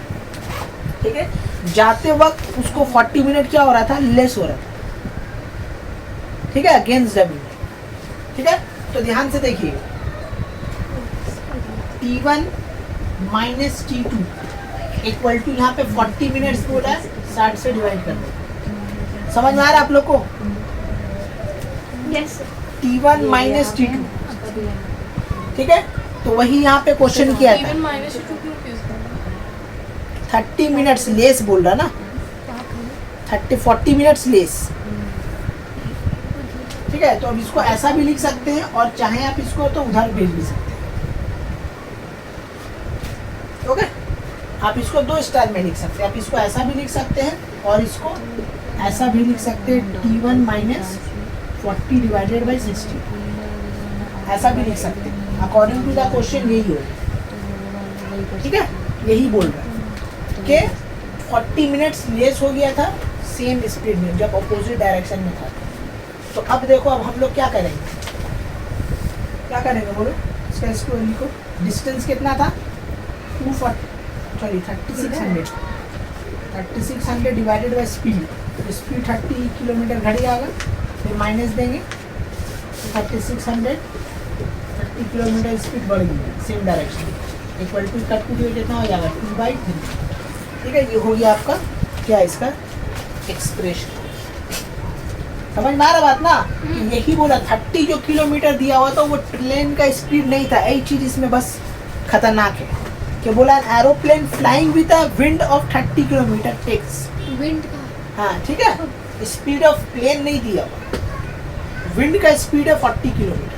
ठीक है। जाते वक्त उसको 40 मिनट क्या हो रहा था, लेस हो रहा था, ठीक है अगेंस्ट द विंड, ठीक है। तो ध्यान से देखिए T1 minus T2 equal to यहाँ पे 40 मिनट्स बोला है, 60 से डिवाइड कर दो। समझ में आ रहा है आप लोग को, यस T1 माइनस T2, ठीक है। तो वही यहाँ पे क्वेश्चन किया था, 30 मिनट्स लेस बोल रहा ना, 40 मिनट्स लेस, ठीक है। तो अब इसको ऐसा भी लिख सकते हैं और चाहे आप इसको तो उधर भेज भी सकते हैं, ओके। आप इसको दो स्टाइल में लिख सकते हैं, आप इसको ऐसा भी लिख सकते हैं और इसको ऐसा भी लिख सकते हैं, T1 माइनस 40 डिवाइडेड बाई 60, ऐसा भी लिख सकते हैं। अकॉर्डिंग टू द क्वेश्चन यही होगा, ठीक है। यही बोल रहा है कि 40 मिनट्स लेस हो गया था सेम स्पीड में जब अपोजिट डायरेक्शन में था। तो अब देखो, अब हम लोग क्या करेंगे, क्या करेंगे बोलो, इसका इसको लिखो। डिस्टेंस कितना था 3600 divided by speed. Speed 30 kilometre घड़ी आएगा, फिर माइनस देंगे तो 3600 30 किलोमीटर स्पीड बढ़ गई same direction, equal to cut to कितना हो जाएगा 2/3। ठीक है, ये हो गया आपका क्या इसका एक्सप्रेशन। समझ में आ रहा बात ना? कि यही बोला 30 जो किलोमीटर दिया हुआ था वो प्लेन का स्पीड नहीं था। यही चीज इसमें बस खतरनाक है कि बोला an aeroplane flying with a wind of 30 kilometre takes. Wind का हाँ ठीक है, स्पीड ऑफ प्लेन नहीं दिया हुआ, विंड का स्पीड है 40 किलोमीटर।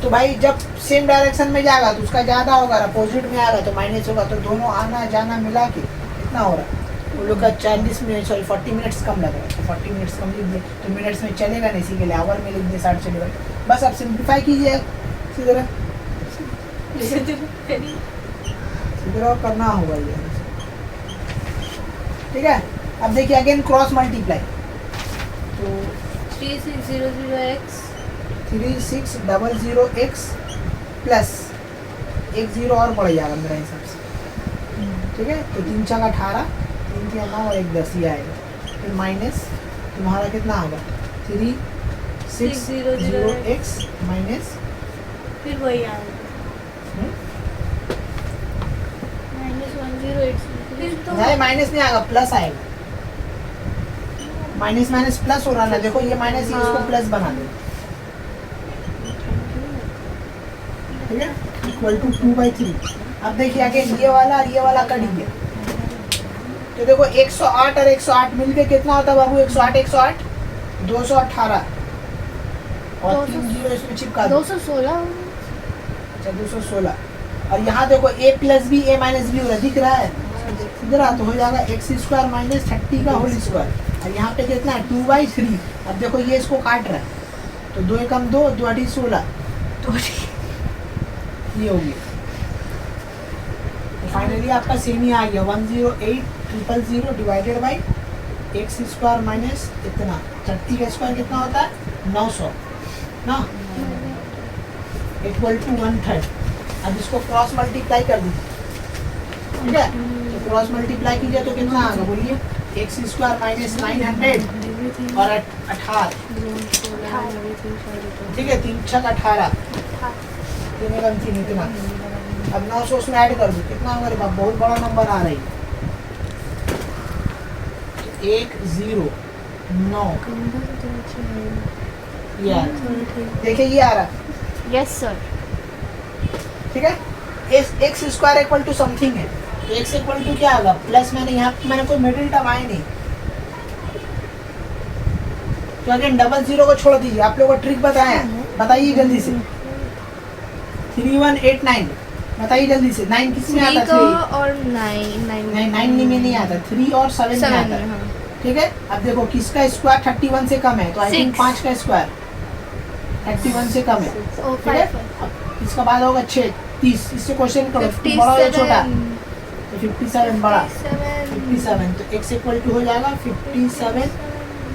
तो भाई जब सेम डायरेक्शन में जाएगा तो उसका ज़्यादा होगा, अपोजिट में आएगा तो माइनस होगा, तो दोनों आना जाना मिला के कितना हो रहा है? वो लोग का 40 मिनट्स कम लग रहा है। तो 40 मिनट्स कम लिख दिए तो मिनट्स में चलेगा नहीं, इसी के लिए आवर में लिख दिए 60 चलेगा। बस आप सिंप्लीफाई कीजिए इसी तरह करना होगा ये। ठीक है, अब देखिए अगेन क्रॉस मल्टीप्लाई, तो 3600x 3600x प्लस एक जीरो और बढ़ जाएगा मेरे हिसाब से। ठीक है, तो 3 छक 18, 3 3 9 और 1 10 ये आएगा, फिर माइनस तुम्हारा कितना आएगा 3600x माइनस फिर वही आएगा। -1086 फिर तो नहीं माइनस नहीं आएगा, प्लस आएगा। माइनस माइनस प्लस हो रहा ना, देखो ये माइनस है, इसको प्लस बना दो। ठीक है, इक्वल टू 2/3। अब देखिए आगे ये वाला और ये वाला कट गया, तो देखो 108 और 108 मिलके कितना होता है बाबू? 108 108 218 और 3 जीरो इसमें चिपका दो। 216 अच्छा 216। और यहाँ देखो a plus b a minus b हो रहा है, दिख रहा है इधर आ, तो हो जाएगा x² माइनस 30 का होल स्क्वायर। और यहाँ पे कितना है 2/3। अब देखो ये इसको काट रहा है, तो 2 एकम 2 2 8 16 ये हो गया। तो फाइनली आपका सेम ही आ गया 108,000 डिवाइडेड बाई x² माइनस इतना 30 का स्क्वायर कितना होता है 900 ना, इक्वल टू 1/3। अब इसको क्रॉस मल्टीप्लाई कर दीजिए। ठीक है, तो क्रॉस मल्टीप्लाई कीजिए तो कितना आएगा बोलिए? x² माइनस 900 और 18। ठीक है, 3 छक 18, 3 एकम 3 इतना। अब 900 उसमें ऐड कर दो, कितना होगा रे बाप? बहुत बड़ा नंबर आ रही है। 109 यार, देखिए ये आ रहा। Yes sir. ठीक है, x² इक्वल टू समथिंग है, तो x इक्वल टू क्या होगा? प्लस मैंने यहाँ मैंने कोई मिडिल टर्म आए नहीं, तो अगेन 00 को छोड़ दीजिए। आप लोगों को ट्रिक बताया, बताइए जल्दी से। 3189 बताइए जल्दी से। 9 किस में आता? 3 का 3 और 9 नहीं 9 में नहीं आता, 3 और 7 में आता है। ठीक है, अब देखो किसका स्क्वायर 31 से कम है, तो आई थिंक 5 का स्क्वायर 31 से कम है। ठीक है, अब इसका बाद होगा 6 30, इससे क्वेश्चन करो बड़ा या छोटा? तो 57 बड़ा 57, तो x इक्वल टू हो जाएगा 57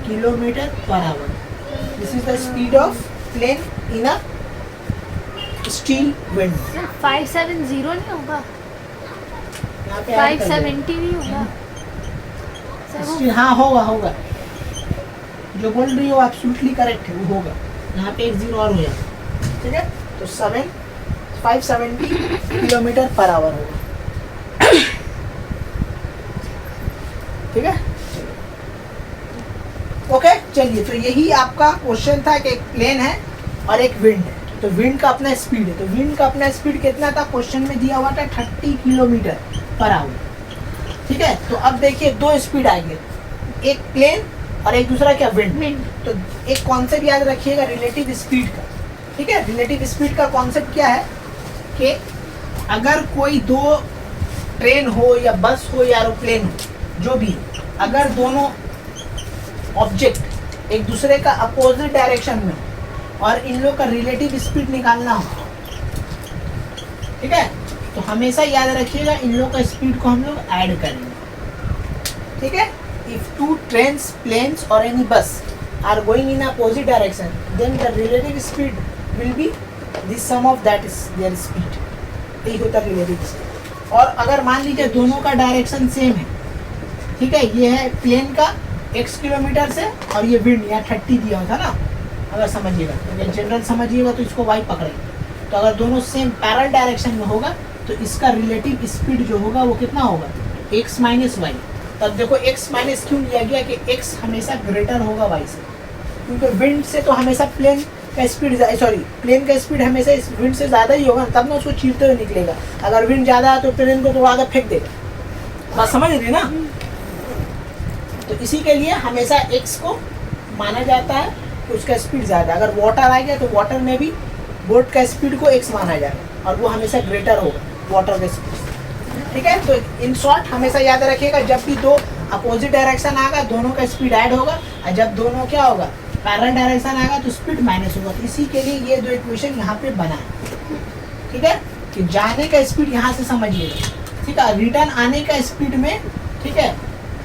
kilometre per hour. This is the speed of plane in a still wind. 570 नहीं होगा? यहाँ पे add कर दो। 570 नहीं होगा? सर वो स्टील हाँ होगा होगा, जो बोल रही हो एब्सोल्युटली करेक्ट है, वो होगा। यहाँ पे 1 0 और हो जाएगा। ठीक है, तो 570 किलोमीटर पर आवर होगा। ठीक है, ओके चलिए, तो यही आपका क्वेश्चन था कि एक प्लेन है और एक विंड है, तो विंड का अपना स्पीड है। तो विंड का अपना स्पीड कितना था? क्वेश्चन में दिया हुआ था 30 किलोमीटर पर आवर। ठीक है, तो अब देखिए 2 स्पीड आएंगे, एक प्लेन और एक दूसरा क्या विंड। तो एक कॉन्सेप्ट याद रखिएगा रिलेटिव स्पीड का। ठीक है, रिलेटिव स्पीड का कॉन्सेप्ट क्या है कि अगर कोई 2 ट्रेन हो या बस हो या एरोप्लेन हो, जो भी, अगर दोनों ऑब्जेक्ट एक दूसरे का अपोजिट डायरेक्शन में और इन लोग का रिलेटिव स्पीड निकालना हो, ठीक है, तो हमेशा याद रखिएगा इन लोग का स्पीड को हम लोग ऐड करेंगे। ठीक है, if two trains, planes or any bus are going in opposite direction, then the relative speed will be the sum of that is their speed. यही होता है relative speed. और अगर मान लीजिए दोनों का डायरेक्शन सेम है, ठीक है, ये है प्लेन का x किलोमीटर से और ये विंड यहाँ 30 दिया था ना, अगर समझिएगा, अगर जनरल समझिएगा तो इसको y पकड़ेंगे, तो अगर दोनों सेम पैरेलल डायरेक्शन में होगा तो इसका रिलेटिव स्पीड जो होगा वो कितना होगा, x माइनस वाई. तब देखो x माइनस क्यों लिया गया कि x हमेशा ग्रेटर होगा y से, क्योंकि विंड से तो हमेशा प्लेन का स्पीड प्लेन का स्पीड हमेशा इस विंड से ज़्यादा ही होगा, तब ना उसको चीरते हुए निकलेगा. अगर विंड ज़्यादा है तो प्लेन को थोड़ा आगे फेंक देगा. बात समझ रही ना. तो इसी के लिए हमेशा x को माना जाता है कि उसका स्पीड ज़्यादा. अगर वाटर आ गया तो वाटर में भी बोट का स्पीड को x माना जाएगा और वो हमेशा ग्रेटर होगा वाटर के स्पीड से. ठीक है, तो इन शॉर्ट हमेशा याद रखिएगा, जब भी दो अपोजिट डायरेक्शन आएगा दोनों का स्पीड ऐड होगा, और जब दोनों क्या होगा पैरेलल डायरेक्शन आएगा तो स्पीड माइनस होगा. तो इसी के लिए ये दो इक्वेशन यहाँ पे बना है. ठीक है, कि जाने का स्पीड यहाँ से समझिएगा, ठीक है, रिटर्न आने का स्पीड में, ठीक है,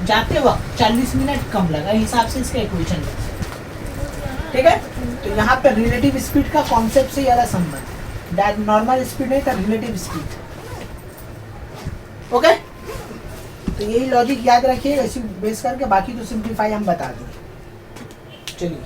जाते वक्त 40 मिनट कम लगा, हिसाब से इसका इक्वेशन है. ठीक है, तो यहाँ पे रिलेटिव स्पीड का कॉन्सेप्ट से ज़्यादा संबंध, दैट नॉर्मल स्पीड नहीं था रिलेटिव स्पीड. ओके, तो यही लॉजिक याद रखिएगा, इसी बेस करके बाकी तो सिंप्लीफाई हम बता देंगे. चलिए.